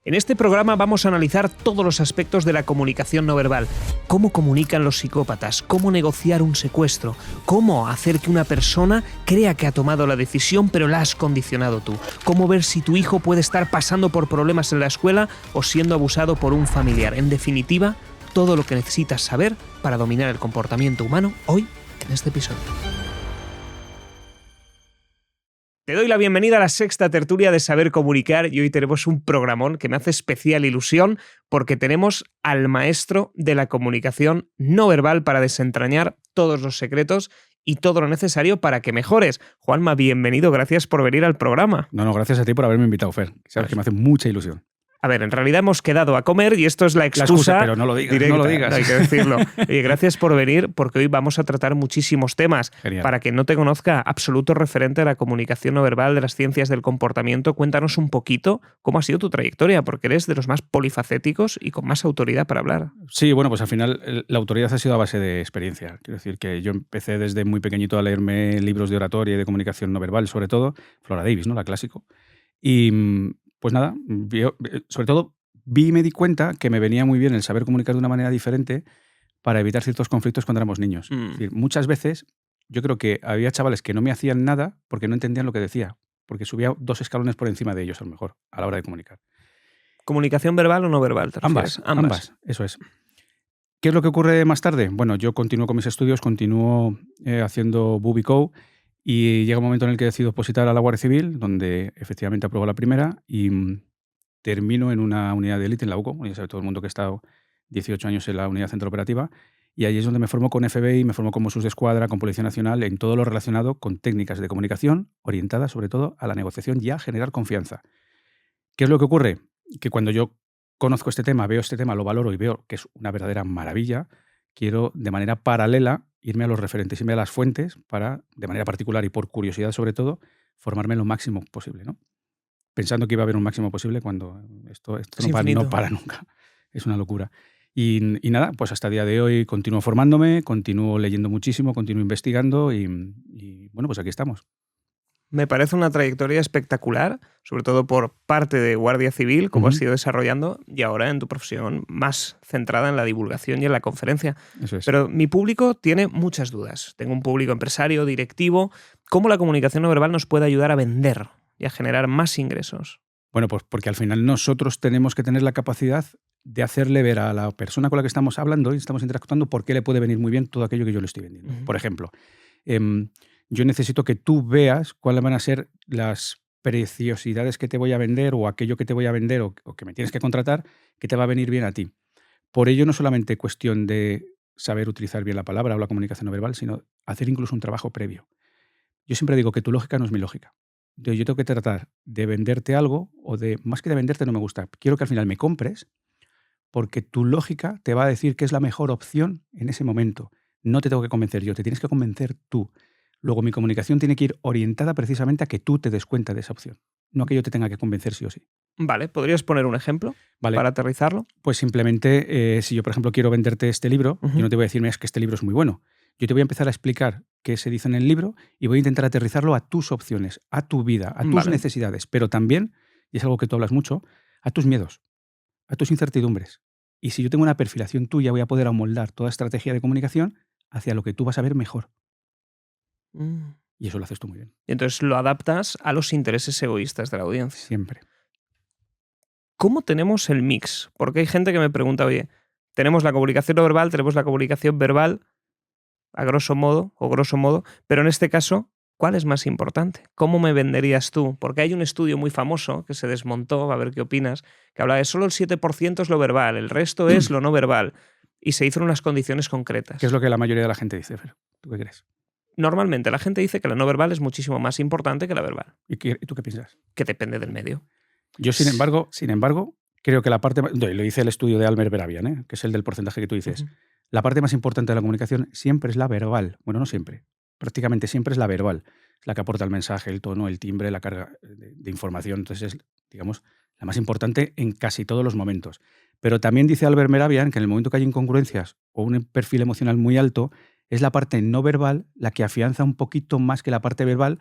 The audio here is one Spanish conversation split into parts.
En este programa vamos a analizar todos los aspectos de la comunicación no verbal. Cómo comunican los psicópatas, cómo negociar un secuestro, cómo hacer que una persona crea que ha tomado la decisión pero la has condicionado tú, cómo ver si tu hijo puede estar pasando por problemas en la escuela o siendo abusado por un familiar. En definitiva, todo lo que necesitas saber para dominar el comportamiento humano hoy en este episodio. Te doy la bienvenida a la sexta tertulia de Saber Comunicar y hoy tenemos un programón que me hace especial ilusión porque tenemos al maestro de la comunicación no verbal para desentrañar todos los secretos y todo lo necesario para que mejores. Juanma, bienvenido, gracias por venir al programa. No, gracias a ti por haberme invitado, Fer. Sabes que me hace mucha ilusión. A ver, en realidad hemos quedado a comer y esto es la excusa pero no lo digas, directa, no lo digas. No hay que decirlo. Oye, gracias por venir porque hoy vamos a tratar muchísimos temas. Genial. Para quien no te conozca, absoluto referente de la comunicación no verbal, de las ciencias del comportamiento, cuéntanos un poquito cómo ha sido tu trayectoria, porque eres de los más polifacéticos y con más autoridad para hablar. Sí, bueno, pues al final la autoridad ha sido a base de experiencia. Quiero decir que yo empecé desde muy pequeñito a leerme libros de oratoria y de comunicación no verbal, sobre todo Flora Davis, ¿no? La clásico. Y pues nada, sobre todo vi y me di cuenta que me venía muy bien el saber comunicar de una manera diferente para evitar ciertos conflictos cuando éramos niños. Es decir, muchas veces yo creo que había chavales que no me hacían nada porque no entendían lo que decía, porque subía 2 escalones por encima de ellos a lo mejor a la hora de comunicar. ¿Comunicación verbal o no verbal? ¿Te refieres? Ambas, eso es. ¿Qué es lo que ocurre más tarde? Bueno, yo continúo con mis estudios, continúo haciendo BUBICO y llega un momento en el que decido opositar a la Guardia Civil, donde efectivamente apruebo la primera y termino en una unidad de élite en la UCO. Ya sabe todo el mundo que he estado 18 años en la unidad centro operativa. Y allí es donde me formo con FBI, me formo con Mossos de Escuadra, con Policía Nacional, en todo lo relacionado con técnicas de comunicación orientadas sobre todo a la negociación y a generar confianza. ¿Qué es lo que ocurre? Que cuando yo conozco este tema, veo este tema, lo valoro y veo que es una verdadera maravilla, quiero de manera paralela irme a los referentes, irme a las fuentes para, de manera particular y por curiosidad sobre todo, formarme lo máximo posible, ¿no? Pensando que iba a haber un máximo posible cuando esto no para nunca. Es una locura. Y nada, pues hasta el día de hoy continúo formándome, continúo leyendo muchísimo, continúo investigando y bueno, pues aquí estamos. Me parece una trayectoria espectacular, sobre todo por parte de Guardia Civil, cómo has ido desarrollando, y ahora en tu profesión más centrada en la divulgación y en la conferencia. Eso es. Pero mi público tiene muchas dudas. Tengo un público empresario, directivo. ¿Cómo la comunicación no verbal nos puede ayudar a vender y a generar más ingresos? Bueno, pues porque al final nosotros tenemos que tener la capacidad de hacerle ver a la persona con la que estamos hablando y estamos interactuando por qué le puede venir muy bien todo aquello que yo le estoy vendiendo. Por ejemplo, yo necesito que tú veas cuáles van a ser las preciosidades que te voy a vender o aquello que te voy a vender o que me tienes que contratar que te va a venir bien a ti. Por ello no solamente cuestión de saber utilizar bien la palabra o la comunicación no verbal, sino hacer incluso un trabajo previo. Yo siempre digo que tu lógica no es mi lógica. Entonces yo tengo que tratar de venderte algo o más que de venderte no me gusta. Quiero que al final me compres porque tu lógica te va a decir que es la mejor opción en ese momento. No te tengo que convencer yo, te tienes que convencer tú. Luego mi comunicación tiene que ir orientada precisamente a que tú te des cuenta de esa opción, no a que yo te tenga que convencer sí o sí. Vale, ¿podrías poner un ejemplo para aterrizarlo? Pues simplemente, si yo, por ejemplo, quiero venderte este libro, yo no te voy a decir, es que este libro es muy bueno. Yo te voy a empezar a explicar qué se dice en el libro y voy a intentar aterrizarlo a tus opciones, a tu vida, a tus necesidades, pero también, y es algo que tú hablas mucho, a tus miedos, a tus incertidumbres. Y si yo tengo una perfilación tuya, voy a poder amoldar toda estrategia de comunicación hacia lo que tú vas a ver mejor. Y eso lo haces tú muy bien. Y entonces lo adaptas a los intereses egoístas de la audiencia. Siempre. ¿Cómo tenemos el mix? Porque hay gente que me pregunta, oye, tenemos la comunicación no verbal, tenemos la comunicación verbal, a grosso modo, pero en este caso, ¿cuál es más importante? ¿Cómo me venderías tú? Porque hay un estudio muy famoso que se desmontó, a ver qué opinas, que habla de solo el 7% es lo verbal, el resto es lo no verbal. Y se hizo en unas condiciones concretas. ¿Qué es lo que la mayoría de la gente dice, Fer? ¿Tú qué crees? Normalmente la gente dice que la no verbal es muchísimo más importante que la verbal. ¿Y tú qué piensas? Que depende del medio. Yo, sin embargo, creo que la parte... Lo dice el estudio de Almer Berabian, que es el del porcentaje que tú dices. La parte más importante de la comunicación siempre es la verbal. Bueno, no siempre. Prácticamente siempre es la verbal. Es la que aporta el mensaje, el tono, el timbre, la carga de información. Entonces es, digamos, la más importante en casi todos los momentos. Pero también dice Albert Mehrabian que en el momento que hay incongruencias o un perfil emocional muy alto, es la parte no verbal la que afianza un poquito más que la parte verbal,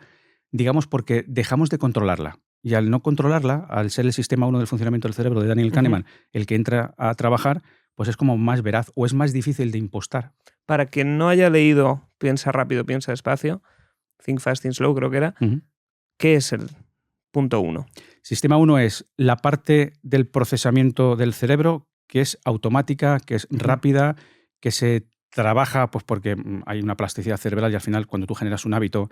digamos, porque dejamos de controlarla. Y al no controlarla, al ser el sistema 1 del funcionamiento del cerebro de Daniel Kahneman el que entra a trabajar, pues es como más veraz o es más difícil de impostar. Para quien no haya leído Piensa rápido, piensa despacio, Think Fast, Think Slow creo que era, ¿qué es el punto 1? Sistema 1 es la parte del procesamiento del cerebro que es automática, que es rápida, que se trabaja pues porque hay una plasticidad cerebral y al final cuando tú generas un hábito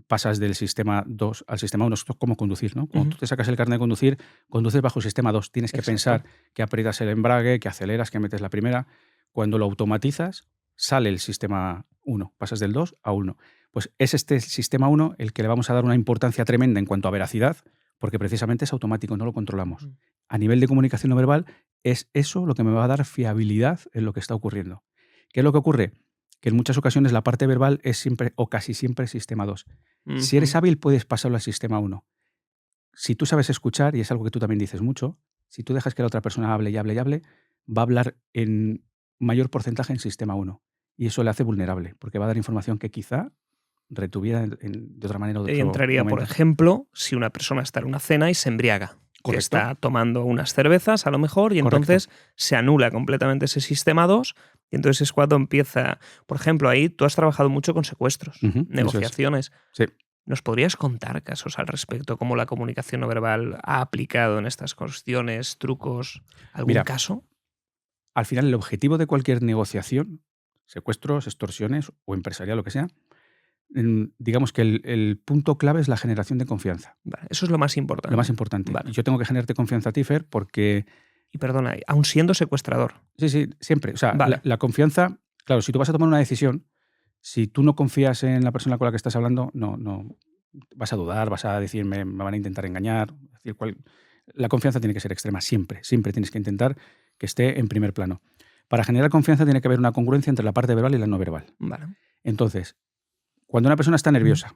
pasas del sistema 2 al sistema 1. Esto es como conducir, ¿no? Cuando tú te sacas el carnet de conducir, conduces bajo el sistema 2. Tienes que pensar que aprietas el embrague, que aceleras, que metes la primera. Cuando lo automatizas, sale el sistema 1. Pasas del 2 a 1. Pues es este sistema 1 el que le vamos a dar una importancia tremenda en cuanto a veracidad, porque precisamente es automático, no lo controlamos. A nivel de comunicación no verbal, es eso lo que me va a dar fiabilidad en lo que está ocurriendo. ¿Qué es lo que ocurre? Que en muchas ocasiones la parte verbal es siempre o casi siempre sistema 2. Si eres hábil, puedes pasarlo al sistema 1. Si tú sabes escuchar, y es algo que tú también dices mucho, si tú dejas que la otra persona hable y hable y hable, va a hablar en mayor porcentaje en sistema 1. Y eso le hace vulnerable, porque va a dar información que quizá retuviera de otra manera o de Y otro entraría, momento. por ejemplo, si una persona está en una cena y se embriaga. Que está tomando unas cervezas a lo mejor y entonces se anula completamente ese sistema 2 y entonces es cuando empieza, por ejemplo, ahí tú has trabajado mucho con secuestros, negociaciones. Sí. ¿Nos podrías contar casos al respecto? ¿Cómo la comunicación no verbal ha aplicado en estas cuestiones, trucos? ¿Algún caso? Al final el objetivo de cualquier negociación, secuestros, extorsiones o empresarial, lo que sea, digamos que el punto clave es la generación de confianza. Vale, eso es lo más importante. Lo más importante. Vale. Yo tengo que generarte confianza a ti, Fer, porque... Y perdona, aún siendo secuestrador. Sí, siempre. O sea, la confianza... Claro, si tú vas a tomar una decisión, si tú no confías en la persona con la que estás hablando, no vas a dudar, vas a decir, me van a intentar engañar. Es decir, la confianza tiene que ser extrema, siempre. Siempre tienes que intentar que esté en primer plano. Para generar confianza tiene que haber una congruencia entre la parte verbal y la no verbal. Vale. Entonces, cuando una persona está nerviosa,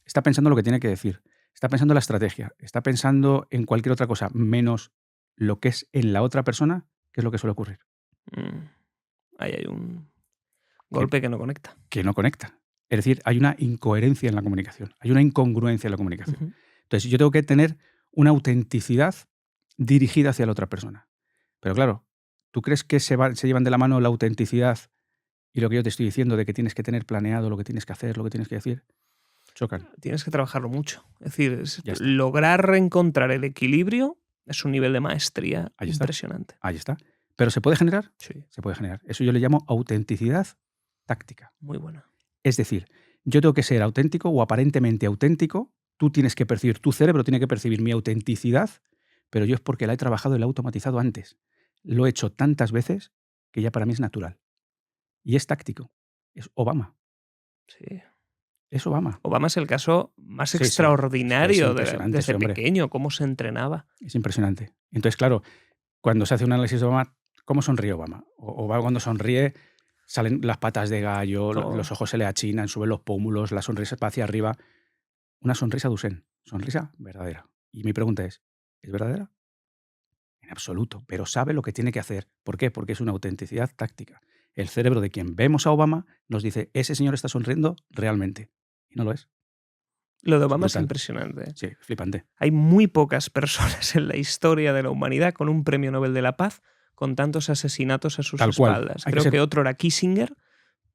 está pensando lo que tiene que decir, está pensando en la estrategia, está pensando en cualquier otra cosa, menos lo que es en la otra persona, ¿qué es lo que suele ocurrir? Ahí hay un golpe que no conecta. Que no conecta. Es decir, hay una incoherencia en la comunicación, hay una incongruencia en la comunicación. Entonces, yo tengo que tener una autenticidad dirigida hacia la otra persona. Pero claro, ¿tú crees que se llevan de la mano la autenticidad y lo que yo te estoy diciendo de que tienes que tener planeado lo que tienes que hacer, lo que tienes que decir? Chocan. Tienes que trabajarlo mucho. Es decir, lograr encontrar el equilibrio es un nivel de maestría impresionante. Ahí está. ¿Pero se puede generar? Sí. Se puede generar. Eso yo le llamo autenticidad táctica. Muy buena. Es decir, yo tengo que ser auténtico o aparentemente auténtico. Tú tienes que percibir, tu cerebro tiene que percibir mi autenticidad, pero yo es porque la he trabajado y la he automatizado antes. Lo he hecho tantas veces que ya para mí es natural. Y es táctico. Es Obama. Sí. Es Obama. Obama es el caso más extraordinario desde pequeño, cómo se entrenaba. Es impresionante. Entonces, claro, cuando se hace un análisis de Obama, ¿cómo sonríe Obama? Obama cuando sonríe salen las patas de gallo, los ojos se le achinan, suben los pómulos, la sonrisa va hacia arriba. Una sonrisa Duchenne, sonrisa verdadera. Y mi pregunta ¿es verdadera? En absoluto, pero sabe lo que tiene que hacer. ¿Por qué? Porque es una autenticidad táctica. El cerebro de quien vemos a Obama nos dice, ese señor está sonriendo realmente. Y no lo es. Lo de Obama es impresionante. Sí, flipante. Hay muy pocas personas en la historia de la humanidad con un premio Nobel de la Paz con tantos asesinatos a sus espaldas. Creo que otro era Kissinger,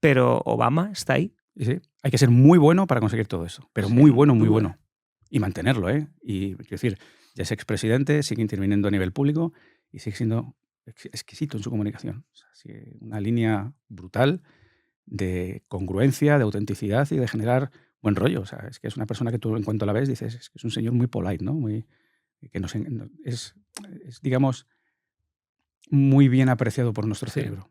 pero Obama está ahí. Sí, hay que ser muy bueno para conseguir todo eso. Pero muy bueno, muy bueno. Y mantenerlo, ¿eh? Y quiero decir, ya es expresidente, sigue interviniendo a nivel público y sigue siendo exquisito en su comunicación. O sea, sigue una línea brutal de congruencia, de autenticidad y de generar buen rollo. O sea, es que es una persona que tú en cuanto la ves dices, es que es un señor muy polite, ¿no? Es, digamos, muy bien apreciado por nuestro cerebro.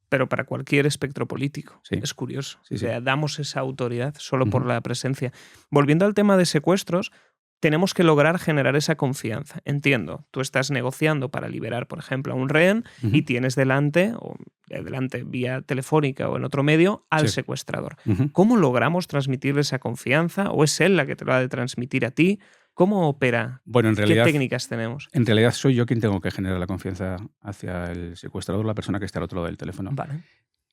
Pero para cualquier espectro político. Sí. Es curioso. Sí, o sea, damos esa autoridad solo por la presencia. Volviendo al tema de secuestros, tenemos que lograr generar esa confianza. Entiendo, tú estás negociando para liberar, por ejemplo, a un rehén y tienes delante vía telefónica o en otro medio al secuestrador. ¿Cómo logramos transmitirle esa confianza? ¿O es él la que te lo ha de transmitir a ti? ¿Cómo opera? Bueno, en realidad, ¿qué técnicas tenemos? En realidad soy yo quien tengo que generar la confianza hacia el secuestrador, la persona que está al otro lado del teléfono. Vale.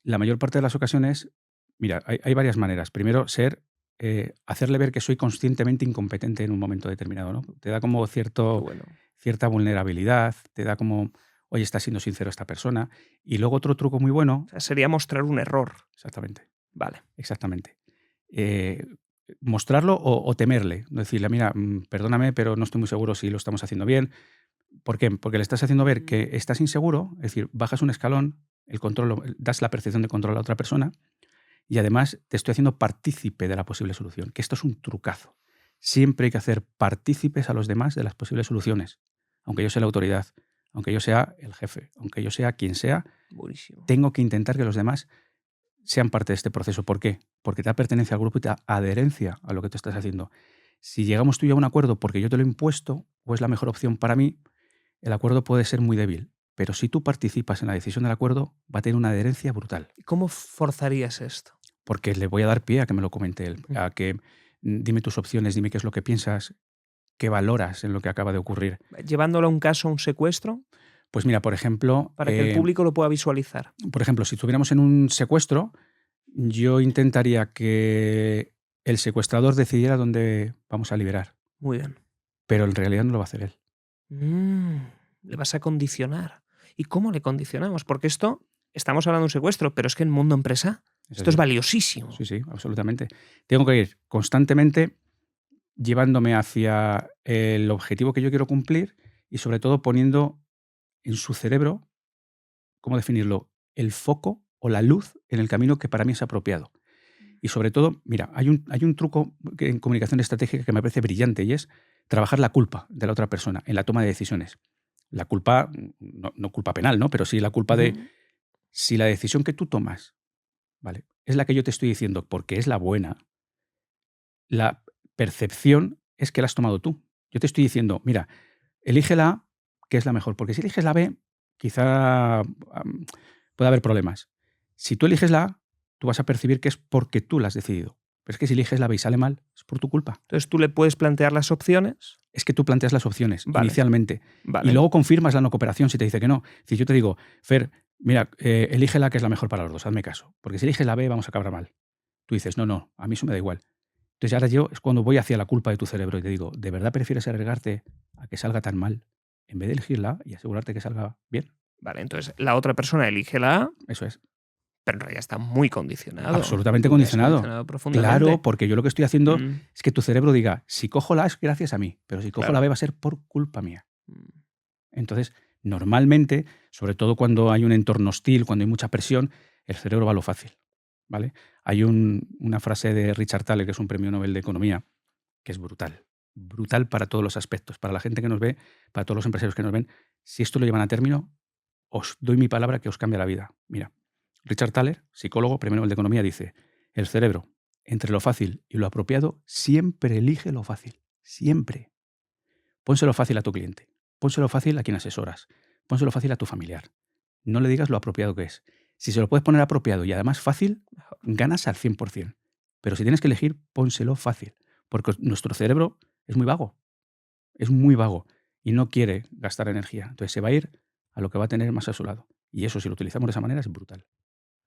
La mayor parte de las ocasiones, mira, hay varias maneras. Primero, ser hacerle ver que soy conscientemente incompetente en un momento determinado, ¿no? Te da como Qué bueno. cierta vulnerabilidad, te da como, oye, está siendo sincero esta persona. Y luego otro truco muy bueno. O sea, sería mostrar un error. Exactamente. Vale. Exactamente. Mostrarlo o temerle. Decirle, mira, perdóname, pero no estoy muy seguro si lo estamos haciendo bien. ¿Por qué? Porque le estás haciendo ver que estás inseguro, es decir, bajas un escalón, el control, das la percepción de control a la otra persona y además te estoy haciendo partícipe de la posible solución, que esto es un trucazo. Siempre hay que hacer partícipes a los demás de las posibles soluciones, aunque yo sea la autoridad, aunque yo sea el jefe, aunque yo sea quien sea. Buenísimo. Tengo que intentar que los demás sean parte de este proceso. ¿Por qué? Porque te da pertenencia al grupo y te da adherencia a lo que tú estás haciendo. Si llegamos tú y yo a un acuerdo porque yo te lo he impuesto o es la mejor opción para mí, el acuerdo puede ser muy débil. Pero si tú participas en la decisión del acuerdo, va a tener una adherencia brutal. ¿Y cómo forzarías esto? Porque le voy a dar pie a que me lo comente él, a que dime tus opciones, dime qué es lo que piensas, qué valoras en lo que acaba de ocurrir. Llevándolo a un caso, a un secuestro, Pues mira, por ejemplo... para que el público lo pueda visualizar. Por ejemplo, si estuviéramos en un secuestro, yo intentaría que el secuestrador decidiera dónde vamos a liberar. Muy bien. Pero en realidad no lo va a hacer él. Le vas a condicionar. ¿Y cómo le condicionamos? Porque esto, estamos hablando de un secuestro, pero es que en el mundo empresa esto es valiosísimo. Sí, sí, absolutamente. Tengo que ir constantemente llevándome hacia el objetivo que yo quiero cumplir y sobre todo poniendo en su cerebro, ¿cómo definirlo? El foco o la luz en el camino que para mí es apropiado. Y sobre todo, mira, hay un truco en comunicación estratégica que me parece brillante y es trabajar la culpa de la otra persona en la toma de decisiones. La culpa, no culpa penal, ¿no? Pero sí la culpa de si la decisión que tú tomas, ¿vale?, es la que yo te estoy diciendo porque es la buena, la percepción es que la has tomado tú. Yo te estoy diciendo, mira, elige la A, que es la mejor, porque si eliges la B, quizá puede haber problemas. Si tú eliges la A, tú vas a percibir que es porque tú la has decidido. Pero es que si eliges la B y sale mal, es por tu culpa. Entonces tú le puedes plantear las opciones. Es que tú planteas las opciones inicialmente. Vale. Y luego confirmas la no cooperación si te dice que no. Si yo te digo, Fer, mira, elige la que es la mejor para los dos, hazme caso. Porque si eliges la B, vamos a acabar mal. Tú dices, no, a mí eso me da igual. Entonces ahora yo es cuando voy hacia la culpa de tu cerebro y te digo, ¿de verdad prefieres arriesgarte a que salga tan mal en vez de elegirla y asegurarte que salga bien? Vale, entonces la otra persona elige la A. Eso es. Pero en realidad está muy condicionado. Absolutamente condicionado. Profundamente. Claro, porque yo lo que estoy haciendo es que tu cerebro diga, si cojo la A es gracias a mí, pero si cojo la B va a ser por culpa mía. Entonces, normalmente, sobre todo cuando hay un entorno hostil, cuando hay mucha presión, el cerebro va a lo fácil, ¿vale? Hay una frase de Richard Thaler, que es un premio Nobel de Economía, que es brutal. Brutal para todos los aspectos, para la gente que nos ve, para todos los empresarios que nos ven. Si esto lo llevan a término, os doy mi palabra que os cambia la vida. Mira, Richard Thaler, psicólogo, premio Nobel de Economía, dice, el cerebro, entre lo fácil y lo apropiado, siempre elige lo fácil. Siempre. Pónselo fácil a tu cliente. Pónselo fácil a quien asesoras. Pónselo fácil a tu familiar. No le digas lo apropiado que es. Si se lo puedes poner apropiado y además fácil, ganas al 100%. Pero si tienes que elegir, pónselo fácil. Porque nuestro cerebro es muy vago. Es muy vago. Y no quiere gastar energía. Entonces se va a ir a lo que va a tener más a su lado. Y eso, si lo utilizamos de esa manera, es brutal.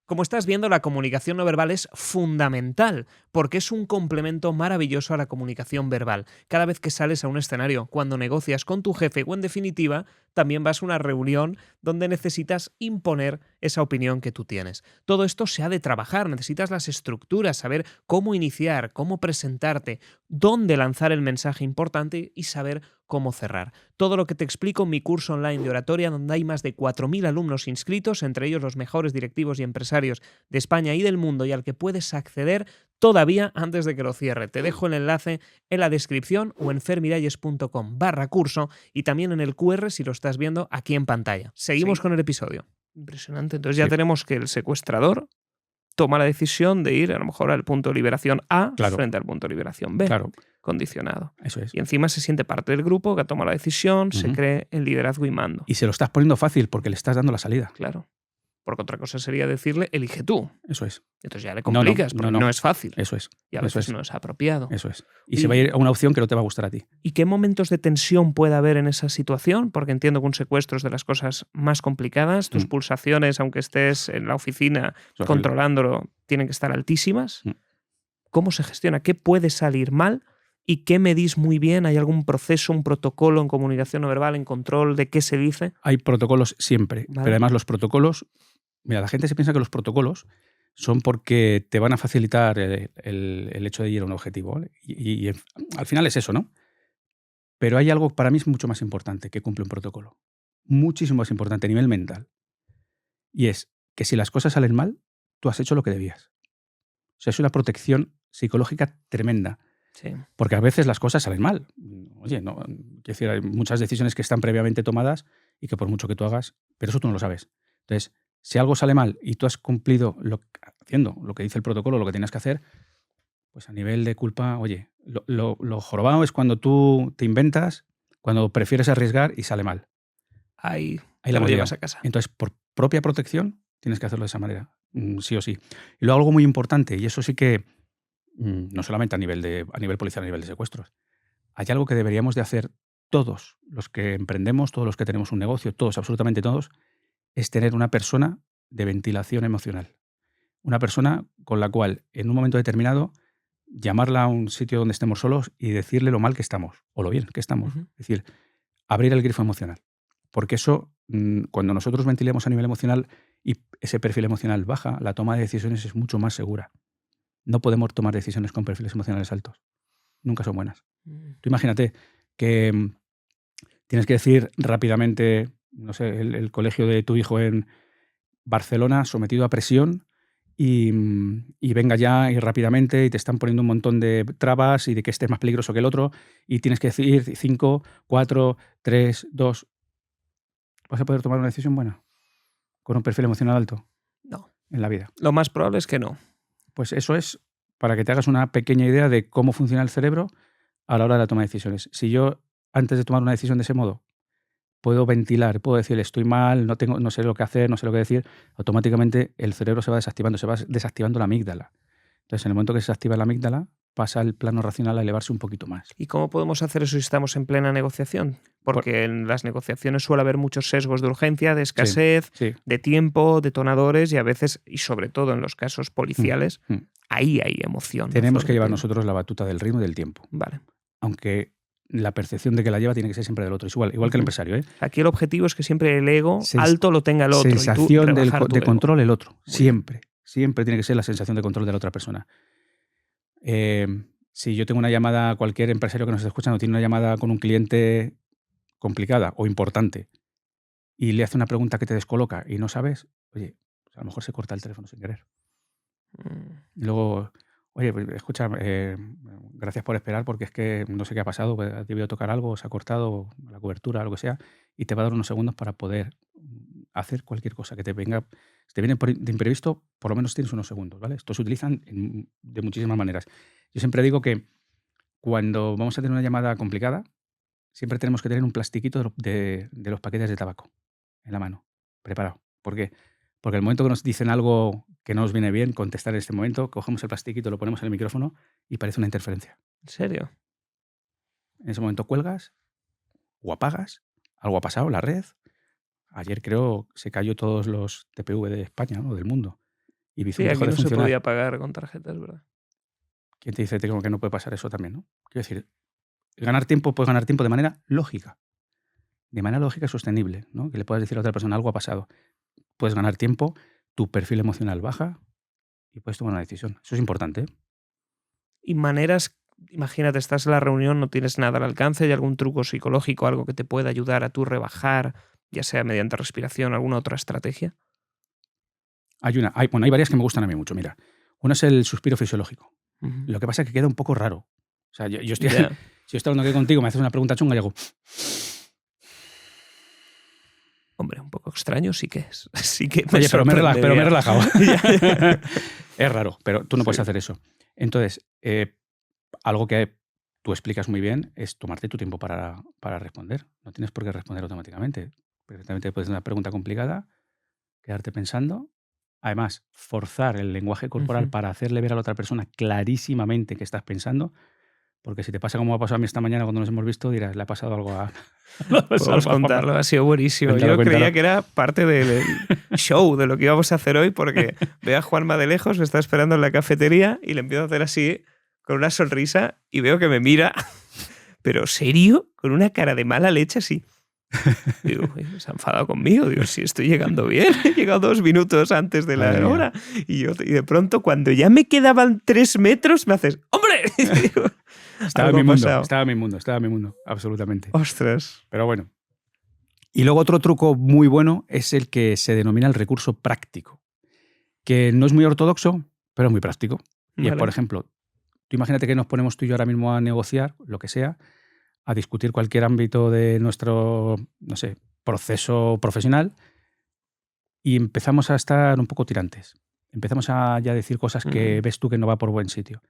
Como estás viendo, la comunicación no verbal es fundamental, porque es un complemento maravilloso a la comunicación verbal. Cada vez que sales a un escenario, cuando negocias con tu jefe o, en definitiva, también vas a una reunión donde necesitas imponer esa opinión que tú tienes. Todo esto se ha de trabajar, necesitas las estructuras, saber cómo iniciar, cómo presentarte, dónde lanzar el mensaje importante y saber cómo cerrar. Todo lo que te explico en mi curso online de oratoria, donde hay más de 4.000 alumnos inscritos, entre ellos los mejores directivos y empresarios de España y del mundo, y al que puedes acceder todavía antes de que lo cierre. Te dejo el enlace en la descripción o en fermiralles.com/curso y también en el QR si lo estás viendo aquí en pantalla. Seguimos con el episodio. Impresionante. Entonces ya tenemos que el secuestrador toma la decisión de ir a lo mejor al punto de liberación A frente al punto de liberación B. Claro. Condicionado. Eso es. Y encima se siente parte del grupo que ha tomado la decisión, se cree el liderazgo y mando. Y se lo estás poniendo fácil porque le estás dando la salida. Claro. Porque otra cosa sería decirle, elige tú. Eso es. Entonces ya le complicas, porque no es fácil. Eso es. Y a veces no es apropiado. Eso es. Y se va a ir a una opción que no te va a gustar a ti. ¿Y qué momentos de tensión puede haber en esa situación? Porque entiendo que un secuestro es de las cosas más complicadas. Tus pulsaciones, aunque estés en la oficina controlándolo, tienen que estar altísimas. ¿Cómo se gestiona? ¿Qué puede salir mal? ¿Y qué medís muy bien? ¿Hay algún proceso, un protocolo en comunicación no verbal, en control de qué se dice? Hay protocolos siempre, Vale. pero además los protocolos, mira, la gente se piensa que los protocolos son porque te van a facilitar el hecho de ir a un objetivo, ¿vale? Y al final es eso, ¿no? Pero hay algo para mí es mucho más importante que cumple un protocolo. Muchísimo más importante a nivel mental. Y es que si las cosas salen mal, tú has hecho lo que debías. O sea, es una protección psicológica tremenda. Sí. Porque a veces las cosas salen mal. Oye, no, quiero decir, hay muchas decisiones que están previamente tomadas y que por mucho que tú hagas, pero eso tú no lo sabes. Entonces, si algo sale mal y tú has cumplido haciendo lo que dice el protocolo, lo que tienes que hacer, pues a nivel de culpa, oye, lo jorobado es cuando tú te inventas, cuando prefieres arriesgar y sale mal. Ahí Ahí te la lo hemos llevas liado. a casa. Entonces, por propia protección, tienes que hacerlo de esa manera, sí o sí. Y luego algo muy importante, y eso sí que no solamente a nivel policial, a nivel de secuestros, hay algo que deberíamos de hacer todos los que emprendemos, todos los que tenemos un negocio, todos, absolutamente todos, es tener una persona de ventilación emocional. Una persona con la cual, en un momento determinado, llamarla a un sitio donde estemos solos y decirle lo mal que estamos, o lo bien que estamos. Ujú. Es decir, abrir el grifo emocional. Porque eso, cuando nosotros ventilemos a nivel emocional y ese perfil emocional baja, la toma de decisiones es mucho más segura. No podemos tomar decisiones con perfiles emocionales altos. Nunca son buenas. Tú imagínate que tienes que decir rápidamente, no sé, el colegio de tu hijo en Barcelona sometido a presión y venga ya y rápidamente y te están poniendo un montón de trabas y de que este es más peligroso que el otro y tienes que decir 5, 4, 3, 2. ¿Vas a poder tomar una decisión buena con un perfil emocional alto No. en la vida? Lo más probable es que no. Pues eso es para que te hagas una pequeña idea de cómo funciona el cerebro a la hora de la toma de decisiones. Si yo, antes de tomar una decisión de ese modo, puedo ventilar, puedo decir estoy mal, no sé lo que hacer, no sé lo que decir, automáticamente el cerebro se va desactivando la amígdala. Entonces, en el momento que se activa la amígdala, pasa el plano racional a elevarse un poquito más. ¿Y cómo podemos hacer eso si estamos en plena negociación? Porque en las negociaciones suele haber muchos sesgos de urgencia, de escasez, Sí. de tiempo, detonadores y a veces, y sobre todo en los casos policiales, ahí hay emoción. Tenemos que llevar nosotros la batuta del ritmo y del tiempo. Vale. Aunque la percepción de que la lleva tiene que ser siempre del otro. Es igual que el empresario, ¿eh? Aquí el objetivo es que siempre el ego alto lo tenga el otro. Sensación y tú de control el otro. Muy Siempre. Siempre tiene que ser la sensación de control de la otra persona. Si yo tengo una llamada, cualquier empresario que nos esté escuchando tiene una llamada con un cliente complicada o importante y le hace una pregunta que te descoloca y no sabes, oye, pues a lo mejor se corta el teléfono sin querer. Y luego, oye, pues escucha, gracias por esperar porque es que no sé qué ha pasado, pues, ha debido tocar algo, se ha cortado la cobertura, lo que sea, y te va a dar unos segundos para poder hacer cualquier cosa que te venga. Si te viene de imprevisto, por lo menos tienes unos segundos, ¿vale? Esto se utilizan de muchísimas maneras. Yo siempre digo que cuando vamos a tener una llamada complicada, siempre tenemos que tener un plastiquito de los paquetes de tabaco en la mano, preparado. ¿Por qué? Porque el momento que nos dicen algo que no nos viene bien, contestar en este momento, cogemos el plastiquito, lo ponemos en el micrófono y parece una interferencia. ¿En serio? En ese momento cuelgas o apagas, algo ha pasado, la red. Ayer creo se cayó todos los TPV de España, ¿no? Del mundo. Y Bizum Sí, dejó aquí de no se funcionar. podía pagar con tarjetas, ¿verdad? ¿Quién te dice que no puede pasar eso también, no? Quiero decir, ganar tiempo, puedes ganar tiempo de manera lógica. De manera lógica y sostenible, ¿no? Que le puedas decir a otra persona algo ha pasado. Puedes ganar tiempo, tu perfil emocional baja y puedes tomar una decisión. Eso es importante, ¿eh? Y maneras, imagínate, estás en la reunión, no tienes nada al alcance, ¿hay algún truco psicológico, algo que te pueda ayudar a tú rebajar, ya sea mediante respiración, alguna otra estrategia? Hay varias que me gustan a mí mucho, mira. Una es el suspiro fisiológico. Ujú. Lo que pasa es que queda un poco raro. O sea, yo estoy, Ya. si yo estoy hablando aquí contigo, me haces una pregunta chunga y hago... Hombre, un poco extraño sí que es. Sí que Oye, pero me he sorprendería. relajado. Ya. Es raro, pero tú no puedes Sí. hacer eso. Entonces, algo que tú explicas muy bien es tomarte tu tiempo para responder. No tienes por qué responder automáticamente. Perfectamente puedes hacer una pregunta complicada, quedarte pensando. Además, forzar el lenguaje corporal Ujú. para hacerle ver a la otra persona clarísimamente que estás pensando, Porque si te pasa como ha pasado a mí esta mañana cuando nos hemos visto, dirás, le ha pasado algo a... Podemos contarlo, ha sido buenísimo. Cuéntalo, Yo creía cuéntalo. que era parte del show, de lo que íbamos a hacer hoy, porque veo a Juanma de lejos, me está esperando en la cafetería y le empiezo a hacer así, con una sonrisa, y veo que me mira, pero serio, con una cara de mala leche así. Digo, se ha enfadado conmigo. Digo, sí, estoy llegando bien. He llegado 2 minutos antes de la Madre mía. hora. Y de pronto, cuando ya me quedaban 3 metros, me haces, ¡hombre! Y digo, Estaba en algo mi ha mundo, pasado. estaba en mi mundo, absolutamente. Ostras. Pero bueno. Y luego otro truco muy bueno es el que se denomina el recurso práctico, que no es muy ortodoxo, pero es muy práctico. Y es, Vale. por ejemplo, tú imagínate que nos ponemos tú y yo ahora mismo a negociar, lo que sea, a discutir cualquier ámbito de nuestro, no sé, proceso profesional y empezamos a estar un poco tirantes. Empezamos a ya decir cosas que ves tú que no va por buen sitio.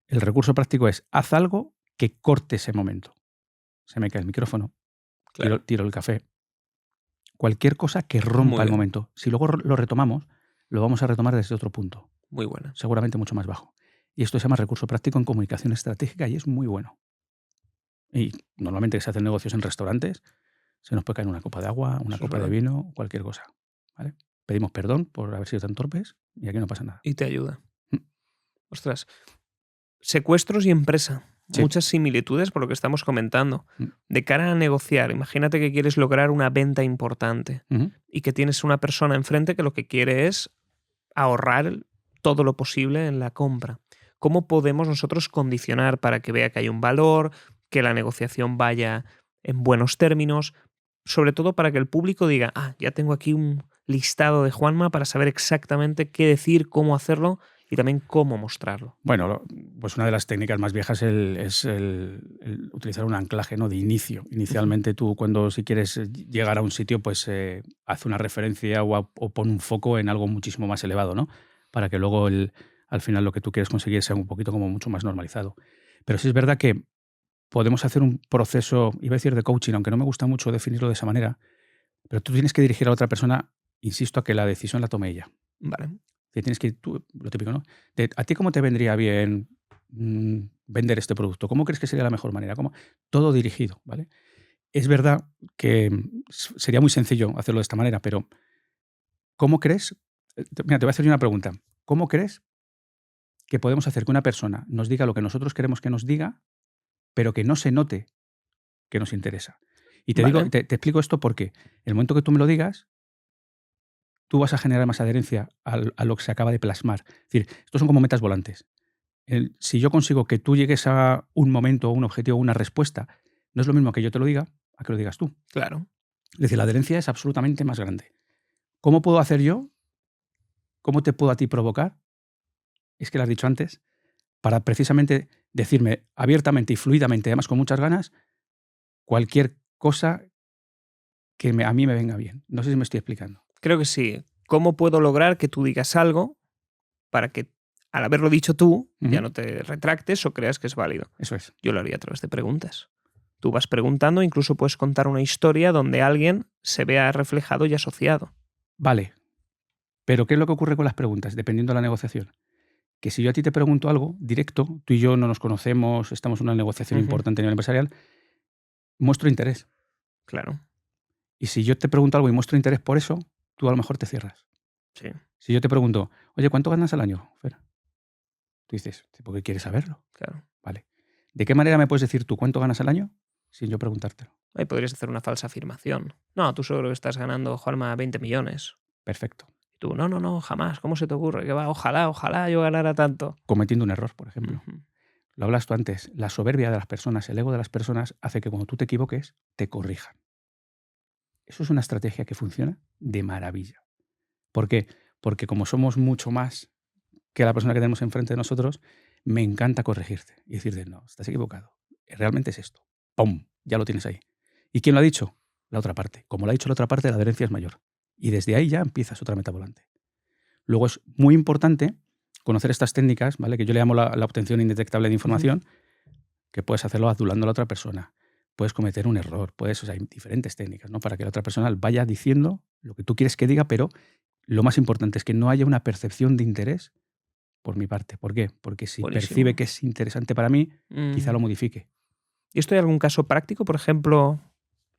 El recurso práctico es, haz algo que corte ese momento. Se me cae el micrófono, Claro. tiro el café. Cualquier cosa que Muy rompa el bien. momento. Si luego lo retomamos, lo vamos a retomar desde otro punto, Muy buena. seguramente mucho más bajo. Y esto se llama recurso práctico en comunicación estratégica y es muy bueno. Y normalmente se hacen negocios en restaurantes, se nos puede caer una copa de agua, una Eso es copa de verdad. vino, cualquier cosa. ¿Vale? Pedimos perdón por haber sido tan torpes y aquí no pasa nada. Y te ayuda. Mm. Ostras. Secuestros y empresa. Sí. Muchas similitudes por lo que estamos comentando. Mm. De cara a negociar, imagínate que quieres lograr una venta importante Ujú. y que tienes una persona enfrente que lo que quiere es ahorrar todo lo posible en la compra. ¿Cómo podemos nosotros condicionar para que vea que hay un valor, que la negociación vaya en buenos términos? Sobre todo para que el público diga, ya tengo aquí un listado de Juanma para saber exactamente qué decir, cómo hacerlo y también cómo mostrarlo. Bueno, pues una de las técnicas más viejas es el utilizar un anclaje, ¿no? De inicio. Inicialmente tú cuando si quieres llegar a un sitio, pues haz una referencia o pon un foco en algo muchísimo más elevado, ¿no? Para que luego al final lo que tú quieres conseguir sea un poquito como mucho más normalizado. Pero sí es verdad que podemos hacer un proceso, iba a decir de coaching, aunque no me gusta mucho definirlo de esa manera, pero tú tienes que dirigir a otra persona, insisto, a que la decisión la tome ella. Vale. Que tienes que ir tú, lo típico, ¿no? ¿A ti cómo te vendría bien vender este producto? ¿Cómo crees que sería la mejor manera? Todo dirigido, ¿vale? Es verdad que sería muy sencillo hacerlo de esta manera, pero ¿cómo crees? Mira, te voy a hacer una pregunta. ¿Cómo crees que podemos hacer que una persona nos diga lo que nosotros queremos que nos diga, pero que no se note que nos interesa? Y te Vale. digo, te explico esto porque el momento que tú me lo digas, tú vas a generar más adherencia a lo que se acaba de plasmar. Es decir, estos son como metas volantes. Si yo consigo que tú llegues a un momento, un objetivo, una respuesta, no es lo mismo que yo te lo diga a que lo digas tú. Claro. Es decir, la adherencia es absolutamente más grande. ¿Cómo puedo hacer yo? ¿Cómo te puedo a ti provocar? Es que lo has dicho antes, para precisamente decirme abiertamente y fluidamente, además con muchas ganas, cualquier cosa que a mí me venga bien. No sé si me estoy explicando. Creo que sí. ¿Cómo puedo lograr que tú digas algo para que al haberlo dicho tú ya no te retractes o creas que es válido? Eso es. Yo lo haría a través de preguntas. Tú vas preguntando, incluso puedes contar una historia donde alguien se vea reflejado y asociado. Vale. Pero ¿qué es lo que ocurre con las preguntas? Dependiendo de la negociación. Que si yo a ti te pregunto algo directo, tú y yo no nos conocemos, estamos en una negociación importante a nivel empresarial, muestro interés. Claro. Y si yo te pregunto algo y muestro interés por eso, tú a lo mejor te cierras. Sí. Si yo te pregunto, oye, ¿cuánto ganas al año, Fer? Tú dices, ¿por qué quieres saberlo? Claro. Vale. ¿De qué manera me puedes decir tú cuánto ganas al año sin yo preguntártelo? Ahí podrías hacer una falsa afirmación. No, tú seguro que estás ganando, Juanma, 20 millones. Perfecto. Y tú, no, jamás. ¿Cómo se te ocurre? Que va, ojalá yo ganara tanto. Cometiendo un error, por ejemplo. Lo hablas tú antes. La soberbia de las personas, el ego de las personas hace que cuando tú te equivoques, te corrijan. Eso es una estrategia que funciona de maravilla. ¿Por qué? Porque como somos mucho más que la persona que tenemos enfrente de nosotros, me encanta corregirte y decirte, no, estás equivocado. Realmente es esto. ¡Pum! Ya lo tienes ahí. ¿Y quién lo ha dicho? La otra parte. Como lo ha dicho la otra parte, la adherencia es mayor. Y desde ahí ya empiezas otra meta volante. Luego es muy importante conocer estas técnicas, ¿vale? Que yo le llamo la obtención indetectable de información, que puedes hacerlo adulando a la otra persona. Puedes cometer un error, hay diferentes técnicas, ¿no? Para que la otra persona vaya diciendo lo que tú quieres que diga, pero lo más importante es que no haya una percepción de interés por mi parte. ¿Por qué? Porque si Buenísimo. percibe que es interesante para mí, quizá lo modifique. ¿Y esto hay algún caso práctico? Por ejemplo,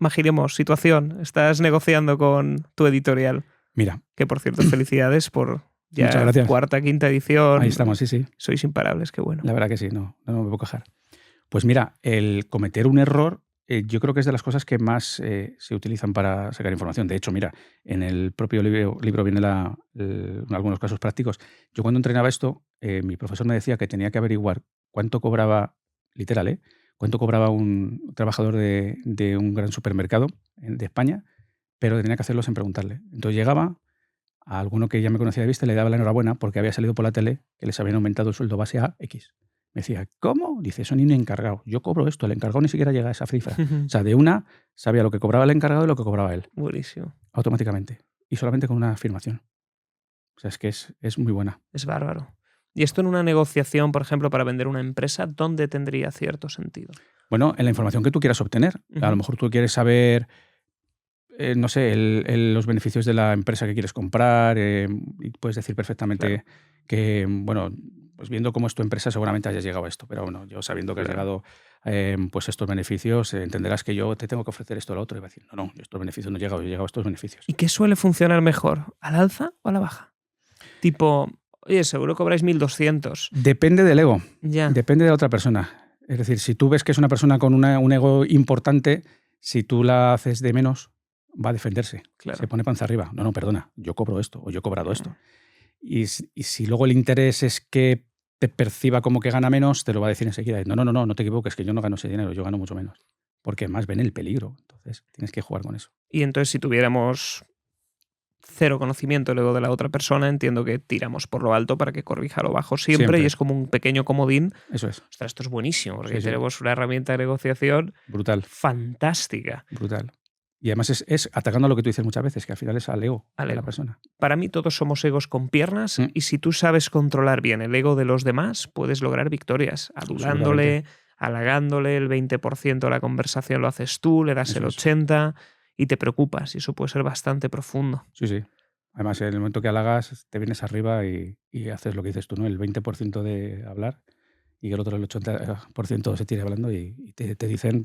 imaginemos situación, estás negociando con tu editorial, Mira, que por cierto, felicidades por muchas ya gracias. cuarta, quinta edición. Ahí estamos, sí. Sois imparables, qué bueno. La verdad que sí, no me puedo quejar. Pues mira, el cometer un error yo creo que es de las cosas que más se utilizan para sacar información. De hecho, mira, en el propio libro viene algunos casos prácticos. Yo cuando entrenaba esto, mi profesor me decía que tenía que averiguar cuánto cobraba, literal, cuánto cobraba un trabajador de un gran supermercado de España, pero tenía que hacerlo sin preguntarle. Entonces llegaba a alguno que ya me conocía de vista y le daba la enhorabuena porque había salido por la tele que les habían aumentado el sueldo base a X. Me decía, ¿cómo? Dice, eso ni un encargado. Yo cobro esto, el encargado ni siquiera llega a esa cifra. O sea, de una sabía lo que cobraba el encargado y lo que cobraba él. Buenísimo. Automáticamente. Y solamente con una afirmación. O sea, es que es muy buena. Es bárbaro. Y esto en una negociación, por ejemplo, para vender una empresa, ¿dónde tendría cierto sentido? Bueno, en la información que tú quieras obtener. A lo mejor tú quieres saber, no sé, los beneficios de la empresa que quieres comprar y puedes decir perfectamente que, bueno, pues viendo cómo es tu empresa seguramente hayas llegado a esto, pero bueno, yo sabiendo que has llegado pues estos beneficios, entenderás que yo te tengo que ofrecer esto o lo otro y va a decir, no, yo estos beneficios no he llegado, yo he llegado a estos beneficios. ¿Y qué suele funcionar mejor? ¿Al alza o a la baja? Tipo, oye, seguro cobráis 1.200. Depende del ego, Ya. depende de la otra persona. Es decir, si tú ves que es una persona con un ego importante, si tú la haces de menos, va a defenderse. Claro. Se pone panza arriba. No, perdona, yo cobro esto o yo he cobrado esto. Y si luego el interés es que te perciba como que gana menos, te lo va a decir enseguida. No te equivoques, que yo no gano ese dinero, yo gano mucho menos. Porque además ven el peligro. Entonces tienes que jugar con eso. Y entonces si tuviéramos cero conocimiento luego de la otra persona, entiendo que tiramos por lo alto para que corrija lo bajo siempre. Y es como un pequeño comodín. Eso es. Ostras, esto es buenísimo, porque Sí. tenemos una herramienta de negociación brutal, fantástica. Brutal. Y además es atacando a lo que tú dices muchas veces, que al final es al ego de la persona. Para mí todos somos egos con piernas y si tú sabes controlar bien el ego de los demás, puedes lograr victorias, adulándole, halagándole, el 20% de la conversación lo haces tú, le das el 80% y te preocupas, y eso puede ser bastante profundo. Sí. Además, en el momento que halagas, te vienes arriba y haces lo que dices tú, ¿no? El 20% de hablar y que el otro el 80% se tire hablando y te dicen,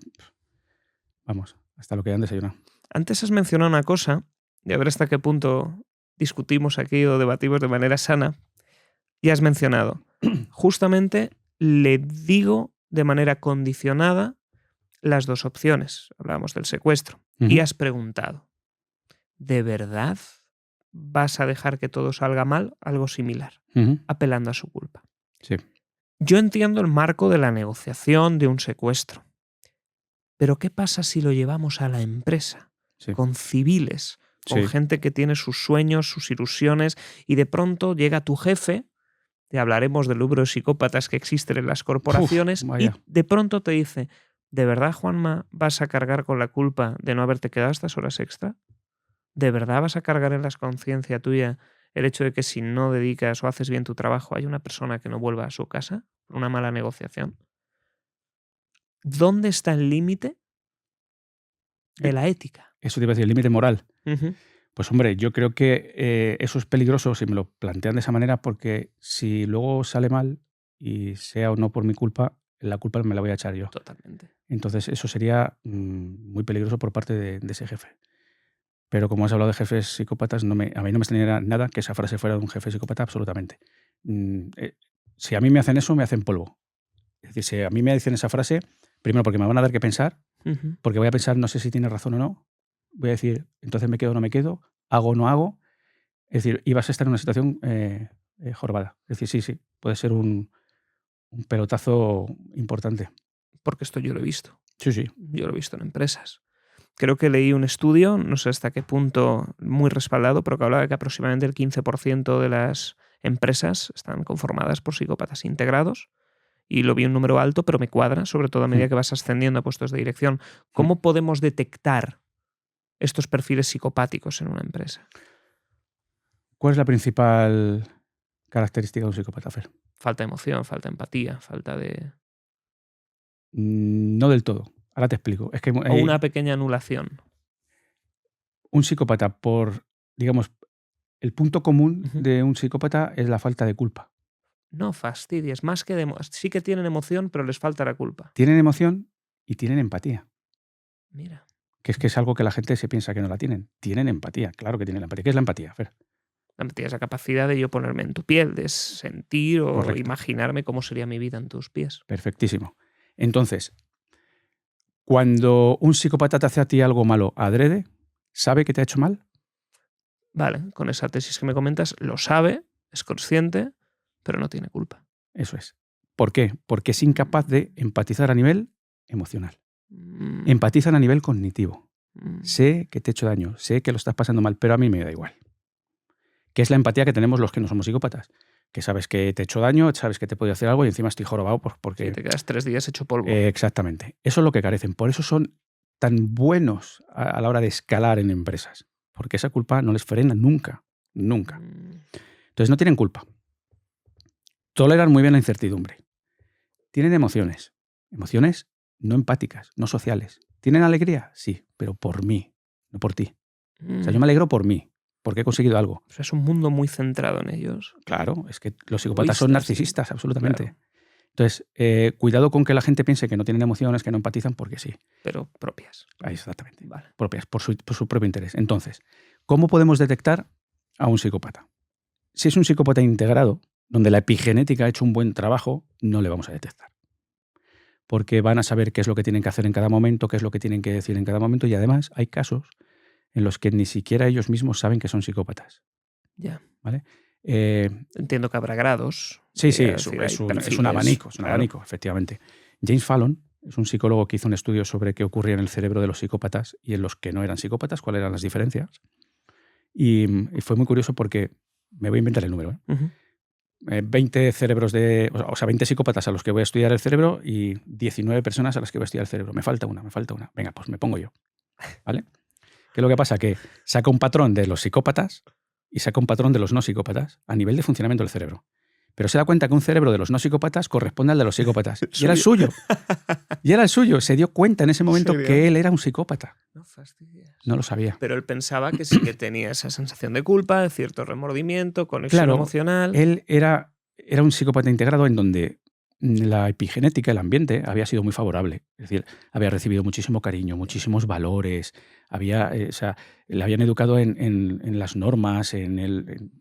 vamos, hasta lo que han desayunado. Antes has mencionado una cosa, y a ver hasta qué punto discutimos aquí o debatimos de manera sana, y has mencionado, justamente le digo de manera condicionada las dos opciones. Hablábamos del secuestro. Y has preguntado, ¿de verdad vas a dejar que todo salga mal? Algo similar, apelando a su culpa. Sí. Yo entiendo el marco de la negociación de un secuestro. Pero ¿qué pasa si lo llevamos a la empresa? Sí. Con civiles, con gente que tiene sus sueños, sus ilusiones, y de pronto llega tu jefe, y hablaremos del número de psicópatas que existen en las corporaciones, y de pronto te dice, ¿de verdad, Juanma, vas a cargar con la culpa de no haberte quedado estas horas extra? ¿De verdad vas a cargar en la conciencia tuya el hecho de que si no dedicas o haces bien tu trabajo hay una persona que no vuelva a su casa por una mala negociación? ¿Dónde está el límite de la ética? Eso te iba a decir, el límite moral. Pues hombre, yo creo que eso es peligroso si me lo plantean de esa manera, porque si luego sale mal, y sea o no por mi culpa, la culpa me la voy a echar yo. Totalmente. Entonces eso sería muy peligroso por parte de ese jefe. Pero como has hablado de jefes psicópatas, a mí no me extrañaría nada que esa frase fuera de un jefe psicópata, absolutamente. Si a mí me hacen eso, me hacen polvo. Es decir, si a mí me dicen esa frase, primero porque me van a dar que pensar, porque voy a pensar, no sé si tiene razón o no, voy a decir, entonces me quedo o no me quedo, hago o no hago. Es decir, y vas a estar en una situación jorobada. Es decir, sí, puede ser un pelotazo importante. Porque esto yo lo he visto. Sí. Yo lo he visto en empresas. Creo que leí un estudio, no sé hasta qué punto, muy respaldado, pero que hablaba de que aproximadamente el 15% de las empresas están conformadas por psicópatas integrados. Y lo vi un número alto, pero me cuadra, sobre todo a medida que vas ascendiendo a puestos de dirección. ¿Cómo podemos detectar estos perfiles psicopáticos en una empresa? ¿Cuál es la principal característica de un psicópata, Fer? Falta de emoción, falta de empatía, falta de... No del todo. Ahora te explico. Es que o una pequeña anulación. Un psicópata, digamos, el punto común de un psicópata es la falta de culpa. No fastidies, más que sí que tienen emoción, pero les falta la culpa. Tienen emoción y tienen empatía. Mira. Que es algo que la gente se piensa que no la tienen. Tienen empatía, claro que tienen la empatía. ¿Qué es la empatía, Fer? La empatía es la capacidad de yo ponerme en tu piel, de sentir o Correcto. imaginarme cómo sería mi vida en tus pies. Perfectísimo. Entonces, cuando un psicópata te hace a ti algo malo adrede, ¿sabe que te ha hecho mal? Vale, con esa tesis que me comentas, lo sabe, es consciente, pero no tiene culpa. Eso es. ¿Por qué? Porque es incapaz de empatizar a nivel emocional. Empatizan a nivel cognitivo. Sé que te he hecho daño, sé que lo estás pasando mal, pero a mí me da igual. Que es la empatía que tenemos los que no somos psicópatas. Que sabes que te he hecho daño, sabes que te he podido hacer algo y encima estoy jorobado porque... Sí, te quedas 3 días hecho polvo. Exactamente. Eso es lo que carecen. Por eso son tan buenos a la hora de escalar en empresas. Porque esa culpa no les frena nunca. Nunca. Entonces no tienen culpa. Toleran muy bien la incertidumbre. Tienen emociones. Emociones no empáticas, no sociales. ¿Tienen alegría? Sí, pero por mí, no por ti. O sea, yo me alegro por mí, porque he conseguido algo. O sea, es un mundo muy centrado en ellos. Claro, es que los psicópatas son narcisistas, absolutamente. Claro. Entonces, cuidado con que la gente piense que no tienen emociones, que no empatizan, porque sí. Pero propias. Exactamente. Vale. Propias, por su propio interés. Entonces, ¿cómo podemos detectar a un psicópata? Si es un psicópata integrado, donde la epigenética ha hecho un buen trabajo, no le vamos a detectar. Porque van a saber qué es lo que tienen que hacer en cada momento, qué es lo que tienen que decir en cada momento, y además hay casos en los que ni siquiera ellos mismos saben que son psicópatas. Ya. ¿Vale? Entiendo que habrá grados. Sí, es un abanico, efectivamente. James Fallon es un psicólogo que hizo un estudio sobre qué ocurría en el cerebro de los psicópatas y en los que no eran psicópatas, cuáles eran las diferencias. Y fue muy curioso porque, me voy a inventar el número, 20 cerebros 20 psicópatas a los que voy a estudiar el cerebro y 19 personas a las que voy a estudiar el cerebro. Me falta una. Venga, pues me pongo yo. ¿Vale? ¿Qué es lo que pasa? Que saca un patrón de los psicópatas y saca un patrón de los no psicópatas a nivel de funcionamiento del cerebro. Pero se da cuenta que un cerebro de los no psicópatas corresponde al de los psicópatas. Y era el suyo. Y era el suyo. Se dio cuenta en ese momento que él era un psicópata. No fastidies. No lo sabía. Pero él pensaba que sí que tenía esa sensación de culpa, de cierto remordimiento, conexión emocional. Él era un psicópata integrado en donde la epigenética, el ambiente, había sido muy favorable. Es decir, había recibido muchísimo cariño, muchísimos valores, le habían educado en las normas,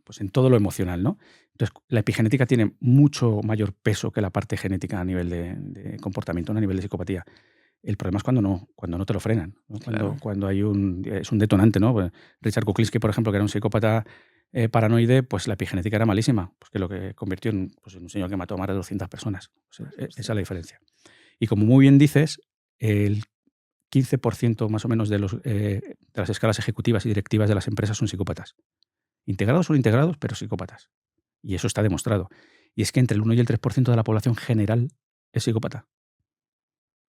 pues en todo lo emocional, ¿no? Entonces, la epigenética tiene mucho mayor peso que la parte genética a nivel de comportamiento, a nivel de psicopatía. El problema es cuando no te lo frenan, ¿no? Cuando hay es un detonante, ¿no? Richard Kuklinski, por ejemplo, que era un psicópata paranoide, pues la epigenética era malísima, pues que lo que convirtió en un señor que mató a más de 200 personas. Esa es la diferencia. Y como muy bien dices, el 15% más o menos de las escalas ejecutivas y directivas de las empresas son psicópatas. Integrados son integrados, pero psicópatas. Y eso está demostrado. Y es que entre el 1 y el 3% de la población general es psicópata.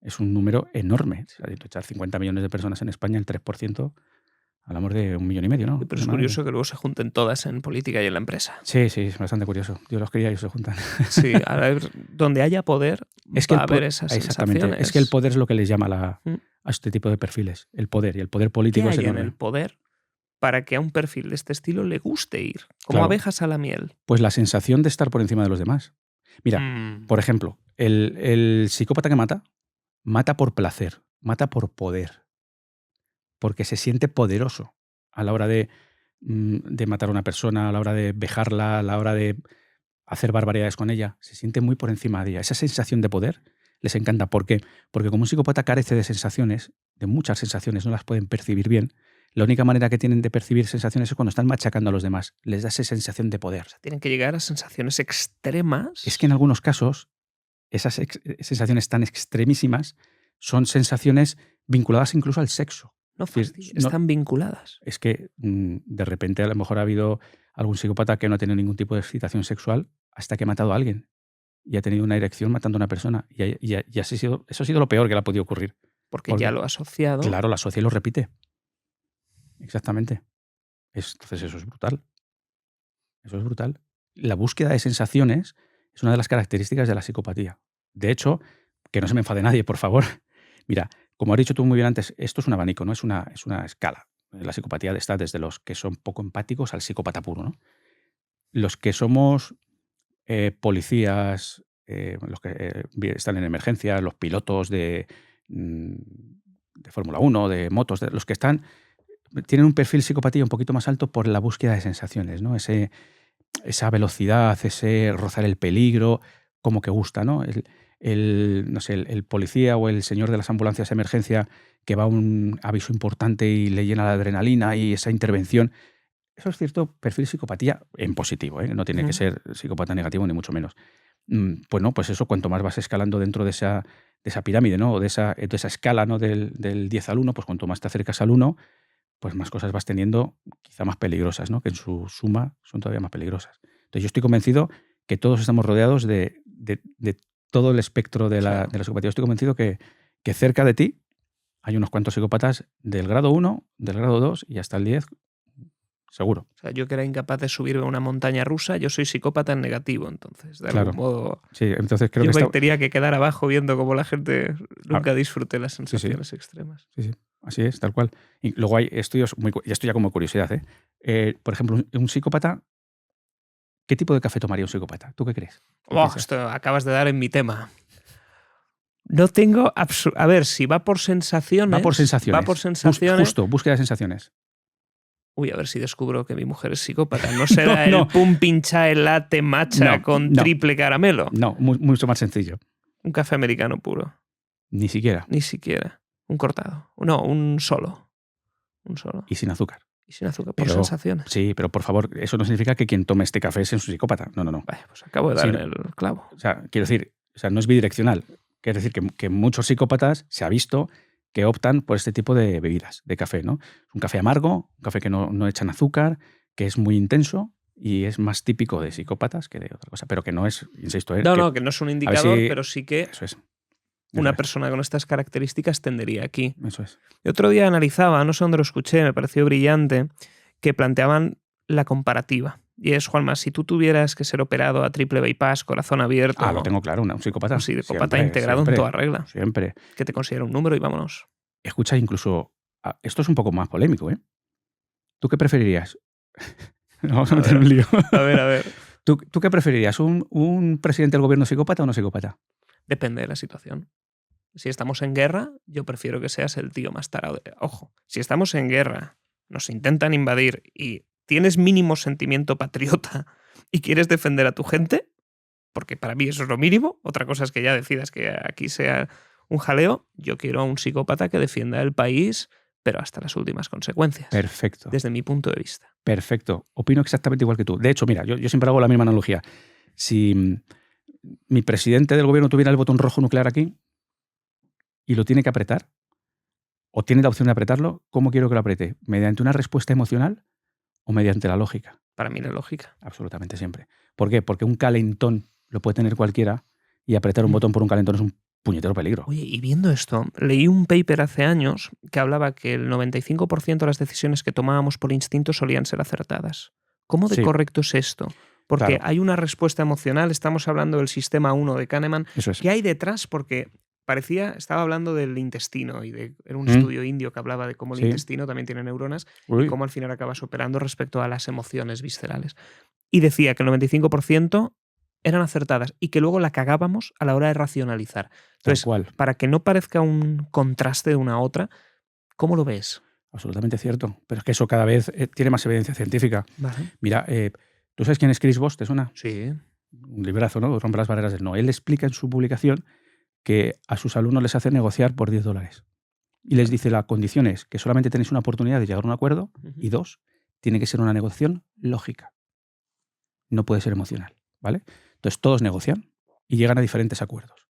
Es un número enorme. Si hay que echar 50 millones de personas en España, el 3%... hablamos de 1,5 milloos, ¿no? Pero es curioso que luego se junten todas en política y en la empresa. Sí, es bastante curioso. Dios los quería y ellos se juntan. Sí, a ver, donde haya poder va a haber esas sensaciones. Es que el poder es lo que les llama a este tipo de perfiles. El poder, y el poder político ¿Qué es hay enorme. en el poder para que a un perfil de este estilo le guste ir? Como abejas a la miel. Pues la sensación de estar por encima de los demás. Mira, por ejemplo, el psicópata que mata por placer, mata por poder. Porque se siente poderoso a la hora de matar a una persona, a la hora de vejarla, a la hora de hacer barbaridades con ella. Se siente muy por encima de ella. Esa sensación de poder les encanta. ¿Por qué? Porque como un psicópata carece de sensaciones, de muchas sensaciones, no las pueden percibir bien, la única manera que tienen de percibir sensaciones es cuando están machacando a los demás. Les da esa sensación de poder. O sea, tienen que llegar a sensaciones extremas. Es que en algunos casos esas sensaciones tan extremísimas son sensaciones vinculadas incluso al sexo. No fastidies, están vinculadas. Es que de repente a lo mejor ha habido algún psicópata que no ha tenido ningún tipo de excitación sexual hasta que ha matado a alguien y ha tenido una erección matando a una persona. Y eso ha sido lo peor que le ha podido ocurrir. Porque ya lo ha asociado. Claro, lo asocia y lo repite. Exactamente. Entonces eso es brutal. Eso es brutal. La búsqueda de sensaciones es una de las características de la psicopatía. De hecho, que no se me enfade nadie, por favor. Mira, como has dicho tú muy bien antes, esto es un abanico, ¿no? Es una escala. La psicopatía está desde los que son poco empáticos al psicópata puro, ¿no? Los que somos policías, los que están en emergencia, los pilotos de Fórmula 1, de motos, los que tienen un perfil psicopatía un poquito más alto por la búsqueda de sensaciones, ¿no? Esa velocidad, ese rozar el peligro, como que gusta, ¿no? No sé, el policía o el señor de las ambulancias de emergencia que va a un aviso importante y le llena la adrenalina y esa intervención. Eso es cierto perfil psicopatía en positivo, ¿eh? No tiene que ser psicópata negativo ni mucho menos. Pues no, pues eso, cuanto más vas escalando dentro de esa pirámide, ¿no? O de esa escala, ¿no? Del 10 al 1, pues cuanto más te acercas al 1, pues más cosas vas teniendo, quizá más peligrosas, ¿no? Que en su suma son todavía más peligrosas. Entonces yo estoy convencido que todos estamos rodeados de todo el espectro de la psicopatía. Yo estoy convencido que cerca de ti hay unos cuantos psicópatas del grado 1, del grado 2 y hasta el 10, seguro. O sea, yo que era incapaz de subirme a una montaña rusa, yo soy psicópata en negativo, entonces, de algún modo. Sí, entonces creo yo que me tenía que quedar abajo viendo cómo la gente nunca disfrute las sensaciones sí. extremas. Sí. Así es, tal cual. Y luego hay estudios, y esto ya como curiosidad, por ejemplo, un psicópata, ¿qué tipo de café tomaría un psicópata? ¿Tú qué crees? Esto acabas de dar en mi tema. No tengo... A ver, si va por sensaciones... Va por sensaciones. Justo, búsqueda de sensaciones. Uy, a ver si descubro que mi mujer es psicópata. ¿No será el pumping chai latte matcha con triple caramelo? No, mucho más sencillo. Un café americano puro. Ni siquiera. Un cortado. No, un solo. Y sin azúcar. Por sensaciones. Sí, pero por favor, eso no significa que quien tome este café es un psicópata. No. Vaya, pues acabo de dar el clavo. O sea, quiero decir, no es bidireccional. Quiero decir que muchos psicópatas se ha visto que optan por este tipo de bebidas, de café, ¿no? Un café amargo, un café que no echan azúcar, que es muy intenso y es más típico de psicópatas que de otra cosa, pero que no es, insisto... que no es un indicador, pero sí que eso es. Una persona con estas características tendería aquí. Eso es. El otro día analizaba, no sé dónde lo escuché, me pareció brillante, que planteaban la comparativa. Y es, Juanma, si tú tuvieras que ser operado a triple bypass, corazón abierto... lo tengo claro, un psicópata. Un psicópata integrado en toda regla. Siempre. Que te considera un número y vámonos. Escucha, incluso... Esto es un poco más polémico, ¿eh? ¿Tú qué preferirías? Vamos a meter un lío. A ver. ¿Tú qué preferirías? ¿Un presidente del gobierno psicópata o no psicópata? Depende de la situación. Si estamos en guerra, yo prefiero que seas el tío más tarado. Ojo, si estamos en guerra, nos intentan invadir y tienes mínimo sentimiento patriota y quieres defender a tu gente, porque para mí eso es lo mínimo, otra cosa es que ya decidas que aquí sea un jaleo, yo quiero a un psicópata que defienda el país, pero hasta las últimas consecuencias. Perfecto. Desde mi punto de vista. Perfecto. Opino exactamente igual que tú. De hecho, mira, yo siempre hago la misma analogía. Si mi presidente del gobierno tuviera el botón rojo nuclear aquí y lo tiene que apretar, o tiene la opción de apretarlo, ¿cómo quiero que lo apriete? ¿Mediante una respuesta emocional o mediante la lógica? Para mí la lógica. Absolutamente siempre. ¿Por qué? Porque un calentón lo puede tener cualquiera y apretar un botón por un calentón es un puñetero peligro. Oye, y viendo esto, leí un paper hace años que hablaba que el 95% de las decisiones que tomábamos por instinto solían ser acertadas. ¿Cómo de correcto es esto? Porque hay una respuesta emocional, estamos hablando del sistema 1 de Kahneman. Eso es. ¿Qué hay detrás? Porque estaba hablando del intestino y era un estudio indio que hablaba de cómo el intestino también tiene neuronas y cómo al final acabas operando respecto a las emociones viscerales. Y decía que el 95% eran acertadas y que luego la cagábamos a la hora de racionalizar. Entonces, para que no parezca un contraste de una a otra, ¿cómo lo ves? Absolutamente cierto, pero es que eso cada vez tiene más evidencia científica. Vale. Mira, ¿tú sabes quién es Chris Voss? ¿Te suena? Sí. Un librazo, ¿no? Rompe las barreras del no. Él explica en su publicación que a sus alumnos les hace negociar por $10. Y les dice, la condición es que solamente tenéis una oportunidad de llegar a un acuerdo y 2, tiene que ser una negociación lógica. No puede ser emocional, ¿vale? Entonces todos negocian y llegan a diferentes acuerdos.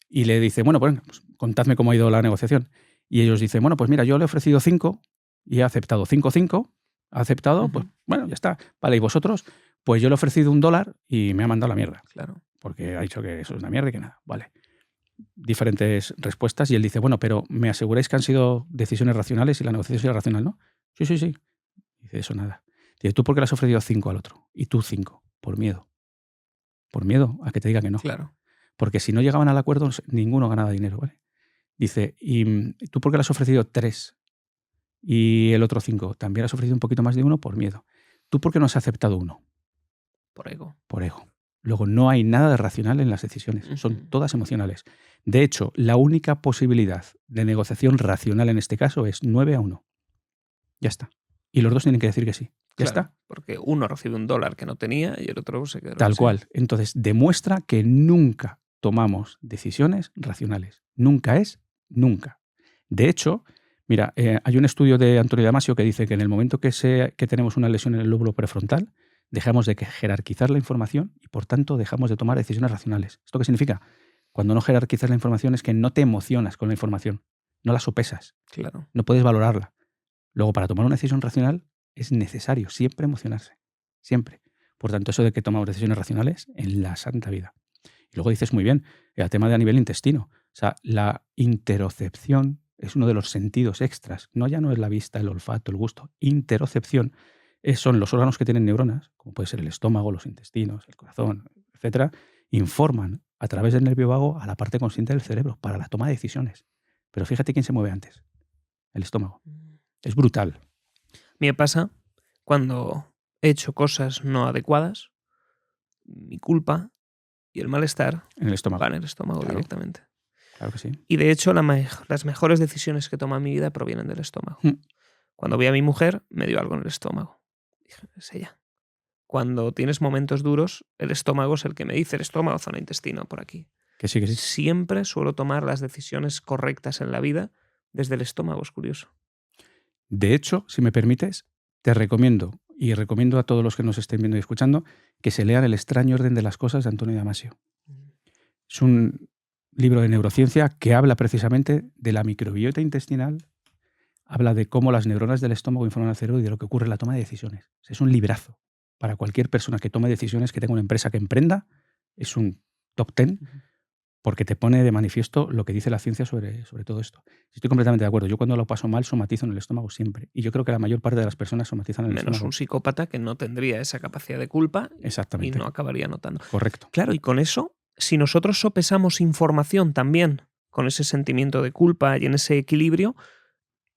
Y le dice, bueno, pues contadme cómo ha ido la negociación. Y ellos dicen, bueno, pues mira, yo le he ofrecido 5 y ha aceptado 5. Ha aceptado, pues bueno, ya está. Vale, ¿y vosotros? Pues yo le he ofrecido $1 y me ha mandado la mierda. Claro. Porque ha dicho que eso es una mierda y que nada. Vale. Diferentes respuestas y él dice, bueno, pero ¿me aseguráis que han sido decisiones racionales y la negociación es racional, no? Sí. Dice, eso nada. Dice, ¿tú por qué le has ofrecido 5 al otro? Y tú 5, por miedo. Por miedo a que te diga que no. Claro. Porque si no llegaban al acuerdo, ninguno ganaba dinero, ¿vale? Dice, ¿y tú por qué le has ofrecido 3 y el otro 5? También le has ofrecido un poquito más de 1 por miedo. ¿Tú por qué no has aceptado 1? Por ego. Por ego. Luego, no hay nada de racional en las decisiones, son todas emocionales. De hecho, la única posibilidad de negociación racional en este caso es 9-1. Ya está. Y los dos tienen que decir que sí. Ya está. Porque uno recibe $1 que no tenía y el otro se quedó. Tal cual. Entonces, demuestra que nunca tomamos decisiones racionales. Nunca es nunca. De hecho, mira, hay un estudio de Antonio Damasio que dice que en el momento que tenemos una lesión en el lóbulo prefrontal, dejamos de jerarquizar la información y, por tanto, dejamos de tomar decisiones racionales. ¿Esto qué significa? Cuando no jerarquizas la información es que no te emocionas con la información, no la sopesas, Claro. no puedes valorarla. Luego, para tomar una decisión racional es necesario siempre emocionarse, siempre. Por tanto, eso de que tomamos decisiones racionales en la santa vida. Y luego dices muy bien, el tema de a nivel intestino. O sea, la interocepción es uno de los sentidos extras. Ya no es la vista, el olfato, el gusto. Interocepción son los órganos que tienen neuronas, como puede ser el estómago, los intestinos, el corazón, etcétera, informan a través del nervio vago a la parte consciente del cerebro para la toma de decisiones. Pero fíjate quién se mueve antes. El estómago. Es brutal. A mí me pasa cuando he hecho cosas no adecuadas, mi culpa y el malestar en el estómago. Va en el estómago, claro, directamente. Claro que sí. Y de hecho, las mejores decisiones que tomo en mi vida provienen del estómago. Cuando vi a mi mujer, me dio algo en el estómago. Dije, es ella. Cuando tienes momentos duros, el estómago es el que me dice, el estómago, zona intestino, por aquí. Que sí, que sí. Siempre suelo tomar las decisiones correctas en la vida desde el estómago, es curioso. De hecho, si me permites, te recomiendo, y recomiendo a todos los que nos estén viendo y escuchando, que se lean El extraño orden de las cosas de Antonio Damasio. Es un libro de neurociencia que habla precisamente de la microbiota intestinal, habla de cómo las neuronas del estómago informan al cerebro y de lo que ocurre en la toma de decisiones. Es un librazo para cualquier persona que tome decisiones, que tenga una empresa que emprenda. Es un top 10 porque te pone de manifiesto lo que dice la ciencia sobre todo esto. Estoy completamente de acuerdo. Yo cuando lo paso mal somatizo en el estómago siempre. Y yo creo que la mayor parte de las personas somatizan en el estómago. Menos un psicópata que no tendría esa capacidad de culpa. Exactamente. Y no acabaría notando. Correcto. Claro, y con eso, si nosotros sopesamos información también con ese sentimiento de culpa y en ese equilibrio,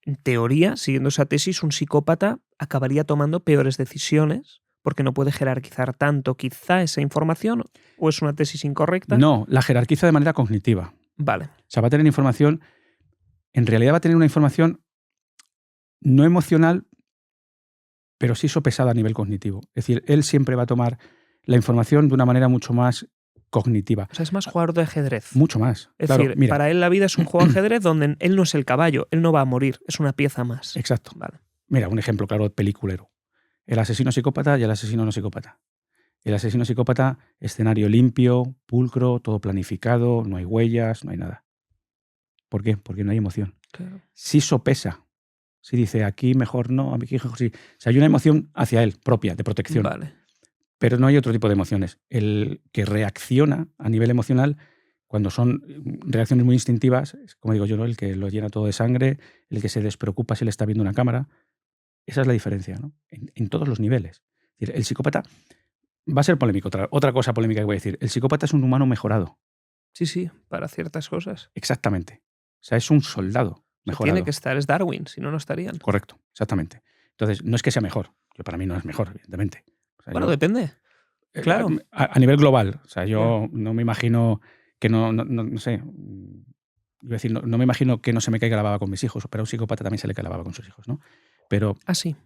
en teoría, siguiendo esa tesis, un psicópata acabaría tomando peores decisiones porque no puede jerarquizar tanto quizá esa información, o es una tesis incorrecta. No, la jerarquiza de manera cognitiva. Vale. O sea, va a tener información, en realidad va a tener una información no emocional, pero sí sopesada a nivel cognitivo. Es decir, él siempre va a tomar la información de una manera mucho más cognitiva. O sea, es más jugador de ajedrez. Mucho más. Es claro, decir, mira. para él la vida es un juego de ajedrez donde él no es el caballo, él no va a morir, es una pieza más. Exacto. Vale. Mira, un ejemplo claro peliculero. El asesino psicópata y el asesino no psicópata. El asesino psicópata, escenario limpio, pulcro, todo planificado, no hay huellas, no hay nada. ¿Por qué? Porque no hay emoción. Claro. Sí sopesa. Sí dice, aquí mejor no, aquí mejor sí. O sea, hay una emoción hacia él, propia, de protección. Vale. Pero no hay otro tipo de emociones. El que reacciona a nivel emocional, cuando son reacciones muy instintivas, como digo yo, ¿no? El que lo llena todo de sangre, el que se despreocupa si le está viendo una cámara. Esa es la diferencia, ¿no? En todos los niveles. Es decir, el psicópata va a ser polémico. Otra cosa polémica que voy a decir. El psicópata es un humano mejorado. Sí, para ciertas cosas. Exactamente. O sea, es un soldado mejorado. Tiene que estar, es Darwin, si no, no estarían. Correcto, exactamente. Entonces, no es que sea mejor. Para mí no es mejor, evidentemente. O sea, bueno, depende. Claro. A nivel global. O sea, yo no me imagino que no sé. Iba a decir, no me imagino que no se me caiga la baba con mis hijos, pero a un psicópata también se le cae la baba con sus hijos, ¿no? Pero, sí.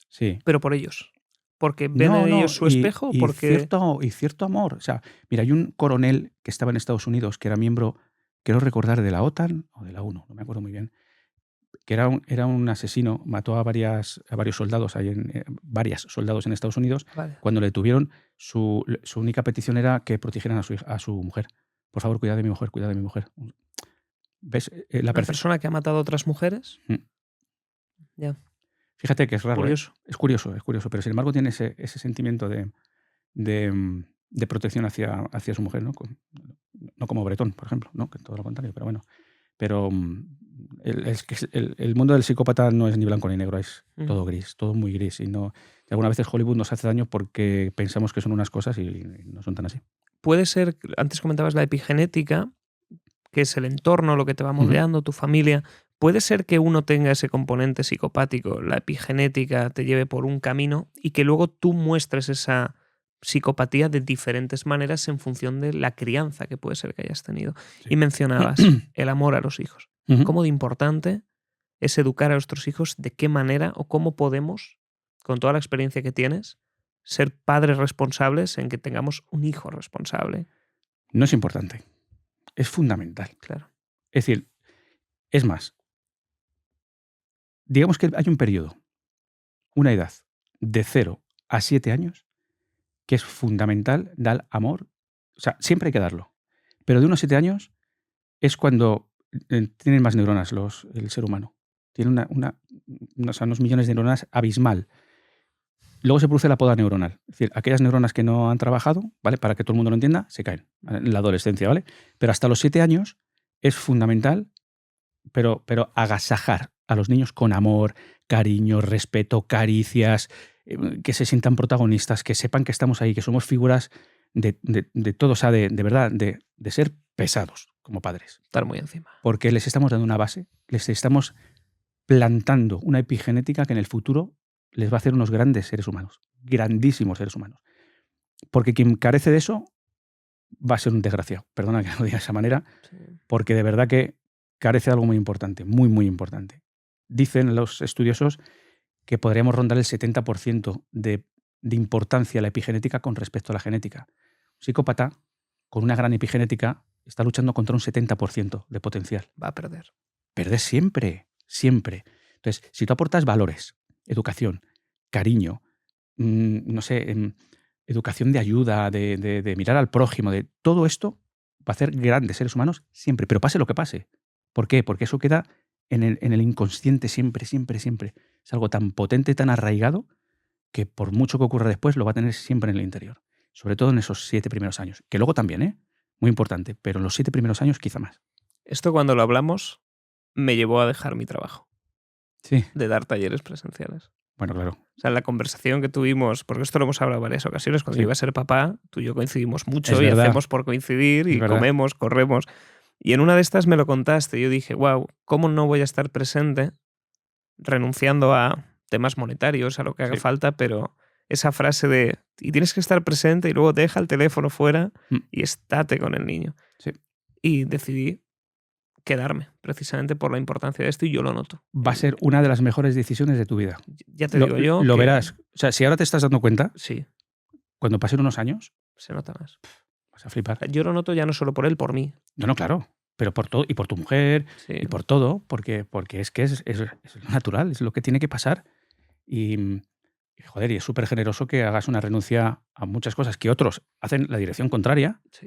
Sí. Pero por ellos. Porque ven en ellos su espejo. Y porque... cierto amor. O sea, mira, hay un coronel que estaba en Estados Unidos que era miembro, quiero recordar, de la OTAN o de la ONU, no me acuerdo muy bien, que era un asesino, mató a varios soldados, varias soldados en Estados Unidos. Vale. Cuando le detuvieron, su única petición era que protegieran a su mujer. Por favor, cuida de mi mujer, cuida de mi mujer. ¿Ves? ¿Una persona que ha matado a otras mujeres? Ya. Fíjate que es raro. Curioso. Es curioso, pero sin embargo tiene ese sentimiento de protección hacia su mujer, ¿no? No como Bretón, por ejemplo, ¿no? Que todo lo contrario, pero bueno. Pero el mundo del psicópata no es ni blanco ni negro, es todo gris, todo muy gris. Y algunas veces Hollywood nos hace daño porque pensamos que son unas cosas y no son tan así. Puede ser, antes comentabas la epigenética, que es el entorno, lo que te va moldeando, tu familia. Puede ser que uno tenga ese componente psicopático, la epigenética te lleve por un camino y que luego tú muestres esa psicopatía de diferentes maneras en función de la crianza que puede ser que hayas tenido. Sí. Y mencionabas el amor a los hijos. Ujú. ¿Cómo de importante es educar a nuestros hijos? ¿De qué manera o cómo podemos, con toda la experiencia que tienes, ser padres responsables en que tengamos un hijo responsable? No es importante, es fundamental. Claro. Es decir, es más, digamos que hay un periodo, una edad de 0 a 7 años que es fundamental dar amor. O sea, siempre hay que darlo. Pero de unos 7 años es cuando tienen más neuronas el ser humano. Tiene unos millones de neuronas abismal. Luego se produce la poda neuronal. Es decir, aquellas neuronas que no han trabajado, ¿vale? Para que todo el mundo lo entienda, se caen en la adolescencia, ¿vale? Pero hasta los 7 años es fundamental, pero agasajar a los niños con amor, cariño, respeto, caricias, que se sientan protagonistas, que sepan que estamos ahí, que somos figuras de todo, o sea, de verdad, de ser pesados como padres. Estar muy encima. Porque les estamos dando una base, les estamos plantando una epigenética que en el futuro les va a hacer unos grandes seres humanos, grandísimos seres humanos. Porque quien carece de eso va a ser un desgraciado. Perdona que lo diga de esa manera, Sí. porque de verdad que carece de algo muy importante, muy, muy importante. Dicen los estudiosos que podríamos rondar el 70% de importancia a la epigenética con respecto a la genética. Un psicópata con una gran epigenética está luchando contra un 70% de potencial. Va a perder. Perder siempre, siempre. Entonces, si tú aportas valores, educación, cariño, no sé, educación de ayuda, de mirar al prójimo, de todo esto, va a hacer grandes seres humanos siempre, pero pase lo que pase. ¿Por qué? Porque eso queda en el inconsciente siempre, siempre, siempre. Es algo tan potente, tan arraigado, que por mucho que ocurra después, lo va a tener siempre en el interior. Sobre todo en esos 7 primeros años. Que luego también, muy importante, pero en los 7 primeros años quizá más. Esto cuando lo hablamos me llevó a dejar mi trabajo Sí, de dar talleres presenciales. bueno, claro. O sea, en la conversación que tuvimos, porque esto lo hemos hablado en varias ocasiones, cuando Sí. yo iba a ser papá, tú y yo coincidimos mucho Es y verdad. hacemos por coincidir y Es verdad. comemos, corremos. Y en una de estas me lo contaste y yo dije, wow, ¿cómo no voy a estar presente renunciando a temas monetarios, a lo que haga Sí. falta? Pero esa frase de, y tienes que estar presente y luego deja el teléfono fuera y estate con el niño. Sí. Y decidí quedarme, precisamente por la importancia de esto, y yo lo noto. Va a ser una de las mejores decisiones de tu vida. Ya te digo yo Lo que verás. O sea, si ahora te estás dando cuenta, sí, cuando pasen unos años, se nota más. vas a flipar. Yo lo noto ya no solo por él, por mí. No, claro. Pero por todo, y por tu mujer, Sí. y por todo, porque es que es natural, es lo que tiene que pasar. Y joder, y es súper generoso que hagas una renuncia a muchas cosas que otros hacen la dirección contraria. Sí.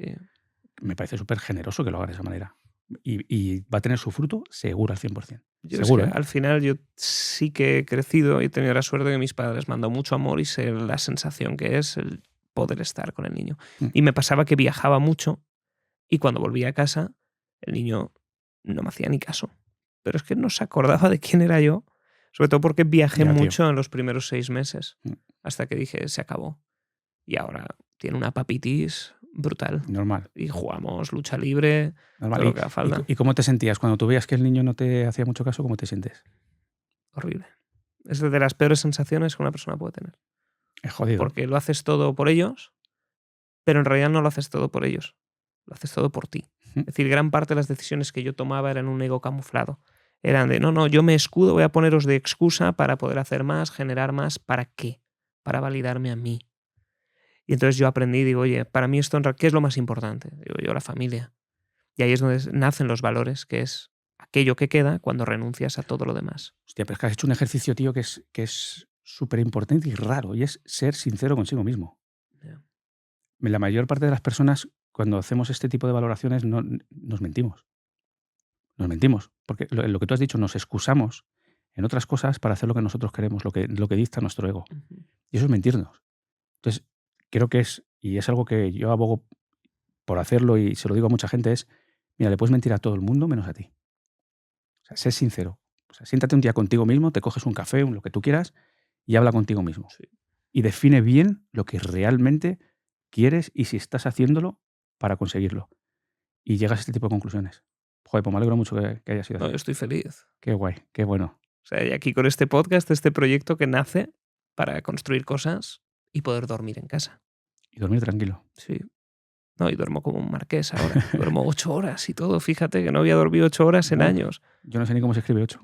Me parece súper generoso que lo hagas de esa manera. Y va a tener su fruto seguro al 100%. Yo Seguro, es que ¿eh? al final yo sí que he crecido y he tenido la suerte de que mis padres me han dado mucho amor y sé la sensación que es el poder estar con el niño. Y me pasaba que viajaba mucho y cuando volvía a casa el niño no me hacía ni caso. Pero es que no se acordaba de quién era yo, sobre todo porque viajé Ya, tío. mucho en los primeros 6 meses, Mm. hasta que dije, se acabó. Y ahora tiene una papitis brutal. Normal. Y jugamos lucha libre, Normal. todo lo que haga falta. ¿Y cómo te sentías? Cuando tú veías que el niño no te hacía mucho caso, ¿cómo te sientes? Horrible. Es de las peores sensaciones que una persona puede tener. Es jodido. Porque lo haces todo por ellos, pero en realidad no lo haces todo por ellos. Lo haces todo por ti. Es decir, gran parte de las decisiones que yo tomaba eran un ego camuflado. Eran de, no, yo me escudo, voy a poneros de excusa para poder hacer más, generar más. ¿Para qué? Para validarme a mí. Y entonces yo aprendí, digo, oye, para mí esto, ¿qué es lo más importante? Digo yo, la familia. Y ahí es donde nacen los valores, que es aquello que queda cuando renuncias a todo lo demás. Hostia, pero es que has hecho un ejercicio, tío, que es súper importante y raro, y es ser sincero consigo mismo. Yeah. La mayor parte de las personas, cuando hacemos este tipo de valoraciones, nos mentimos. Nos mentimos. Porque lo que tú has dicho, nos excusamos en otras cosas para hacer lo que nosotros queremos, lo que dicta nuestro ego. Y eso es mentirnos. Entonces, creo que y es algo que yo abogo por hacerlo y se lo digo a mucha gente, es, mira, le puedes mentir a todo el mundo menos a ti. O sea, sé sincero. O sea, siéntate un día contigo mismo, te coges un café, lo que tú quieras, y habla contigo mismo. Sí. Y define bien lo que realmente quieres y si estás haciéndolo para conseguirlo. Y llegas a este tipo de conclusiones. Joder, pues me alegro mucho que haya sido No, así. yo estoy feliz. Qué guay, qué bueno. O sea, y aquí con este podcast, este proyecto que nace para construir cosas y poder dormir en casa. Y dormir tranquilo. Sí. No, y duermo como un marqués ahora. Duermo 8 horas y todo. Fíjate que no había dormido 8 horas en años. Yo no sé ni cómo se escribe 8.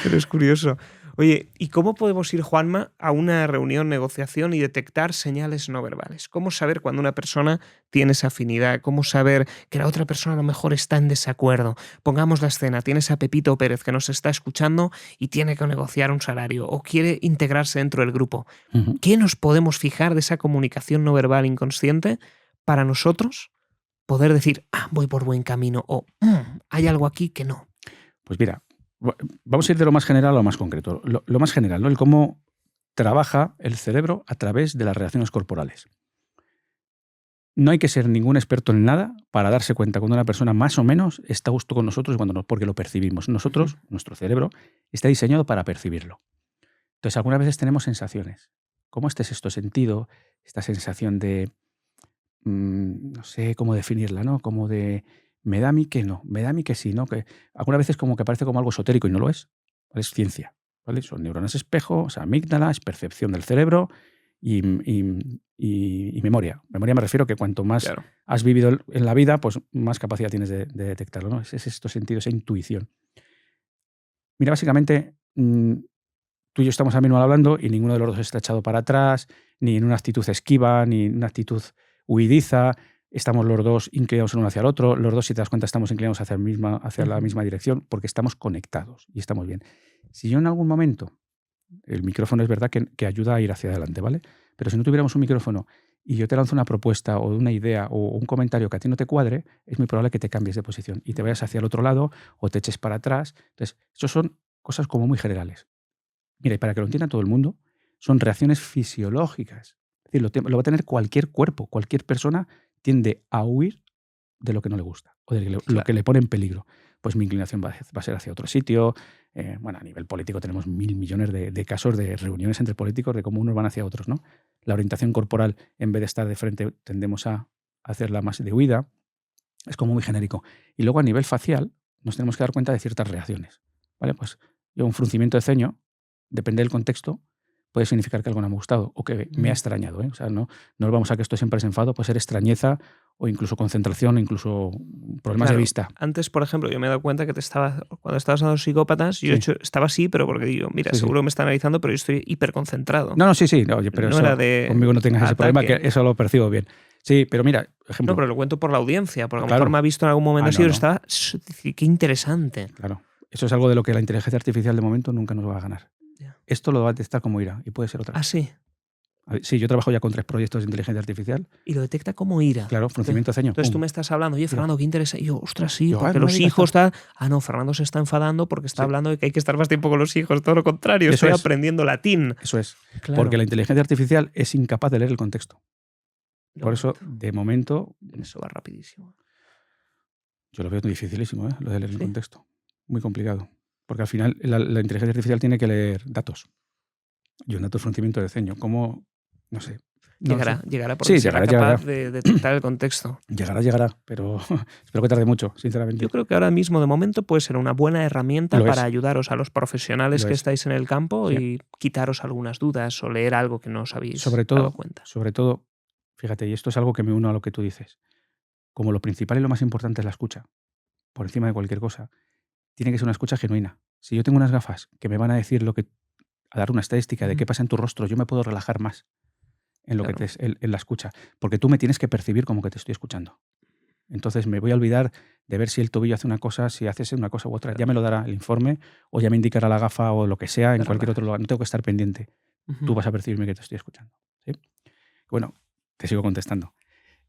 Pero es curioso. Oye, ¿y cómo podemos ir, Juanma, a una reunión, negociación y detectar señales no verbales? ¿Cómo saber cuando una persona tiene esa afinidad? ¿Cómo saber que la otra persona a lo mejor está en desacuerdo? Pongamos la escena, tienes a Pepito Pérez que nos está escuchando y tiene que negociar un salario o quiere integrarse dentro del grupo. ¿Qué nos podemos fijar de esa comunicación no verbal inconsciente para nosotros poder decir, voy por buen camino o hay algo aquí que no? Pues mira, vamos a ir de lo más general a lo más concreto. Lo más general, ¿no? El cómo trabaja el cerebro a través de las reacciones corporales. No hay que ser ningún experto en nada para darse cuenta cuando una persona más o menos está a gusto con nosotros porque lo percibimos. Nosotros, nuestro cerebro, está diseñado para percibirlo. Entonces, algunas veces tenemos sensaciones. ¿Cómo este sexto sentido? Esta sensación de, no sé cómo definirla, ¿no? Como de, me da a mí que no, me da a mí que sí, ¿no? Que algunas veces como que parece como algo esotérico y no lo es. ¿Vale? Es ciencia, ¿vale? Son neuronas espejo, o sea, amígdala, es percepción del cerebro y memoria. Memoria me refiero que cuanto más has vivido en la vida, pues más capacidad tienes de detectarlo, ¿no? Es sexto sentido, esa intuición. Mira, básicamente, tú y yo estamos ahora mismo hablando y ninguno de los dos está echado para atrás, ni en una actitud esquiva, ni en una actitud huidiza. Estamos los dos inclinados el uno hacia el otro. Los dos, si te das cuenta, estamos inclinados hacia la misma dirección porque estamos conectados y estamos bien. Si yo en algún momento, el micrófono es verdad que ayuda a ir hacia adelante, ¿vale? Pero si no tuviéramos un micrófono y yo te lanzo una propuesta o una idea o un comentario que a ti no te cuadre, es muy probable que te cambies de posición y te vayas hacia el otro lado o te eches para atrás. Entonces, eso son cosas como muy generales. Mira, y para que lo entienda todo el mundo, son reacciones fisiológicas. Es decir, lo va a tener cualquier cuerpo, cualquier persona tiende a huir de lo que no le gusta o de lo que le pone en peligro. Pues mi inclinación va a ser hacia otro sitio. Bueno, a nivel político tenemos 1000 millones de casos de reuniones entre políticos de cómo unos van hacia otros, ¿no? La orientación corporal, en vez de estar de frente, tendemos a hacerla más de huida. Es como muy genérico. Y luego a nivel facial nos tenemos que dar cuenta de ciertas reacciones. ¿Vale? Pues yo un fruncimiento de ceño, depende del contexto, puede significar que algo no me ha gustado o que me ha extrañado, ¿eh? O sea, no nos vamos a que esto siempre es enfado, puede ser extrañeza o incluso concentración, incluso problemas de vista. Antes, por ejemplo, yo me he dado cuenta que cuando estabas a los psicópatas, yo estaba así, pero porque digo, mira, seguro me está analizando, pero yo estoy hiperconcentrado. No, sí, no, pero no eso, conmigo no tengas ese problema, que eso lo percibo bien. Sí, pero mira, ejemplo. No, pero lo cuento por la audiencia, porque a lo mejor me ha visto en algún momento así, pero estaba, qué interesante. Claro, eso es algo de lo que la inteligencia artificial de momento nunca nos va a ganar. Esto lo va a detectar como ira y puede ser otra. ¿Ah, sí? Sí, yo trabajo ya con 3 proyectos de inteligencia artificial. Y lo detecta como ira. Claro, fruncimiento de ceño. Entonces tú me estás hablando, oye, Fernando, qué interesante. Y yo, ostras, sí, porque los hijos están. No, Fernando se está enfadando porque está hablando de que hay que estar más tiempo con los hijos. Todo lo contrario, estoy aprendiendo latín. Eso es. Claro. Porque la inteligencia artificial es incapaz de leer el contexto. Por eso, de momento. Eso va rapidísimo. Yo lo veo dificilísimo, lo de leer el contexto. Muy complicado. Porque al final la inteligencia artificial tiene que leer datos. Y un dato es fruncimiento de ceño. ¿Cómo? No sé. Llegará porque será capaz de detectar el contexto. Llegará, pero espero que tarde mucho, sinceramente. Yo creo que ahora mismo, de momento, puede ser una buena herramienta para ayudaros a los profesionales que estáis en el campo y quitaros algunas dudas o leer algo que no os habéis dado cuenta. Sobre todo, fíjate, y esto es algo que me uno a lo que tú dices, como lo principal y lo más importante es la escucha, por encima de cualquier cosa, tiene que ser una escucha genuina. Si yo tengo unas gafas que me van a decir a dar una estadística de qué pasa en tu rostro, yo me puedo relajar más en lo que en la escucha, porque tú me tienes que percibir como que te estoy escuchando. Entonces me voy a olvidar de ver si el tobillo hace una cosa, si haces una cosa u otra. Ya me lo dará el informe o ya me indicará la gafa o lo que sea en cualquier otro lugar. No tengo que estar pendiente. Tú vas a percibirme que te estoy escuchando. ¿Sí? Bueno, te sigo contestando.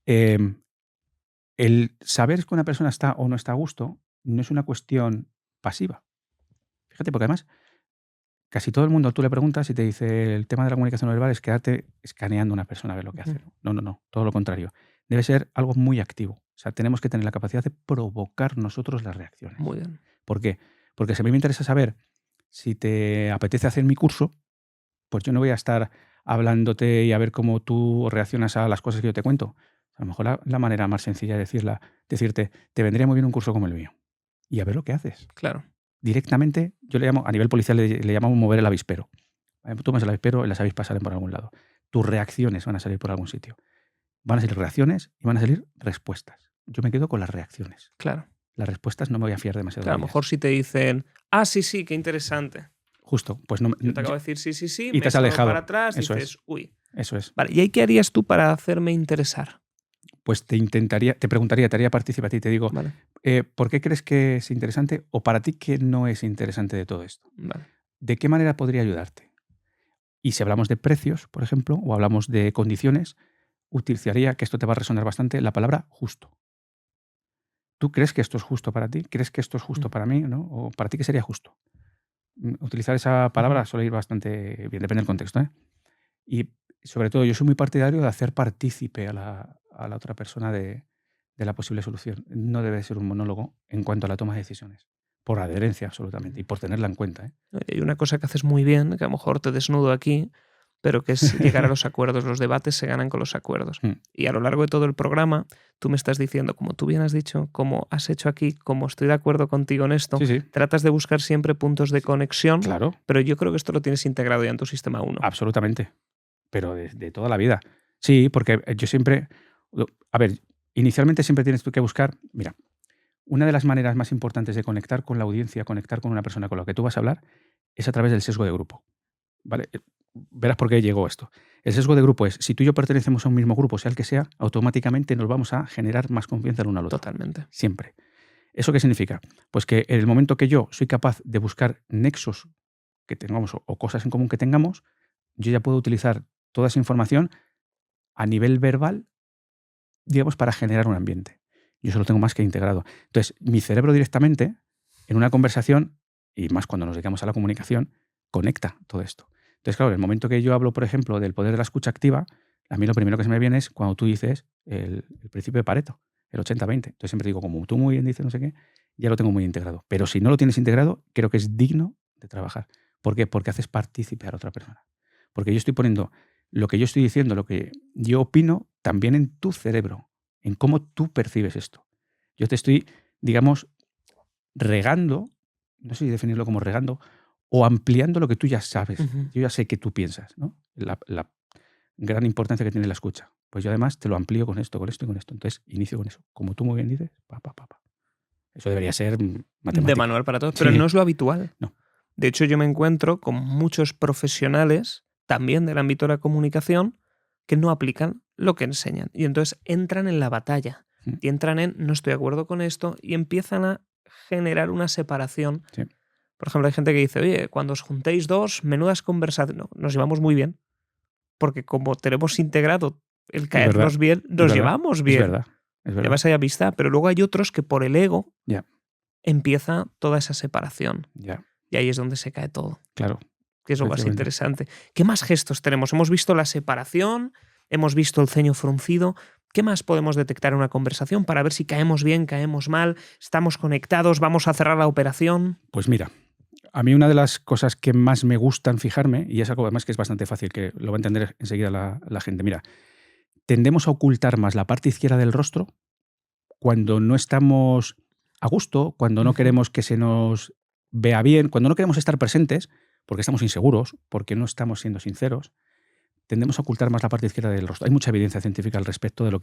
El saber que una persona está o no está a gusto no es una cuestión pasiva. Fíjate, porque además casi todo el mundo tú le preguntas y te dice el tema de la comunicación no verbal es quedarte escaneando a una persona a ver lo que hace. No, todo lo contrario. Debe ser algo muy activo. O sea, tenemos que tener la capacidad de provocar nosotros las reacciones. Muy bien. ¿Por qué? Porque si a mí me interesa saber si te apetece hacer mi curso, pues yo no voy a estar hablándote y a ver cómo tú reaccionas a las cosas que yo te cuento. A lo mejor la manera más sencilla de decirte, te vendría muy bien un curso como el mío. Y a ver lo que haces. Claro. Directamente, yo le llamo, a nivel policial le llamamos mover el avispero. Tú tomas el avispero y las avispas salen por algún lado. tus reacciones van a salir por algún sitio. Van a salir reacciones y van a salir respuestas. Yo me quedo con las reacciones. Claro. Las respuestas no me voy a fiar demasiado. Claro, a lo mejor si te dicen, sí, qué interesante. Justo, pues no. Yo te acabo de decir sí, y te has alejado para atrás y Eso dices, es. uy. Eso es. Vale, ¿y ahí qué harías tú para hacerme interesar? Pues te preguntaría, te haría partícipe a ti, te digo, Vale. ¿Por qué crees que es interesante o para ti qué no es interesante de todo esto? Vale. ¿De qué manera podría ayudarte? Y si hablamos de precios, por ejemplo, o hablamos de condiciones, utilizaría, que esto te va a resonar bastante, la palabra justo. ¿Tú crees que esto es justo para ti? ¿Crees que esto es justo para mí? ¿No? ¿O para ti qué sería justo? Utilizar esa palabra suele ir bastante bien, depende del contexto, ¿eh? Y sobre todo, yo soy muy partidario de hacer partícipe a la otra persona de la posible solución. No debe ser un monólogo en cuanto a la toma de decisiones. Por adherencia, absolutamente, y por tenerla en cuenta, ¿eh? Hay una cosa que haces muy bien, que a lo mejor te desnudo aquí, pero que es llegar a los acuerdos. Los debates se ganan con los acuerdos. Y a lo largo de todo el programa, tú me estás diciendo, como tú bien has dicho, como has hecho aquí, como estoy de acuerdo contigo en esto, Sí. tratas de buscar siempre puntos de conexión, Claro, pero yo creo que esto lo tienes integrado ya en tu sistema 1. absolutamente. Pero de toda la vida. Sí, porque yo siempre... A ver, inicialmente siempre tienes que buscar... Mira, una de las maneras más importantes de conectar con la audiencia, conectar con una persona con la que tú vas a hablar, es a través del sesgo de grupo. ¿Vale? Verás por qué llegó esto. El sesgo de grupo es, si tú y yo pertenecemos a un mismo grupo, sea el que sea, automáticamente nos vamos a generar más confianza el uno al otro. Totalmente. Siempre. ¿Eso qué significa? Pues que en el momento que yo soy capaz de buscar nexos que tengamos o cosas en común que tengamos, yo ya puedo utilizar toda esa información a nivel verbal, digamos, para generar un ambiente. Yo eso lo tengo más que integrado. Entonces, mi cerebro directamente, en una conversación, y más cuando nos dedicamos a la comunicación, conecta todo esto. Entonces, claro, en el momento que yo hablo, por ejemplo, del poder de la escucha activa, a mí lo primero que se me viene es cuando tú dices el principio de Pareto, el 80-20. Entonces siempre digo, como tú muy bien dices, no sé qué, ya lo tengo muy integrado. Pero si no lo tienes integrado, creo que es digno de trabajar. ¿Por qué? Porque haces partícipe a la otra persona. Porque yo estoy poniendo lo que yo estoy diciendo, lo que yo opino, también en tu cerebro, en cómo tú percibes esto. Yo te estoy, digamos, regando, no sé si definirlo como regando, o ampliando lo que tú ya sabes. Yo ya sé que tú piensas, ¿no? La gran importancia que tiene la escucha. Pues yo además te lo amplío con esto, con esto y con esto. Entonces, inicio con eso. Como tú muy bien dices, pa. Eso debería ser matemático. De manual para todos, pero no es lo habitual. No. De hecho, yo me encuentro con muchos profesionales, también del ámbito de la comunicación, que no aplican lo que enseñan. Y entonces entran en la batalla. Y entran en, no estoy de acuerdo con esto, y empiezan a generar una separación. Sí. Por ejemplo, hay gente que dice, oye, cuando os juntéis dos, menudas conversaciones. No, nos llevamos muy bien. Porque como tenemos integrado el caernos bien, nos llevamos bien. Es verdad. Además hay amistad, pero luego hay otros que por el ego empieza toda esa separación. Y ahí es donde se cae todo. Claro. Que es lo más interesante. ¿Qué más gestos tenemos? Hemos visto la separación, hemos visto el ceño fruncido. ¿Qué más podemos detectar en una conversación para ver si caemos bien, caemos mal, estamos conectados, vamos a cerrar la operación? Pues mira, a mí una de las cosas que más me gustan fijarme, y es algo además que es bastante fácil, que lo va a entender enseguida la gente. Mira, tendemos a ocultar más la parte izquierda del rostro cuando no estamos a gusto, cuando no queremos que se nos vea bien, cuando no queremos estar presentes, porque estamos inseguros, porque no estamos siendo sinceros, tendemos a ocultar más la parte izquierda del rostro. Hay mucha evidencia científica al respecto de lo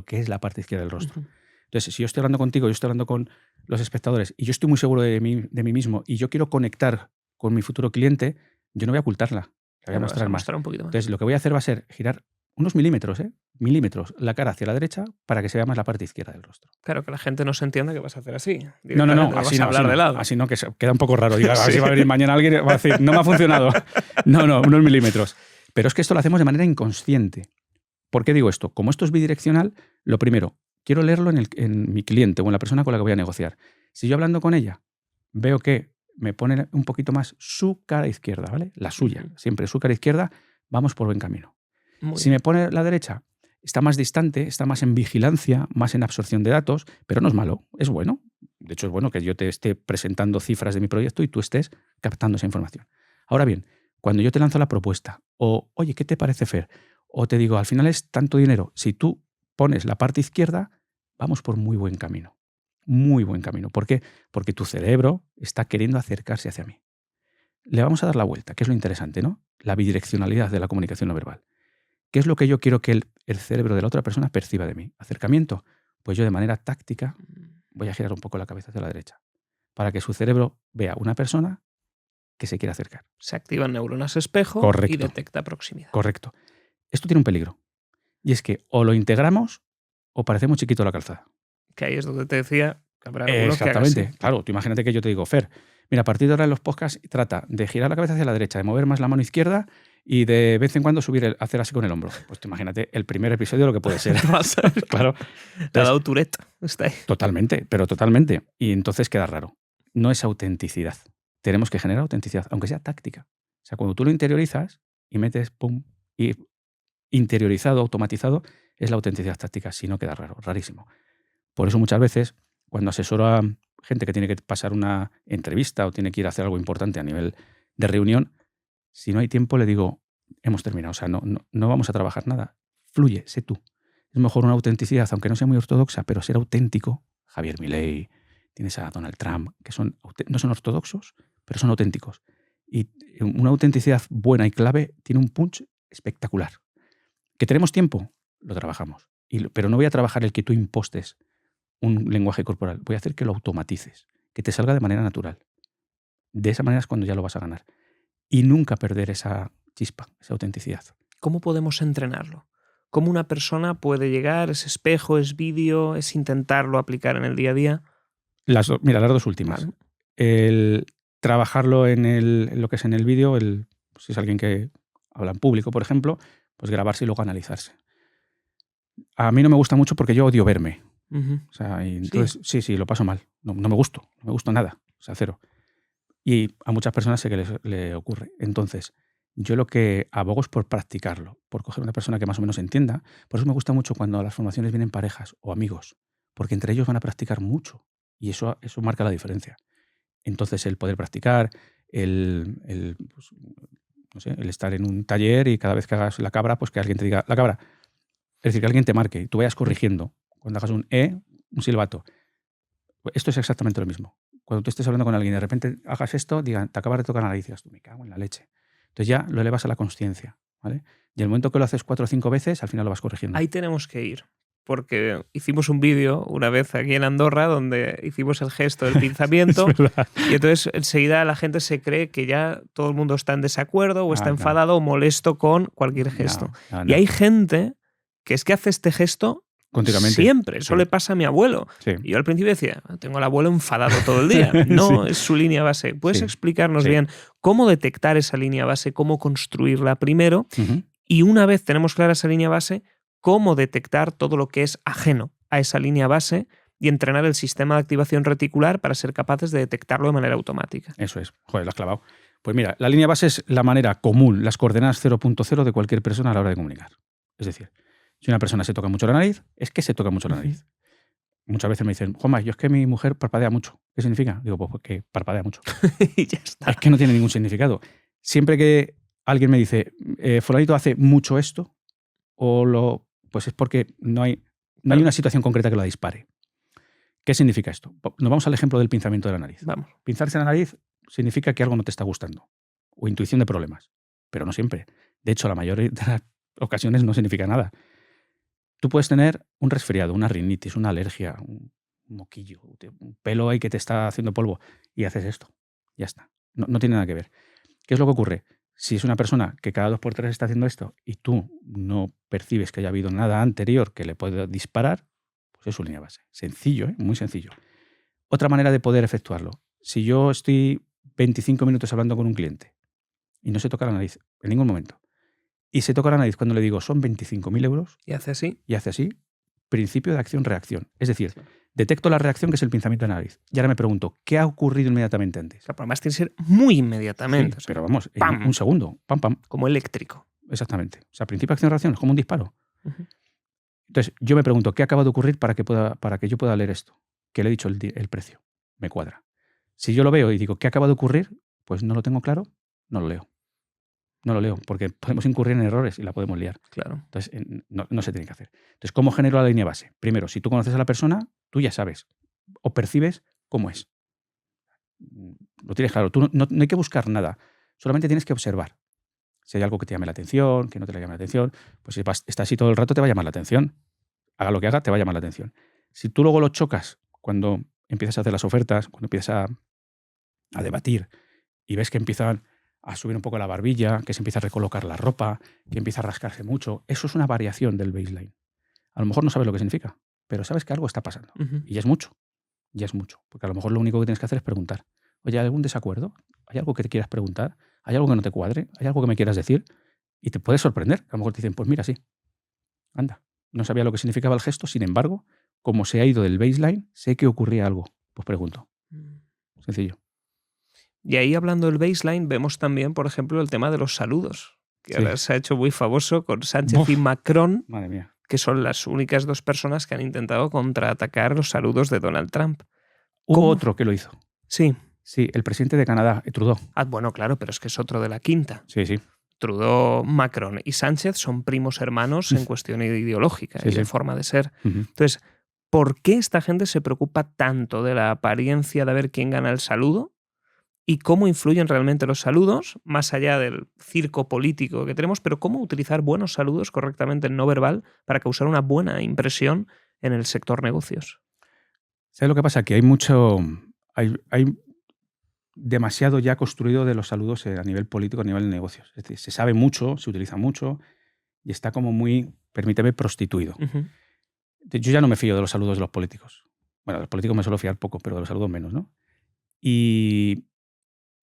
que es la parte izquierda del rostro. Entonces, si yo estoy hablando contigo, yo estoy hablando con los espectadores y yo estoy muy seguro de mí mismo y yo quiero conectar con mi futuro cliente, yo no voy a ocultarla, la voy a mostrar más. Un poquito más. Entonces, lo que voy a hacer va a ser girar unos milímetros, la cara hacia la derecha para que se vea más la parte izquierda del rostro. Claro, que la gente no se entienda que vas a hacer así. No, así no, de lado. Así no, que queda un poco raro. Diga, a ver si va a venir mañana alguien y va a decir, no me ha funcionado. No, unos milímetros. Pero es que esto lo hacemos de manera inconsciente. ¿Por qué digo esto? Como esto es bidireccional, lo primero, quiero leerlo en mi cliente o en la persona con la que voy a negociar. Si yo hablando con ella veo que me pone un poquito más su cara izquierda, ¿vale? La suya, siempre su cara izquierda, vamos por buen camino. Si me pone la derecha, está más distante, está más en vigilancia, más en absorción de datos, pero no es malo, es bueno. De hecho, es bueno que yo te esté presentando cifras de mi proyecto y tú estés captando esa información. Ahora bien, cuando yo te lanzo la propuesta, o oye, ¿qué te parece, Fer? O te digo, al final es tanto dinero. Si tú pones la parte izquierda, vamos por muy buen camino. Muy buen camino. ¿Por qué? Porque tu cerebro está queriendo acercarse hacia mí. Le vamos a dar la vuelta, que es lo interesante, ¿no? La bidireccionalidad de la comunicación no verbal. ¿Qué es lo que yo quiero que el cerebro de la otra persona perciba de mí? ¿Acercamiento? Pues yo de manera táctica voy a girar un poco la cabeza hacia la derecha para que su cerebro vea una persona que se quiere acercar. Se activan neuronas espejo Correcto. y detecta proximidad. Correcto. Esto tiene un peligro. Y es que o lo integramos o parecemos chiquito a la calzada. Que ahí es donde te decía que habrá algunos Exactamente. que hagan así. Claro, tú imagínate que yo te digo, Fer, mira, a partir de ahora en los podcasts trata de girar la cabeza hacia la derecha, de mover más la mano izquierda y de vez en cuando hacer así con el hombro. Pues tú imagínate el primer episodio lo que puede ser. Claro. Te ha dado Tourette. Está ahí. Totalmente, pero totalmente. Y entonces queda raro. No es autenticidad. Tenemos que generar autenticidad, aunque sea táctica. O sea, cuando tú lo interiorizas y metes pum, y interiorizado, automatizado, es la autenticidad táctica. Si no, queda raro, rarísimo. Por eso muchas veces, cuando asesoro a gente que tiene que pasar una entrevista o tiene que ir a hacer algo importante a nivel de reunión, si no hay tiempo le digo, hemos terminado. O sea, no vamos a trabajar nada. Fluye, sé tú. Es mejor una autenticidad, aunque no sea muy ortodoxa, pero ser auténtico. Javier Milei, tienes a Donald Trump, que no son ortodoxos, pero son auténticos. Y una autenticidad buena y clave tiene un punch espectacular. ¿Que tenemos tiempo? Lo trabajamos. Pero no voy a trabajar el que tú impostes un lenguaje corporal. Voy a hacer que lo automatices, que te salga de manera natural. De esa manera es cuando ya lo vas a ganar. Y nunca perder esa chispa, esa autenticidad. ¿Cómo podemos entrenarlo? ¿Cómo una persona puede llegar? ¿Es espejo, es vídeo, es intentarlo aplicar en el día a día? Mira, las dos últimas. Vale. El trabajarlo en lo que es en el vídeo, si es alguien que habla en público, por ejemplo, pues grabarse y luego analizarse. A mí no me gusta mucho porque yo odio verme. O sea, y entonces, sí, lo paso mal. No me gusto nada. O sea, cero. Y a muchas personas sé que le ocurre. Entonces, yo lo que abogo es por practicarlo, por coger una persona que más o menos entienda. Por eso me gusta mucho cuando las formaciones vienen parejas o amigos, porque entre ellos van a practicar mucho y eso marca la diferencia. Entonces, el poder practicar, pues, no sé, el estar en un taller y cada vez que hagas la cabra, pues que alguien te diga la cabra. Es decir, que alguien te marque y tú vayas corrigiendo. Cuando hagas un un silbato. Esto es exactamente lo mismo. Cuando tú estés hablando con alguien y de repente hagas esto, digan, te acabas de tocar la nariz y digas tú, me cago en la leche. Entonces ya lo elevas a la consciencia, ¿vale? Y el momento que lo haces 4 o 5 veces, al final lo vas corrigiendo. Ahí tenemos que ir, porque hicimos un vídeo una vez aquí en Andorra donde hicimos el gesto del pinzamiento y entonces enseguida la gente se cree que ya todo el mundo está en desacuerdo o está enfadado o molesto con cualquier gesto. Y hay gente que es que hace este gesto continuamente. Siempre. Eso le pasa a mi abuelo. Sí. Y yo al principio decía, tengo al abuelo enfadado todo el día. No es su línea base. ¿Puedes explicarnos bien cómo detectar esa línea base, cómo construirla primero? Y una vez tenemos clara esa línea base, cómo detectar todo lo que es ajeno a esa línea base y entrenar el sistema de activación reticular para ser capaces de detectarlo de manera automática. Eso es. Joder, lo has clavado. Pues mira, la línea base es la manera común, las coordenadas 0.0 de cualquier persona a la hora de comunicar. Es decir, si una persona se toca mucho la nariz, es que se toca mucho la nariz. Muchas veces me dicen, Juanma, yo es que mi mujer parpadea mucho. ¿Qué significa? Digo, pues que parpadea mucho. Y ya está. Es que no tiene ningún significado. Siempre que alguien me dice, fulanito hace mucho esto, pues es porque no hay una situación concreta que lo dispare. ¿Qué significa esto? Nos vamos al ejemplo del pinzamiento de la nariz. Vamos. Pinzarse la nariz significa que algo no te está gustando. O intuición de problemas. Pero no siempre. De hecho, la mayoría de las ocasiones no significa nada. Tú puedes tener un resfriado, una rinitis, una alergia, un moquillo, un pelo ahí que te está haciendo polvo y haces esto. Ya está. No tiene nada que ver. ¿Qué es lo que ocurre? Si es una persona que cada 2 por 3 está haciendo esto y tú no percibes que haya habido nada anterior que le pueda disparar, pues es su línea base. Sencillo, muy sencillo. Otra manera de poder efectuarlo. Si yo estoy 25 minutos hablando con un cliente y no se toca la nariz en ningún momento, y se toca la nariz cuando le digo son 25.000 euros. Y hace así. Y hace así. Principio de acción-reacción. Es decir, detecto la reacción que es el pinzamiento de la nariz. Y ahora me pregunto, ¿qué ha ocurrido inmediatamente antes? O sea, además tiene que ser muy inmediatamente. Sí, pero vamos, en un segundo. Pam, pam. Como eléctrico. Exactamente. O sea, principio de acción-reacción es como un disparo. Entonces, yo me pregunto, ¿qué acaba de ocurrir para que yo pueda leer esto? Que le he dicho el precio. Me cuadra. Si yo lo veo y digo, ¿qué acaba de ocurrir? Pues no lo tengo claro, no lo leo. No lo leo, porque podemos incurrir en errores y la podemos liar. Claro. Entonces, no se tiene que hacer. Entonces, ¿cómo genero la línea base? Primero, si tú conoces a la persona, tú ya sabes o percibes cómo es. Lo tienes claro. Tú no hay que buscar nada. Solamente tienes que observar. Si hay algo que te llame la atención, que no te llame la atención, pues si estás así todo el rato te va a llamar la atención. Haga lo que haga, te va a llamar la atención. Si tú luego lo chocas cuando empiezas a hacer las ofertas, cuando empiezas a debatir y ves que empiezan a subir un poco la barbilla, que se empieza a recolocar la ropa, que empieza a rascarse mucho, eso es una variación del baseline. A lo mejor no sabes lo que significa, pero sabes que algo está pasando. Y ya es mucho. Ya es mucho. Porque a lo mejor lo único que tienes que hacer es preguntar. Oye, ¿hay algún desacuerdo? ¿Hay algo que te quieras preguntar? ¿Hay algo que no te cuadre? ¿Hay algo que me quieras decir? Y te puedes sorprender. A lo mejor te dicen, pues mira, sí. Anda. No sabía lo que significaba el gesto, sin embargo, como se ha ido del baseline, sé que ocurría algo. Pues pregunto. Sencillo. Y ahí, hablando del baseline, vemos también, por ejemplo, el tema de los saludos, que Sí. ahora se ha hecho muy famoso con Sánchez Uf. y Macron, Madre mía. que son las únicas dos personas que han intentado contraatacar los saludos de Donald Trump. Hubo ¿Cómo? otro que lo hizo. Sí. Sí, el presidente de Canadá, Trudeau. Bueno, claro, pero es que es otro de la quinta. Sí, sí. Trudeau, Macron y Sánchez son primos hermanos en cuestión ideológica Sí, y de sí. forma de ser. Ujú. Entonces, ¿por qué esta gente se preocupa tanto de la apariencia de ver quién gana el saludo? ¿Y cómo influyen realmente los saludos, más allá del circo político que tenemos, pero cómo utilizar buenos saludos correctamente en no verbal para causar una buena impresión en el sector negocios? ¿Sabes lo que pasa? Que hay mucho. Hay demasiado ya construido de los saludos a nivel político, a nivel de negocios. Es decir, se sabe mucho, se utiliza mucho y está como muy, permíteme, prostituido. Ujú. Yo ya no me fío de los saludos de los políticos. Bueno, de los políticos me suelo fiar poco, pero de los saludos menos, ¿no? Y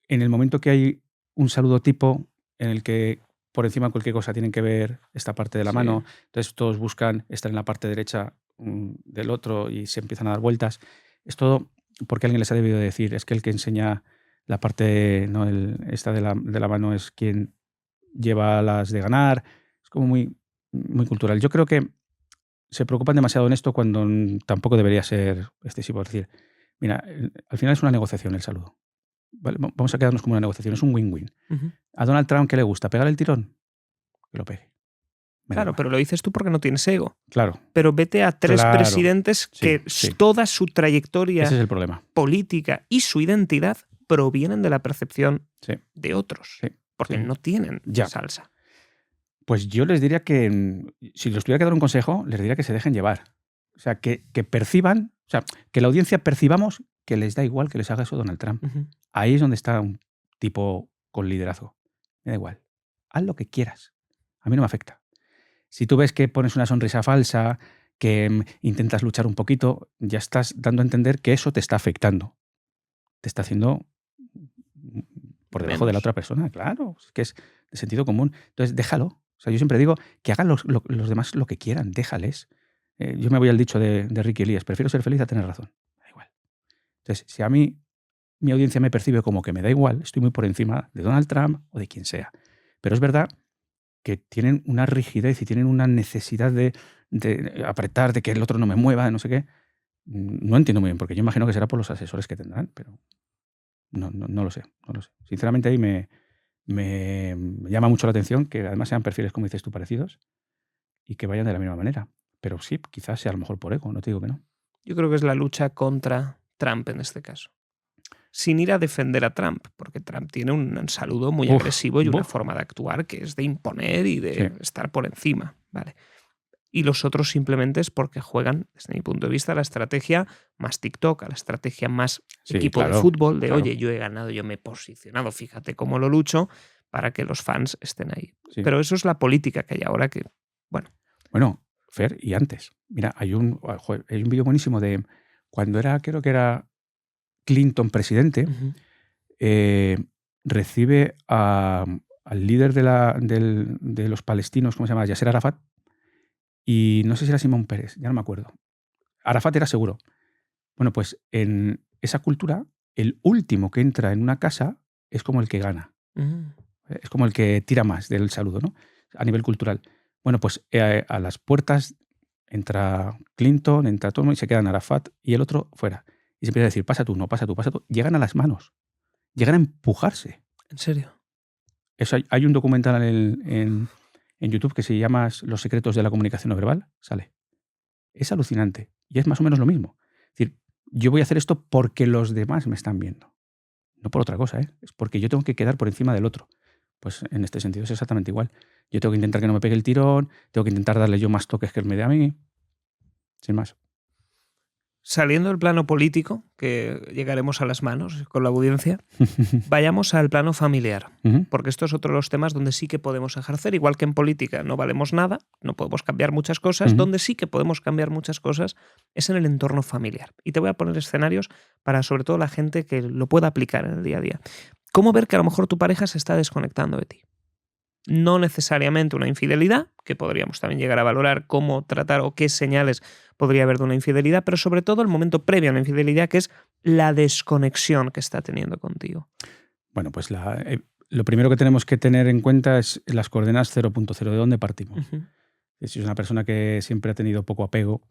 en el momento que hay un saludo tipo en el que por encima de cualquier cosa tienen que ver esta parte de la Sí. mano, entonces todos buscan estar en la parte derecha del otro y se empiezan a dar vueltas. Es todo porque alguien les ha debido decir, es que el que enseña la parte, ¿no? Esta de la mano es quien lleva las de ganar. Es como muy, muy cultural. Yo creo que se preocupan demasiado en esto cuando tampoco debería ser excesivo. Es decir, mira, al final es una negociación el saludo. ¿Vale? Vamos a quedarnos como una negociación, es un win-win. Ujú. ¿A Donald Trump qué le gusta? ¿Pegar el tirón? Que lo pegue. Me da Claro, igual. pero lo dices tú porque no tienes ego. Claro, Pero vete a tres Claro. presidentes Sí, que sí. toda su trayectoria ese es el problema. política y su identidad provienen de la percepción Sí, de otros, sí. porque sí. no tienen Ya. salsa. Pues yo les diría que, si les tuviera que dar un consejo, les diría que se dejen llevar. O sea, que perciban, o sea, que la audiencia percibamos que les da igual que les haga eso Donald Trump. Ujú. Ahí es donde está un tipo con liderazgo. Me da igual. Haz lo que quieras. A mí no me afecta. Si tú ves que pones una sonrisa falsa, que intentas luchar un poquito, ya estás dando a entender que eso te está afectando. Te está haciendo por debajo de la Menos. otra persona. Claro, es que es de sentido común. Entonces, déjalo. O sea, yo siempre digo que hagan los demás lo que quieran, déjales. Yo me voy al dicho de Ricky Elías, prefiero ser feliz a tener razón. Da igual. Entonces, si a mí mi audiencia me percibe como que me da igual, estoy muy por encima de Donald Trump o de quien sea. Pero es verdad que tienen una rigidez y tienen una necesidad de apretar, de que el otro no me mueva, de no sé qué. No entiendo muy bien, porque yo imagino que será por los asesores que tendrán, pero no lo sé, no lo sé. Sinceramente ahí me llama mucho la atención que además sean perfiles, como dices tú, parecidos y que vayan de la misma manera. Pero sí, quizás sea a lo mejor por ego, no te digo que no. Yo creo que es la lucha contra Trump en este caso. Sin ir a defender a Trump, porque Trump tiene un saludo muy Uf, agresivo y una uf. forma de actuar que es de imponer y de Sí. estar por encima. ¿Vale? Y los otros simplemente es porque juegan, desde mi punto de vista, a la estrategia más TikTok, a la estrategia más Sí, equipo de claro, fútbol, de claro. oye, yo he ganado, yo me he posicionado, fíjate cómo lo lucho, para que los fans estén ahí. Sí. Pero eso es la política que hay ahora que, Bueno, Fer, y antes. Mira, hay un vídeo buenísimo de cuando creo que era Clinton presidente, recibe al líder de los palestinos, ¿cómo se llama? Yasser Arafat, y no sé si era Simón Pérez, ya no me acuerdo. Arafat era seguro. Bueno, pues en esa cultura, el último que entra en una casa es como el que gana. Es como el que tira más del saludo, ¿no? A nivel cultural. Bueno, pues a las puertas entra Clinton, entra todo y se quedan Arafat y el otro fuera. Y se empieza a decir, pasa tú, no, pasa tú, pasa tú. Llegan a las manos. Llegan a empujarse. ¿en serio? Eso hay un documental en YouTube que se llama Los secretos de la comunicación no verbal. Sale. Es alucinante. Y es más o menos lo mismo. Es decir, yo voy a hacer esto porque los demás me están viendo. No por otra cosa, ¿eh? Es porque yo tengo que quedar por encima del otro. Pues en este sentido es exactamente igual. Yo tengo que intentar que no me pegue el tirón, tengo que intentar darle yo más toques que él me dé a mí, sin más. Saliendo del plano político, que llegaremos a las manos con la audiencia, vayamos al plano familiar, porque esto es otro de los temas donde sí que podemos ejercer, igual que en política no valemos nada, no podemos cambiar muchas cosas, donde sí que podemos cambiar muchas cosas es en el entorno familiar. Y te voy a poner escenarios para sobre todo la gente que lo pueda aplicar en el día a día. ¿Cómo ver que a lo mejor tu pareja se está desconectando de ti? No necesariamente una infidelidad, que podríamos también llegar a valorar cómo tratar o qué señales podría haber de una infidelidad, pero sobre todo el momento previo a la infidelidad, que es la desconexión que está teniendo contigo. Bueno, pues lo primero que tenemos que tener en cuenta es las coordenadas 0.0, de dónde partimos. Si es una persona que siempre ha tenido poco apego,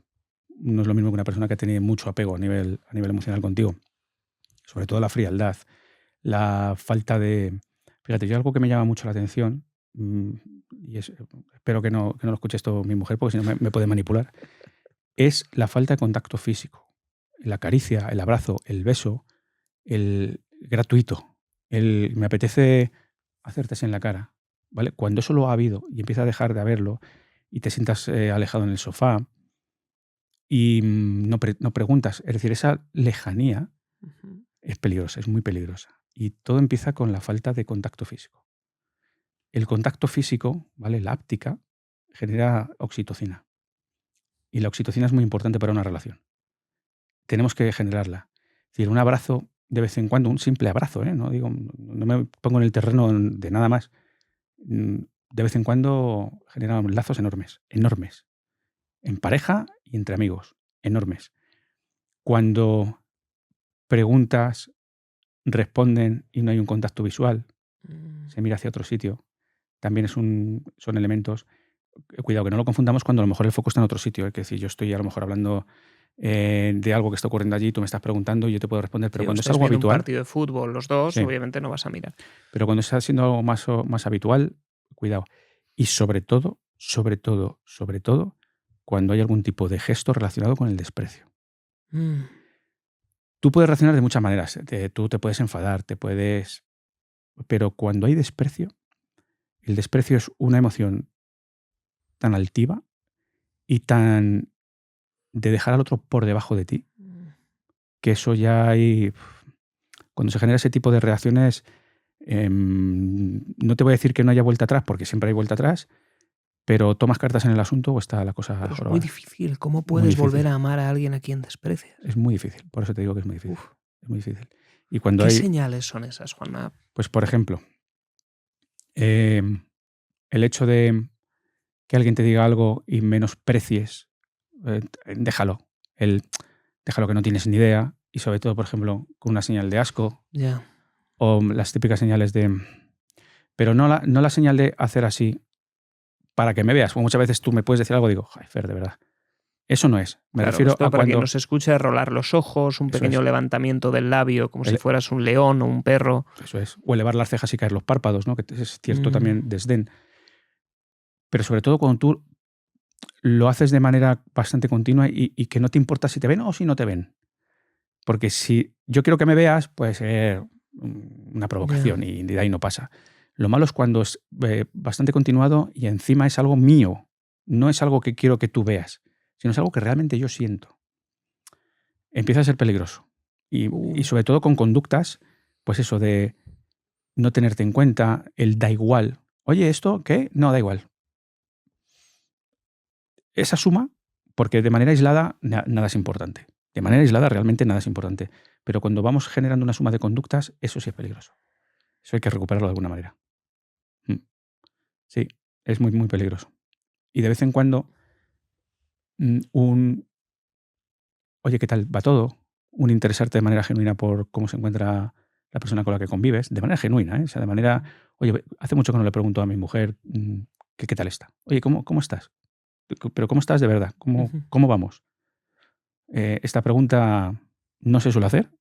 no es lo mismo que una persona que ha tenido mucho apego a nivel emocional contigo. Sobre todo la frialdad, la falta de... Fíjate, yo algo que me llama mucho la atención, y espero que no lo escuche esto mi mujer, porque si no me puede manipular, es la falta de contacto físico. La caricia, el abrazo, el beso, el gratuito, el me apetece hacerte así en la cara, ¿vale? Cuando eso lo ha habido y empieza a dejar de haberlo y te sientas alejado en el sofá y no preguntas, es decir, esa lejanía es peligrosa, es muy peligrosa. Y todo empieza con la falta de contacto físico. El contacto físico, ¿vale? La áptica, genera oxitocina. Y la oxitocina es muy importante para una relación. Tenemos que generarla. Es decir, un abrazo de vez en cuando, un simple abrazo, no me pongo en el terreno de nada más. De vez en cuando genera lazos enormes, enormes. En pareja y entre amigos, enormes. Cuando preguntas, responden y no hay un contacto visual, se mira hacia otro sitio, también son elementos. Cuidado, que no lo confundamos cuando a lo mejor el foco está en otro sitio. Es decir, yo estoy a lo mejor hablando de algo que está ocurriendo allí, tú me estás preguntando y yo te puedo responder, pero cuando es algo habitual... un partido de fútbol, los dos, sí, obviamente no vas a mirar. Pero cuando está siendo algo más habitual, cuidado. Y sobre todo, cuando hay algún tipo de gesto relacionado con el desprecio. Tú puedes reaccionar de muchas maneras. Tú te puedes enfadar, pero cuando hay desprecio, el desprecio es una emoción tan altiva y tan de dejar al otro por debajo de ti, que eso ya hay... Cuando se genera ese tipo de reacciones, no te voy a decir que no haya vuelta atrás, porque siempre hay vuelta atrás, pero tomas cartas en el asunto o está la cosa... Pero es muy difícil. ¿Cómo puedes volver a amar a alguien a quien desprecias? Es muy difícil, por eso te digo que es muy difícil. Es muy difícil. Y ¿Qué señales son esas, Juanma? Pues, por ejemplo, el hecho de que alguien te diga algo y menosprecies, déjalo. Déjalo, que no tienes ni idea. Y sobre todo, por ejemplo, con una señal de asco. Yeah. O las típicas señales de... Pero no la señal de hacer así para que me veas. Como muchas veces tú me puedes decir algo, digo, ay, Fer, de verdad. Eso no es. Me refiero a para quien nos escuche, rolar los ojos, un pequeño levantamiento del labio, como si fueras un león o un perro. Eso es. O elevar las cejas y caer los párpados, ¿no? Que es cierto también desdén. Pero sobre todo cuando tú lo haces de manera bastante continua y que no te importa si te ven o si no te ven. Porque si yo quiero que me veas, puede ser una provocación y de ahí no pasa. Lo malo es cuando es bastante continuado y encima es algo mío. No es algo que quiero que tú veas, sino es algo que realmente yo siento. Empieza a ser peligroso. Y sobre todo con conductas, pues eso de no tenerte en cuenta, el da igual. Oye, ¿esto qué? No, da igual. Esa suma, porque de manera aislada nada es importante. De manera aislada realmente nada es importante. Pero cuando vamos generando una suma de conductas, eso sí es peligroso. Eso hay que recuperarlo de alguna manera. Sí, es muy, muy peligroso. Y de vez en cuando oye, ¿qué tal va todo? Un interesarte de manera genuina por cómo se encuentra la persona con la que convives, de manera genuina, ¿eh? O sea, de manera... Oye, hace mucho que no le pregunto a mi mujer qué tal está. Oye, ¿cómo estás? Pero ¿cómo estás de verdad? ¿Cómo vamos? Esta pregunta no se suele hacer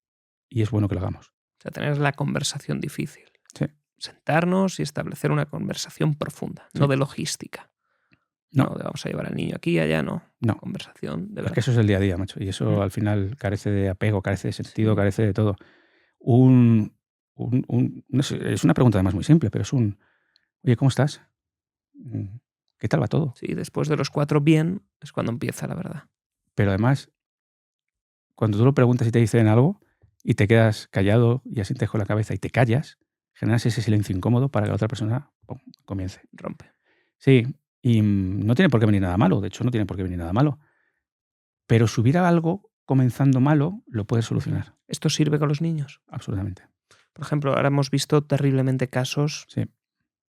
y es bueno que lo hagamos. O sea, tener la conversación difícil. Sí. Sentarnos y establecer una conversación profunda, no de logística. No, de vamos a llevar al niño aquí y allá, no. Conversación de verdad. Es que eso es el día a día, macho. Y eso al final carece de apego, carece de sentido, carece de todo. No sé, es una pregunta además muy simple, pero es Oye, ¿cómo estás? ¿Qué tal va todo? Sí, después de los 4 bien es cuando empieza la verdad. Pero además, cuando tú lo preguntas y te dicen algo y te quedas callado y asientes con la cabeza y te callas, generas ese silencio incómodo para que la otra persona comience. Rompe. Sí, y no tiene por qué venir nada malo, de hecho no tiene por qué venir nada malo. Pero si hubiera algo comenzando malo, lo puedes solucionar. ¿Esto sirve con los niños? Absolutamente. Por ejemplo, ahora hemos visto terriblemente casos Sí.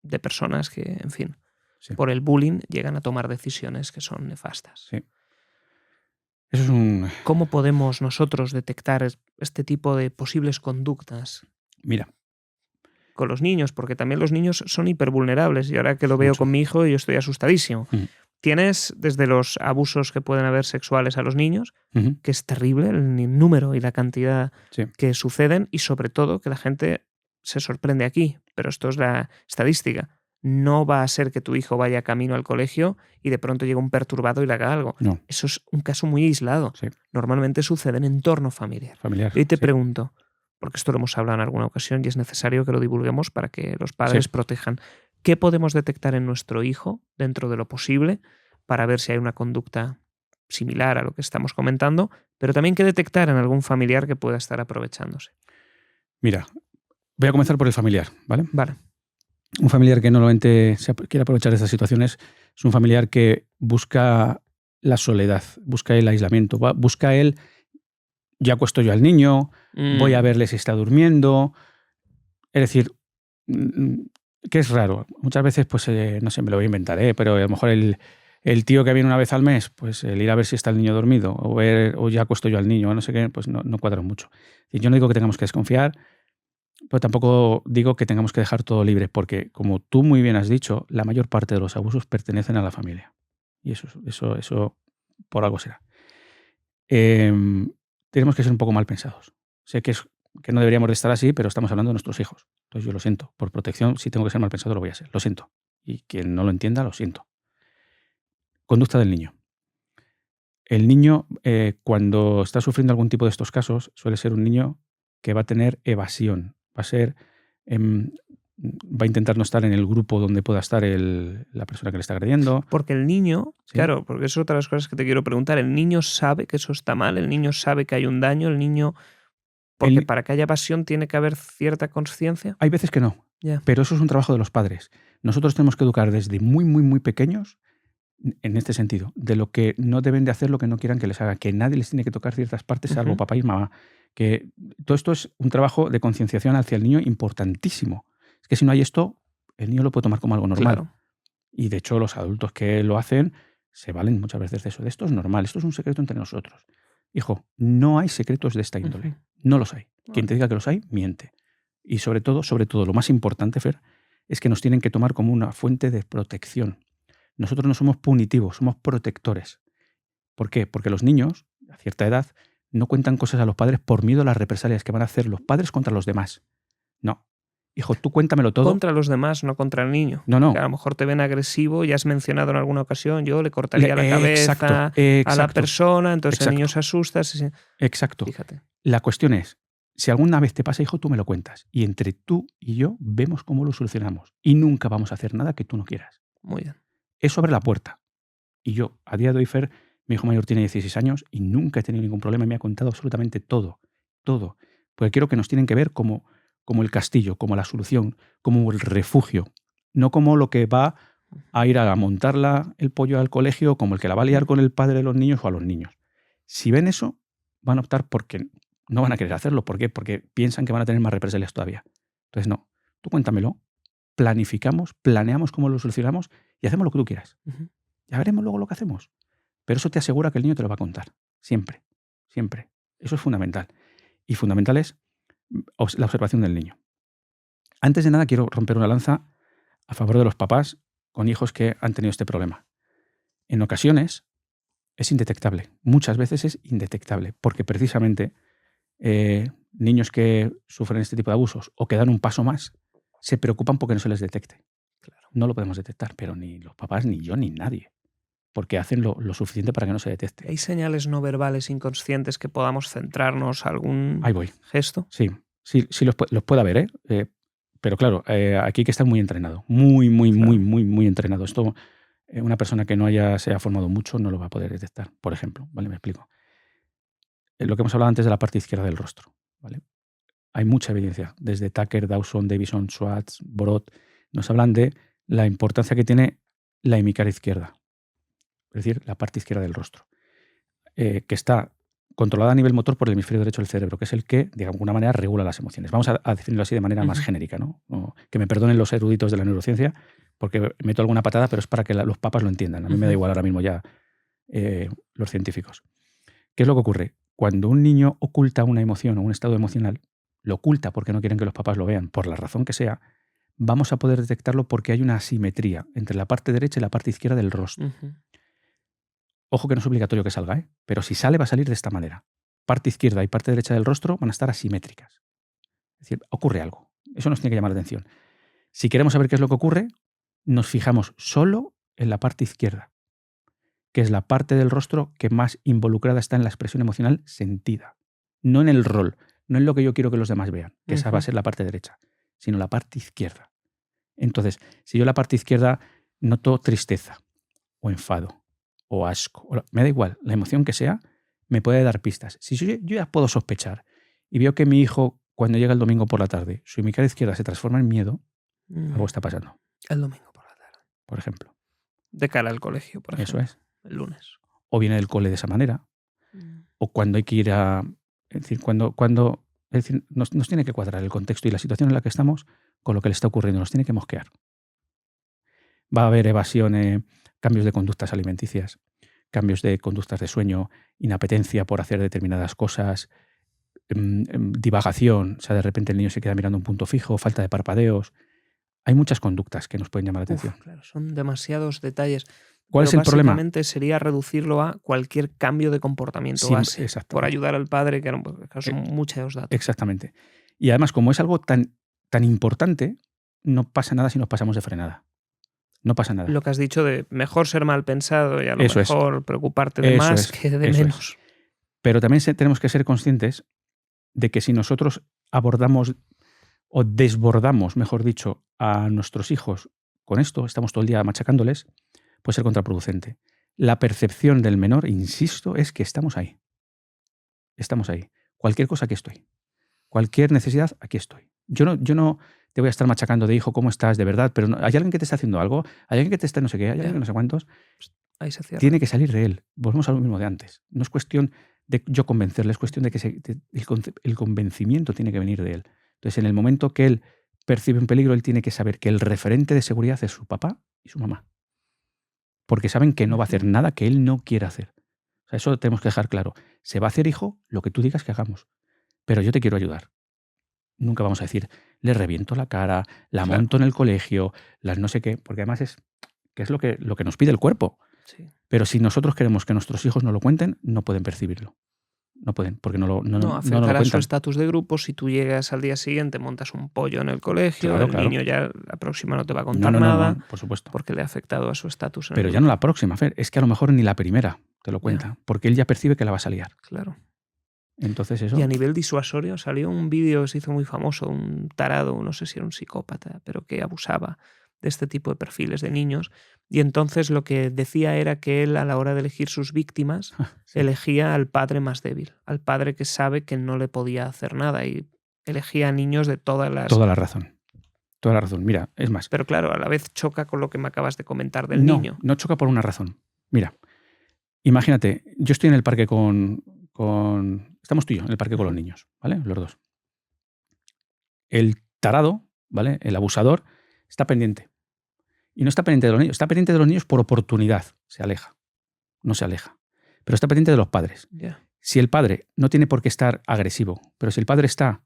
de personas que, en fin, Sí. por el bullying llegan a tomar decisiones que son nefastas. Sí. Eso es un... ¿Cómo podemos nosotros detectar este tipo de posibles conductas Mira, con los niños? Porque también los niños son hipervulnerables y ahora que lo veo mucho. con mi hijo yo estoy asustadísimo. Tienes desde los abusos que pueden haber sexuales a los niños, Ujú. que es terrible el número y la cantidad Sí. que suceden, y sobre todo que la gente se sorprende aquí, pero esto es la estadística. No va a ser que tu hijo vaya camino al colegio y de pronto llegue un perturbado y le haga algo. No, Eso es un caso muy aislado. sí. Normalmente sucede en entorno familiar. Familiar. Y te sí. pregunto, porque esto lo hemos hablado en alguna ocasión y es necesario que lo divulguemos para que los padres Sí. protejan. ¿Qué podemos detectar en nuestro hijo, dentro de lo posible, para ver si hay una conducta similar a lo que estamos comentando, pero también qué detectar en algún familiar que pueda estar aprovechándose? Mira, voy a comenzar por el familiar, ¿vale? Vale. Un familiar que normalmente quiere aprovechar de estas situaciones es un familiar que busca la soledad, busca el aislamiento, busca el ya acuesto yo al niño, voy a verle si está durmiendo. Es decir, que es raro. Muchas veces, pues, no sé, me lo voy a inventar, pero a lo mejor el tío que viene una vez al mes, pues el ir a ver si está el niño dormido o ya acuesto yo al niño, o no sé qué, pues no cuadra mucho. Y yo no digo que tengamos que desconfiar, pero tampoco digo que tengamos que dejar todo libre, porque como tú muy bien has dicho, la mayor parte de los abusos pertenecen a la familia. Y eso por algo será. Tenemos que ser un poco mal pensados. Sé que no deberíamos de estar así, pero estamos hablando de nuestros hijos. Entonces yo lo siento. Por protección, si tengo que ser mal pensado, lo voy a ser. Lo siento. Y quien no lo entienda, lo siento. Conducta del niño. El niño, cuando está sufriendo algún tipo de estos casos, suele ser un niño que va a tener evasión. Va a intentar no estar en el grupo donde pueda estar la persona que le está agrediendo. Porque el niño, ¿Sí? claro, porque es otra de las cosas que te quiero preguntar, el niño sabe que eso está mal, el niño sabe que hay un daño, el niño... Porque para que haya evasión tiene que haber cierta conciencia. Hay veces que no, Yeah. pero eso es un trabajo de los padres. Nosotros tenemos que educar desde muy, muy, muy pequeños en este sentido, de lo que no deben de hacer, lo que no quieran que les haga, que nadie les tiene que tocar ciertas partes salvo papá y mamá. Que todo esto es un trabajo de concienciación hacia el niño importantísimo. Es que si no hay esto, el niño lo puede tomar como algo normal. Claro. Y de hecho los adultos que lo hacen se valen muchas veces de eso. De esto es normal, esto es un secreto entre nosotros. Hijo, no hay secretos de esta índole. No los hay. Quien te diga que los hay, miente. Y sobre todo, lo más importante, Fer, es que nos tienen que tomar como una fuente de protección. Nosotros no somos punitivos, somos protectores. ¿Por qué? Porque los niños, a cierta edad, no cuentan cosas a los padres por miedo a las represalias que van a hacer los padres contra los demás. No. Hijo, tú cuéntamelo todo. Contra los demás, no contra el niño. No. Que a lo mejor te ven agresivo y has mencionado en alguna ocasión, yo le cortaría la cabeza a la persona, entonces el niño se asusta. Exacto. Fíjate. La cuestión es, si alguna vez te pasa, hijo, tú me lo cuentas. Y entre tú y yo vemos cómo lo solucionamos. Y nunca vamos a hacer nada que tú no quieras. Muy bien. Eso abre la puerta. Y yo, a día de hoy, Fer, mi hijo mayor tiene 16 años y nunca he tenido ningún problema. Me ha contado absolutamente todo. Todo. Porque creo que nos tienen que ver como el castillo, como la solución, como el refugio. No como lo que va a ir a montar el pollo al colegio, como el que la va a liar con el padre de los niños o a los niños. Si ven eso, van a optar porque no van a querer hacerlo. ¿Por qué? Porque piensan que van a tener más represalias todavía. Entonces, no. Tú cuéntamelo, planificamos, planeamos cómo lo solucionamos y hacemos lo que tú quieras. Ya veremos luego lo que hacemos. Pero eso te asegura que el niño te lo va a contar. Siempre. Siempre. Eso es fundamental. Y fundamental es la observación del niño. Antes de nada, quiero romper una lanza a favor de los papás con hijos que han tenido este problema. En ocasiones es indetectable. Muchas veces es indetectable. Porque precisamente niños que sufren este tipo de abusos o que dan un paso más se preocupan porque no se les detecte. Claro. No lo podemos detectar, pero ni los papás, ni yo, ni nadie. Porque hacen lo suficiente para que no se detecte. ¿Hay señales no verbales inconscientes que podamos centrarnos? ¿Algún Ahí voy. gesto? Sí, los puede haber. Pero claro, aquí hay que estar muy entrenado. Muy entrenado. Esto, una persona que no se haya formado mucho no lo va a poder detectar, por ejemplo. ¿Vale? Me explico. Lo que hemos hablado antes de la parte izquierda del rostro. ¿Vale? Hay mucha evidencia. Desde Tucker, Dawson, Davison, Schwartz, Borot, nos hablan de la importancia que tiene la hemicara izquierda. Es decir, la parte izquierda del rostro. Que está controlada a nivel motor por el hemisferio derecho del cerebro, que es el que, de alguna manera, regula las emociones. Vamos a definirlo así de manera más genérica, ¿no? Que me perdonen los eruditos de la neurociencia, porque meto alguna patada, pero es para que los papas lo entiendan. A mí me da igual ahora mismo ya los científicos. ¿Qué es lo que ocurre? Cuando un niño oculta una emoción o un estado emocional, lo oculta porque no quieren que los papás lo vean, por la razón que sea, vamos a poder detectarlo porque hay una asimetría entre la parte derecha y la parte izquierda del rostro. Ojo que no es obligatorio que salga, pero si sale va a salir de esta manera. Parte izquierda y parte derecha del rostro van a estar asimétricas. Es decir, ocurre algo. Eso nos tiene que llamar la atención. Si queremos saber qué es lo que ocurre, nos fijamos solo en la parte izquierda, que es la parte del rostro que más involucrada está en la expresión emocional sentida. No en el rol, no en lo que yo quiero que los demás vean, que esa va a ser la parte derecha, sino la parte izquierda. Entonces, si yo en la parte izquierda noto tristeza o enfado, o asco, me da igual, la emoción que sea, me puede dar pistas. Si yo ya puedo sospechar y veo que mi hijo, cuando llega el domingo por la tarde, su hemicara izquierda se transforma en miedo, algo está pasando. El domingo por la tarde. Por ejemplo. De cara al colegio, por ejemplo. Eso es. El lunes. O viene del cole de esa manera. O cuando hay que ir a... Es decir, es decir, nos tiene que cuadrar el contexto y la situación en la que estamos con lo que le está ocurriendo. Nos tiene que mosquear. Va a haber evasión, cambios de conductas alimenticias, cambios de conductas de sueño, inapetencia por hacer determinadas cosas, divagación, o sea, de repente el niño se queda mirando un punto fijo, falta de parpadeos. Hay muchas conductas que nos pueden llamar la atención. Claro, son demasiados detalles. ¿Cuál es el problema? Básicamente sería reducirlo a cualquier cambio de comportamiento base, por ayudar al padre, que son muchos datos. Exactamente. Y además, como es algo tan importante, no pasa nada si nos pasamos de frenada. No pasa nada. Lo que has dicho de mejor ser mal pensado y a lo mejor preocuparte de más que de menos. Pero también tenemos que ser conscientes de que si nosotros abordamos o desbordamos, mejor dicho, a nuestros hijos con esto, estamos todo el día machacándoles, puede ser contraproducente. La percepción del menor, insisto, es que estamos ahí. Estamos ahí. Cualquier cosa, aquí estoy. Cualquier necesidad, aquí estoy. Yo no te voy a estar machacando de hijo, ¿cómo estás? De verdad, pero ¿hay alguien que te está haciendo algo? ¿Hay alguien que te está no sé qué? ¿Hay alguien que no sé cuántos? Ahí se cierra. Tiene que salir de él. Volvemos a lo mismo de antes. No es cuestión de yo convencerle, es cuestión de que el convencimiento tiene que venir de él. Entonces, en el momento que él percibe un peligro, él tiene que saber que el referente de seguridad es su papá y su mamá. Porque saben que no va a hacer nada que él no quiera hacer. O sea, eso lo tenemos que dejar claro. Se va a hacer, hijo, lo que tú digas que hagamos. Pero yo te quiero ayudar. Nunca vamos a decir, le reviento la cara, la monto en el colegio, las no sé qué, porque además es lo que nos pide el cuerpo. Sí. Pero si nosotros queremos que nuestros hijos no lo cuenten, no pueden percibirlo. No pueden, porque no lo afectará cuentan. Su estatus de grupo. Si tú llegas al día siguiente, montas un pollo en el colegio, el niño ya la próxima no te va a contar nada, por supuesto. Porque le ha afectado a su estatus. Pero ya no la próxima, Fer, es que a lo mejor ni la primera te lo cuenta, porque él ya percibe que la vas a liar. Claro. Entonces eso... Y a nivel disuasorio salió un vídeo, se hizo muy famoso, un tarado, no sé si era un psicópata, pero que abusaba de este tipo de perfiles de niños. Y entonces lo que decía era que él, a la hora de elegir sus víctimas, elegía al padre más débil, al padre que sabe que no le podía hacer nada, y elegía a niños de todas las... Toda la razón. Toda la razón. Mira, es más... Pero claro, a la vez choca con lo que me acabas de comentar del niño. No choca por una razón. Mira, imagínate, yo estoy en el parque estamos tú y yo en el parque con los niños, ¿vale? Los dos. El tarado, ¿vale? El abusador está pendiente. Y no está pendiente de los niños, está pendiente de los niños por oportunidad. Se aleja. No se aleja. Pero está pendiente de los padres. Si el padre no tiene por qué estar agresivo, pero si el padre está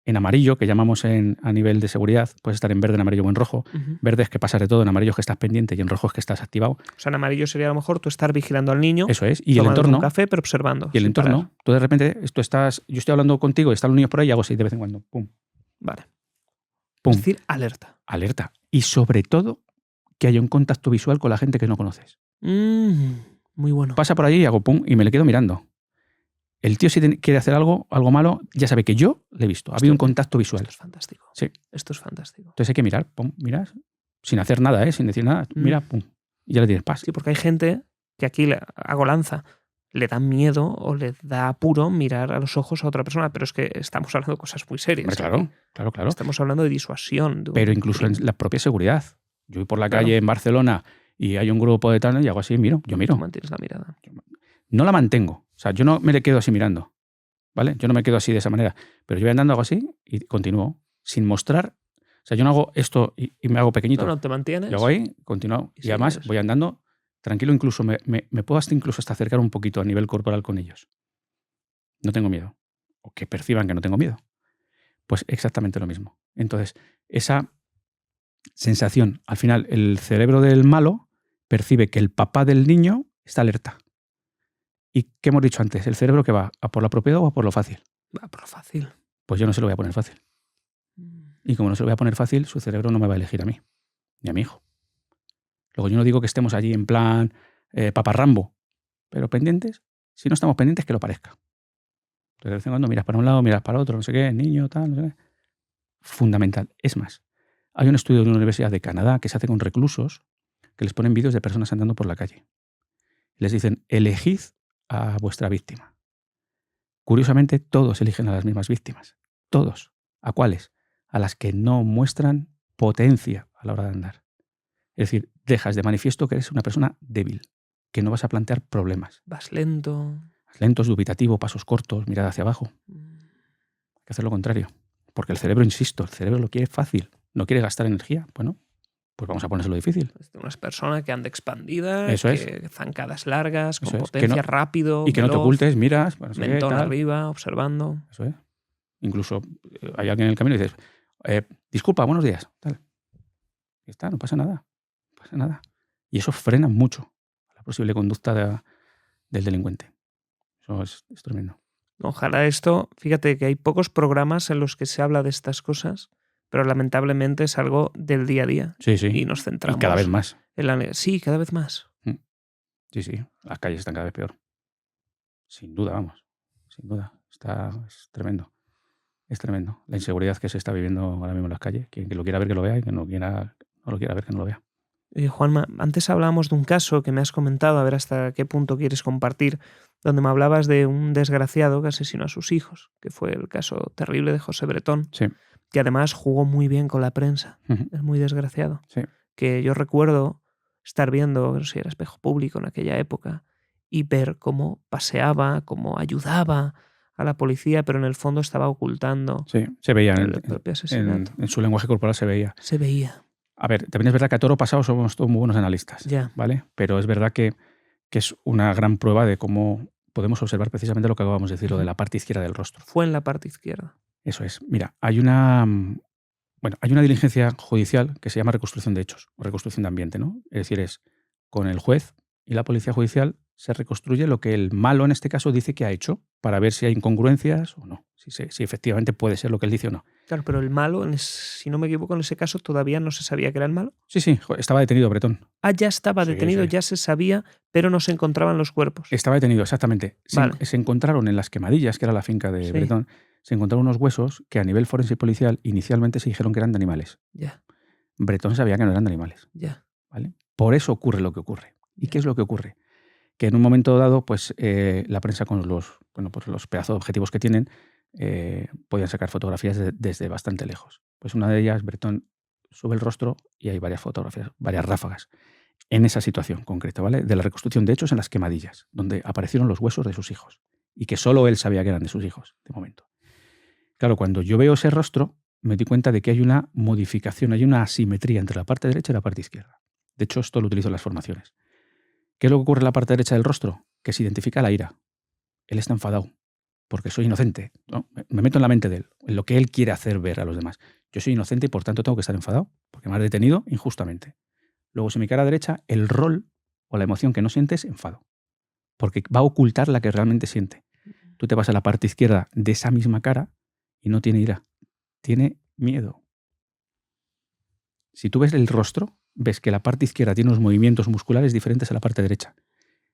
en amarillo, que llamamos a nivel de seguridad, puedes estar en verde, en amarillo o en rojo. Verde es que pasa de todo, en amarillo es que estás pendiente y en rojo es que estás activado. O sea, en amarillo sería a lo mejor tú estar vigilando al niño. Eso es. Y el entorno. Un café, pero observando. Y el entorno. Parar. Tú de repente, yo estoy hablando contigo y están los niños por ahí y hago así de vez en cuando. Pum. Vale. Pum. Es decir, alerta. Alerta. Y sobre todo, que haya un contacto visual con la gente que no conoces. Muy bueno. Pasa por allí y hago pum y me le quedo mirando. El tío si quiere hacer algo malo, ya sabe que yo le he visto. Ha habido un contacto visual. Esto es fantástico. Sí. Esto es fantástico. Entonces hay que mirar, pum, miras, sin hacer nada, sin decir nada. Mira, pum, y ya le tienes paz. Sí, porque hay gente que aquí hago lanza. Le da miedo o le da apuro mirar a los ojos a otra persona, pero es que estamos hablando de cosas muy serias. Hombre, claro. Estamos hablando de disuasión. Pero incluso en la propia seguridad. Yo voy por la calle en Barcelona y hay un grupo de tal y hago así, yo miro. Tú mantienes la mirada. No la mantengo. O sea, yo no me le quedo así mirando. ¿Vale? Yo no me quedo así de esa manera. Pero yo voy andando, hago así y continúo. Sin mostrar. O sea, yo no hago esto y me hago pequeñito. No, te mantienes. Yo hago ahí, continúo. Y además voy andando tranquilo, incluso me puedo hasta acercar un poquito a nivel corporal con ellos. No tengo miedo. O que perciban que no tengo miedo. Pues exactamente lo mismo. Entonces, esa sensación, al final, el cerebro del malo percibe que el papá del niño está alerta. ¿Y qué hemos dicho antes? ¿El cerebro que va? ¿A por lo apropiado o a por lo fácil? Va por lo fácil. Pues yo no se lo voy a poner fácil. Y como no se lo voy a poner fácil, su cerebro no me va a elegir a mí, ni a mi hijo. Luego yo no digo que estemos allí en plan paparrambo, pero pendientes. Si no estamos pendientes, que lo parezca. Entonces, de vez en cuando miras para un lado, miras para otro, no sé qué, niño, tal, no sé qué. Fundamental. Es más, hay un estudio de una universidad de Canadá que se hace con reclusos que les ponen vídeos de personas andando por la calle. Les dicen, elegid a vuestra víctima. Curiosamente, todos eligen a las mismas víctimas. Todos. ¿A cuáles? A las que no muestran potencia a la hora de andar. Es decir, dejas de manifiesto que eres una persona débil, que no vas a plantear problemas. Vas lento. Vas lento, dubitativo, pasos cortos, mirada hacia abajo. Hay que hacer lo contrario. Porque el cerebro, insisto, el cerebro lo quiere fácil. No quiere gastar energía. Bueno, pues vamos a ponérselo difícil. Una persona que anda expandida, Eso que zancadas largas, con Eso es. potencia, rápido, y que veloz, no te ocultes, miras, bueno, mentón arriba, observando. Eso es. Incluso hay alguien en el camino y dices, disculpa, buenos días. Tal. Y está, no pasa nada. No pasa nada. Y eso frena mucho la posible conducta del delincuente. Eso es tremendo. Ojalá esto, fíjate que hay pocos programas en los que se habla de estas cosas, pero lamentablemente es algo del día a día. Sí. Y nos centramos. Y cada vez más. Sí, cada vez más. Sí. Las calles están cada vez peor. Sin duda, vamos. Sin duda. Es tremendo. Es tremendo. La inseguridad que se está viviendo ahora mismo en las calles. Quien lo quiera ver, que lo vea. Y quien no lo quiera ver, que no lo vea. Juanma, antes hablábamos de un caso que me has comentado, a ver hasta qué punto quieres compartir, donde me hablabas de un desgraciado que asesinó a sus hijos, que fue el caso terrible de José Bretón, Sí. que además jugó muy bien con la prensa. Es muy desgraciado. Sí. Que yo recuerdo estar viendo, no sé si era Espejo Público en aquella época, y ver cómo paseaba, cómo ayudaba a la policía, pero en el fondo estaba ocultando. Sí, se veía el propio asesinato. En su lenguaje corporal se veía. Se veía. A ver, también es verdad que a toro pasado somos todos muy buenos analistas, Ya. ¿vale? Pero es verdad que es una gran prueba de cómo podemos observar precisamente lo que acabamos de decir, lo de la parte izquierda del rostro. Fue en la parte izquierda. Eso es. Mira, hay una diligencia judicial que se llama reconstrucción de hechos o reconstrucción de ambiente, ¿no? Es decir, es con el juez y la policía judicial se reconstruye lo que el malo en este caso dice que ha hecho para ver si hay incongruencias o no, si efectivamente puede ser lo que él dice o no. Claro, pero el malo, si no me equivoco, en ese caso todavía no se sabía que era el malo. Sí, estaba detenido Bretón. Ya estaba detenido, sí. Ya se sabía, pero no se encontraban los cuerpos. Estaba detenido, exactamente. Vale. Se encontraron en las Quemadillas, que era la finca de Bretón, se encontraron unos huesos que a nivel forense y policial inicialmente se dijeron que eran de animales. Ya. Bretón sabía que no eran de animales. Ya. ¿Vale? Por eso ocurre lo que ocurre. ¿Y qué es lo que ocurre? Que en un momento dado, pues la prensa con los pedazos de objetivos que tienen, podían sacar fotografías desde bastante lejos. Pues una de ellas, Bretón sube el rostro y hay varias fotografías, varias ráfagas, en esa situación concreta, ¿vale? De la reconstrucción de hechos en las Quemadillas, donde aparecieron los huesos de sus hijos y que solo él sabía que eran de sus hijos, de momento. Claro, cuando yo veo ese rostro, me di cuenta de que hay una modificación, hay una asimetría entre la parte derecha y la parte izquierda. De hecho, esto lo utilizo en las formaciones. ¿Qué es lo que ocurre en la parte derecha del rostro? Que se identifica la ira. Él está enfadado, porque soy inocente, ¿no? Me meto en la mente de él, en lo que él quiere hacer ver a los demás. Yo soy inocente y por tanto tengo que estar enfadado, porque me has detenido injustamente. Luego, si mi cara derecha, el rol o la emoción que no siente es enfado, porque va a ocultar la que realmente siente. Tú te vas a la parte izquierda de esa misma cara y no tiene ira, tiene miedo. Si tú ves el rostro, ves que la parte izquierda tiene unos movimientos musculares diferentes a la parte derecha.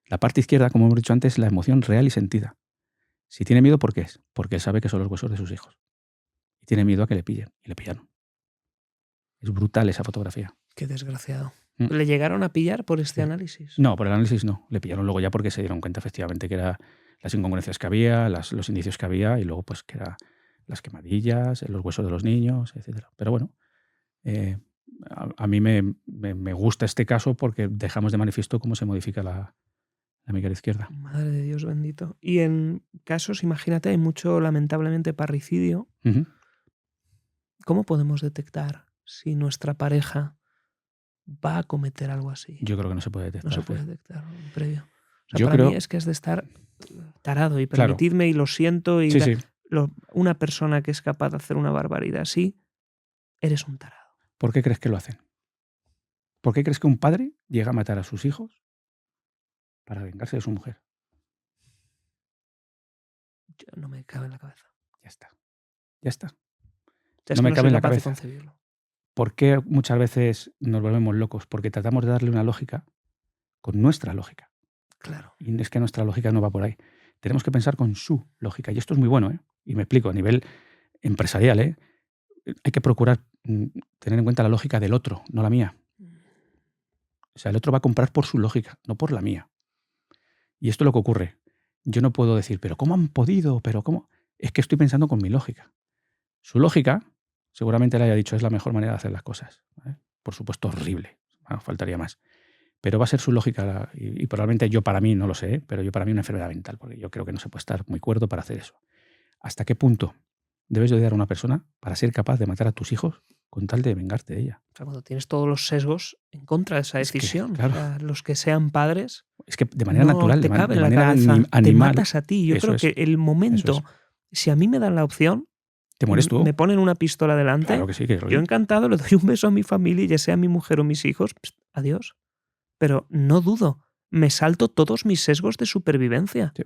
La parte izquierda, como hemos dicho antes, es la emoción real y sentida. Si tiene miedo, ¿por qué es? Porque él sabe que son los huesos de sus hijos. Y tiene miedo a que le pillen. Y le pillaron. Es brutal esa fotografía. Qué desgraciado. Mm. ¿Le llegaron a pillar por este Sí. análisis? No, por el análisis no. Le pillaron luego ya porque se dieron cuenta efectivamente que eran las incongruencias que había, los indicios que había y luego pues que eran las quemadillas, los huesos de los niños, etc. Pero bueno, a mí me gusta este caso porque dejamos de manifiesto cómo se modifica la miguel izquierda. Madre de Dios bendito. Y en casos, imagínate, hay mucho, lamentablemente, parricidio. Ujú. ¿Cómo podemos detectar si nuestra pareja va a cometer algo así? Yo creo que no se puede No detectar. se puede detectar en previo. O sea, Yo para creo- mí es que es de estar tarado. Y Claro. permitidme, y lo siento, y Sí, sí. una persona que es capaz de hacer una barbaridad así, eres un tarado. ¿Por qué crees que lo hacen? ¿Por qué crees que un padre llega a matar a sus hijos para vengarse de su mujer? No me cabe en la cabeza. Ya está. Ya está. O sea, es No que me cabe soy en la capaz de cabeza. concebirlo. ¿Por qué muchas veces nos volvemos locos? Porque tratamos de darle una lógica con nuestra lógica. Claro. Y es que nuestra lógica no va por ahí. Tenemos que pensar con su lógica. Y esto es muy bueno, ¿eh? Y me explico, a nivel empresarial, ¿eh? Hay que procurar tener en cuenta la lógica del otro, no la mía. O sea, el otro va a comprar por su lógica, no por la mía. Y esto es lo que ocurre. Yo no puedo decir, pero ¿cómo han podido? ¿Pero cómo? Es que estoy pensando con mi lógica. Su lógica, seguramente le haya dicho, es la mejor manera de hacer las cosas. ¿Vale? Por supuesto, horrible. Bueno, faltaría más. Pero va a ser su lógica, y probablemente yo para mí, no lo sé, pero yo para mí una enfermedad mental, porque yo creo que no se puede estar muy cuerdo para hacer eso. ¿Hasta qué punto debes de odiar a una persona para ser capaz de matar a tus hijos con tal de vengarte de ella? O sea, cuando tienes todos los sesgos en contra de esa Es que, decisión. claro. O sea, los que sean padres, Es que de manera no natural, te de cabe en la manera cabeza. Te animal, matas a ti. Yo eso creo es, que el momento, eso si a mí me dan la opción, ¿te mueres tú? me ponen una pistola delante, Claro que sí, que yo encantado le doy un beso a mi familia, ya sea mi mujer o mis hijos, adiós. Pero no dudo, me salto todos mis sesgos de supervivencia. Sí.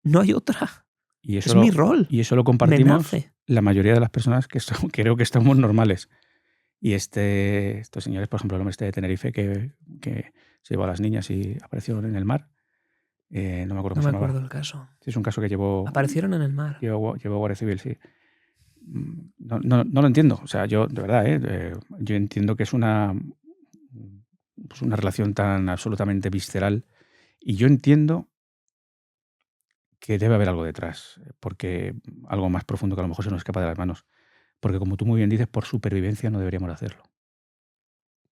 No hay otra. Y eso Es mi rol. Y eso lo Me compartimos nace. la mayoría de las personas que creo que estamos normales. Y estos señores, por ejemplo, el hombre este de Tenerife que se llevó a las niñas y aparecieron en el mar. No me acuerdo No cómo me se llamaba. acuerdo del caso. Sí, es un caso que llevó Aparecieron en el mar. Guardia Civil, sí. No lo entiendo. O sea, yo, de verdad, yo entiendo que es una relación tan absolutamente visceral. Y yo entiendo que debe haber algo detrás, porque algo más profundo que a lo mejor se nos escapa de las manos. Porque como tú muy bien dices, por supervivencia no deberíamos hacerlo.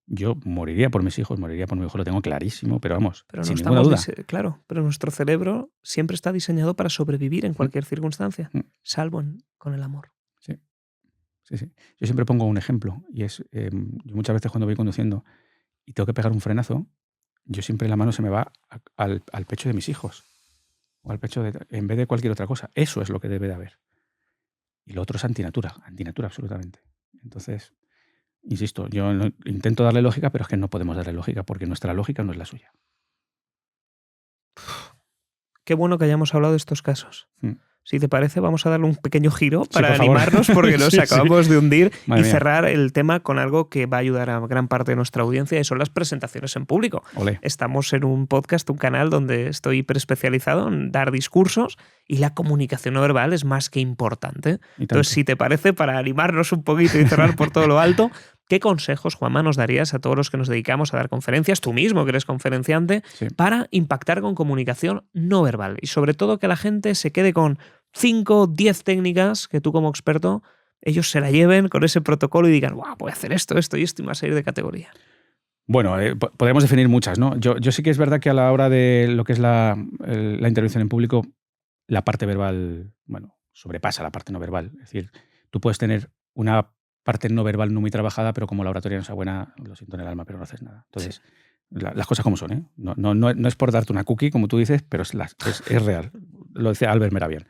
Yo moriría por mis hijos, moriría por mi hijo, lo tengo clarísimo, pero vamos, Pero no sin ninguna duda. Claro, pero nuestro cerebro siempre está diseñado para sobrevivir en cualquier circunstancia, salvo con el amor. Sí, sí, sí. Yo siempre pongo un ejemplo, y es, yo muchas veces cuando voy conduciendo y tengo que pegar un frenazo, yo siempre la mano se me va al pecho de mis hijos, o al pecho en vez de cualquier otra cosa. Eso es lo que debe de haber. Y lo otro es antinatura absolutamente. Entonces, insisto, yo intento darle lógica, pero es que no podemos darle lógica porque nuestra lógica no es la suya. Qué bueno que hayamos hablado de estos casos. Si te parece, vamos a darle un pequeño giro para por favor. animarnos porque nos Sí, acabamos de hundir Madre y mía. cerrar el tema con algo que va a ayudar a gran parte de nuestra audiencia y son las presentaciones en público. Olé. Estamos en un podcast, un canal donde estoy hiper especializado en dar discursos y la comunicación no verbal es más que importante. Entonces, si te parece, para animarnos un poquito y cerrar por todo lo alto, ¿qué consejos, Juanma, nos darías a todos los que nos dedicamos a dar conferencias, tú mismo que eres conferenciante, Sí. para impactar con comunicación no verbal? Y sobre todo que la gente se quede con 5, 10 técnicas que tú como experto, ellos se la lleven con ese protocolo y digan, ¡guau! Voy a hacer esto y me va a salir de categoría. Bueno, podemos definir muchas, ¿no? Yo sí que es verdad que a la hora de lo que es la intervención en público, la parte verbal, bueno, sobrepasa la parte no verbal. Es decir, tú puedes tener una parte no verbal no muy trabajada, pero como la oratoria no sea buena, lo siento en el alma, pero no haces nada. Entonces, las cosas como son, ¿eh? No es por darte una cookie, como tú dices, pero es real. Lo decía Albert Mehrabian.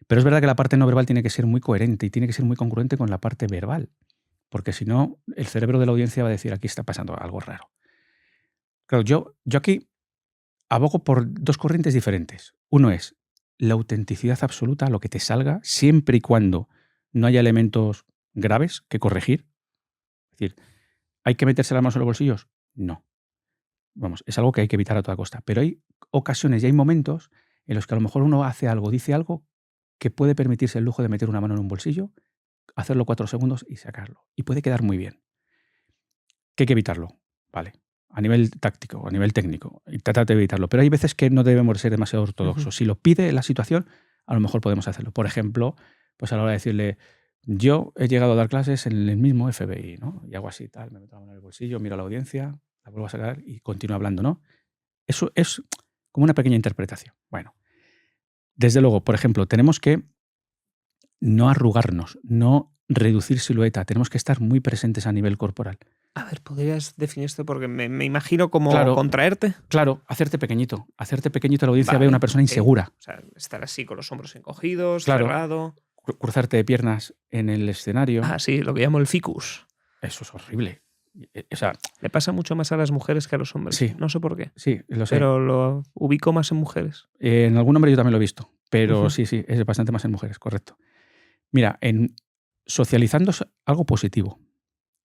Pero es verdad que la parte no verbal tiene que ser muy coherente y tiene que ser muy congruente con la parte verbal. Porque si no, el cerebro de la audiencia va a decir, aquí está pasando algo raro. Claro, yo aquí abogo por dos corrientes diferentes. Uno es la autenticidad absoluta, lo que te salga, siempre y cuando no haya elementos graves que corregir. Es decir, ¿hay que meterse las manos en los bolsillos? No. Vamos, es algo que hay que evitar a toda costa. Pero hay ocasiones y hay momentos en los que a lo mejor uno hace algo, dice algo que puede permitirse el lujo de meter una mano en un bolsillo, hacerlo 4 segundos y sacarlo. Y puede quedar muy bien. ¿Que hay que evitarlo? Vale. A nivel táctico, a nivel técnico. Y tratar de evitarlo. Pero hay veces que no debemos ser demasiado ortodoxos. Si lo pide la situación, a lo mejor podemos hacerlo. Por ejemplo, pues a la hora de decirle, yo he llegado a dar clases en el mismo FBI, ¿no? Y hago así, tal, me meto la mano en el bolsillo, miro a la audiencia, la vuelvo a sacar y continúo hablando, ¿no? Eso es como una pequeña interpretación. Bueno, desde luego, por ejemplo, tenemos que no arrugarnos, no reducir silueta, tenemos que estar muy presentes a nivel corporal. A ver, ¿podrías definir esto? Porque me imagino como Claro. contraerte. Claro, hacerte pequeñito. Hacerte pequeñito, la audiencia Vale, ve a una persona ok. insegura. O sea, estar así con los hombros encogidos, Claro. cerrado. Cruzarte de piernas en el escenario. Ah, sí, lo que llamo el ficus. Eso es horrible. O sea, Le pasa mucho más a las mujeres que a los hombres. Sí. No sé por qué. sí, lo sé. Pero lo ubico más en mujeres. En algún hombre yo también lo he visto, pero Ujú. sí, es bastante más en mujeres, correcto. Mira, en socializando es algo positivo.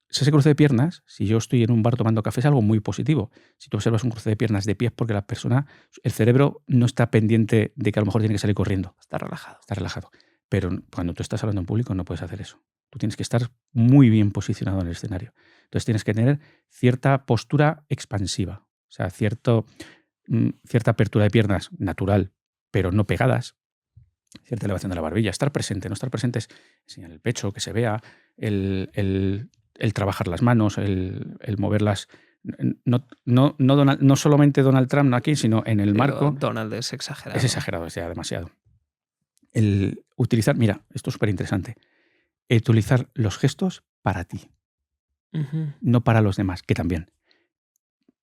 Ese cruce de piernas, si yo estoy en un bar tomando café, es algo muy positivo. Si tú observas un cruce de piernas de pies, porque la persona, el cerebro no está pendiente de que a lo mejor tiene que salir corriendo. Está relajado. Está relajado. Pero cuando tú estás hablando en público no puedes hacer eso. Tú tienes que estar muy bien posicionado en el escenario. Entonces tienes que tener cierta postura expansiva. O sea, cierta apertura de piernas natural, pero no pegadas. Cierta elevación de la barbilla. Estar presente. No estar presente es enseñar el pecho, que se vea, el trabajar las manos, el moverlas. No solamente Donald Trump aquí, sino en el marco. Donald es exagerado. Es exagerado, es ya demasiado. El utilizar, mira, esto es súper interesante, utilizar los gestos para ti, Ujú. no para los demás, que también.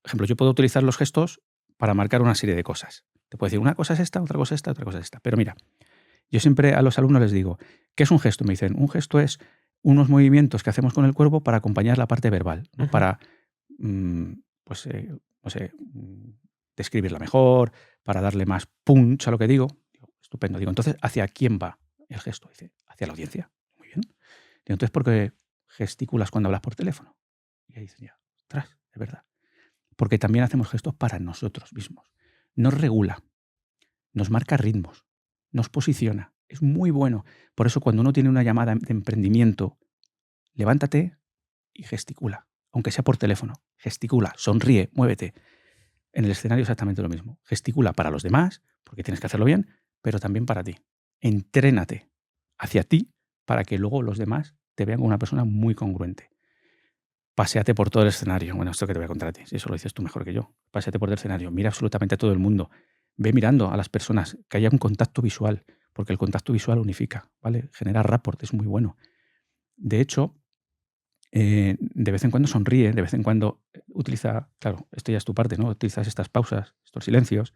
Por ejemplo, yo puedo utilizar los gestos para marcar una serie de cosas. Te puedo decir, una cosa es esta, otra cosa es esta, otra cosa es esta. Pero mira, yo siempre a los alumnos les digo, ¿qué es un gesto? Me dicen, un gesto es unos movimientos que hacemos con el cuerpo para acompañar la parte verbal, ¿no? Ujú. Para, pues, no sé, describirla mejor, para darle más punch a lo que digo. Estupendo. Digo, entonces, ¿hacia quién va el gesto? Dice, hacia la audiencia. Muy bien. Digo, entonces, ¿por qué gesticulas cuando hablas por teléfono? Y ahí dicen, ya, ostras, es verdad. Porque también hacemos gestos para nosotros mismos. Nos regula, nos marca ritmos, nos posiciona. Es muy bueno. Por eso, cuando uno tiene una llamada de emprendimiento, levántate y gesticula. Aunque sea por teléfono. Gesticula, sonríe, muévete. En el escenario exactamente lo mismo. Gesticula para los demás, porque tienes que hacerlo bien, pero también para ti. Entrénate hacia ti para que luego los demás te vean como una persona muy congruente. Paséate por todo el escenario. Bueno, esto que te voy a contar a ti, si eso lo dices tú mejor que yo. Paséate por el escenario, mira absolutamente a todo el mundo. Ve mirando a las personas, que haya un contacto visual, porque el contacto visual unifica, ¿vale? Genera rapport, es muy bueno. De hecho, de vez en cuando sonríe, de vez en cuando utiliza, claro, esto ya es tu parte, ¿no? Utilizas estas pausas, estos silencios,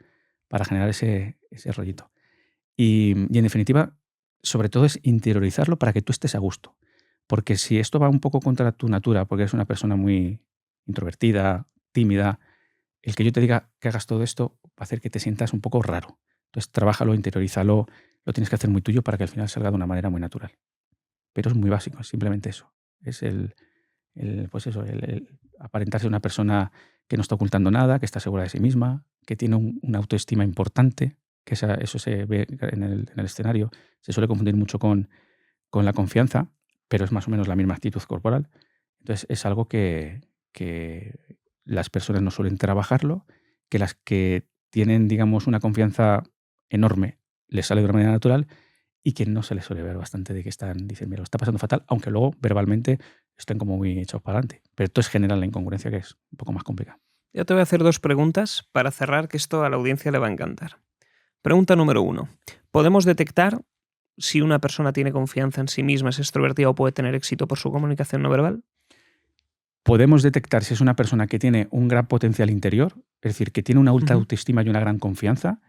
para generar ese rollito. Y en definitiva, sobre todo es interiorizarlo para que tú estés a gusto. Porque si esto va un poco contra tu natura, porque eres una persona muy introvertida, tímida, el que yo te diga que hagas todo esto va a hacer que te sientas un poco raro. Entonces, trabájalo, interiorízalo, lo tienes que hacer muy tuyo para que al final salga de una manera muy natural. Pero es muy básico, es simplemente eso. Es el aparentarse una persona que no está ocultando nada, que está segura de sí misma, que tiene una autoestima importante, que eso se ve en el escenario. Se suele confundir mucho con la confianza, pero es más o menos la misma actitud corporal. Entonces es algo que las personas no suelen trabajarlo, que las que tienen, digamos, una confianza enorme les sale de una manera natural y que no se les suele ver bastante de que dicen, mira, lo está pasando fatal, aunque luego verbalmente estén como muy echados para adelante. Pero esto es general la incongruencia, que es un poco más complicado. Yo te voy a hacer 2 preguntas para cerrar, que esto a la audiencia le va a encantar. Pregunta número 1. ¿Podemos detectar si una persona tiene confianza en sí misma, es extrovertida o puede tener éxito por su comunicación no verbal? Podemos detectar si es una persona que tiene un gran potencial interior, es decir, que tiene una alta Ujú. autoestima y una gran confianza,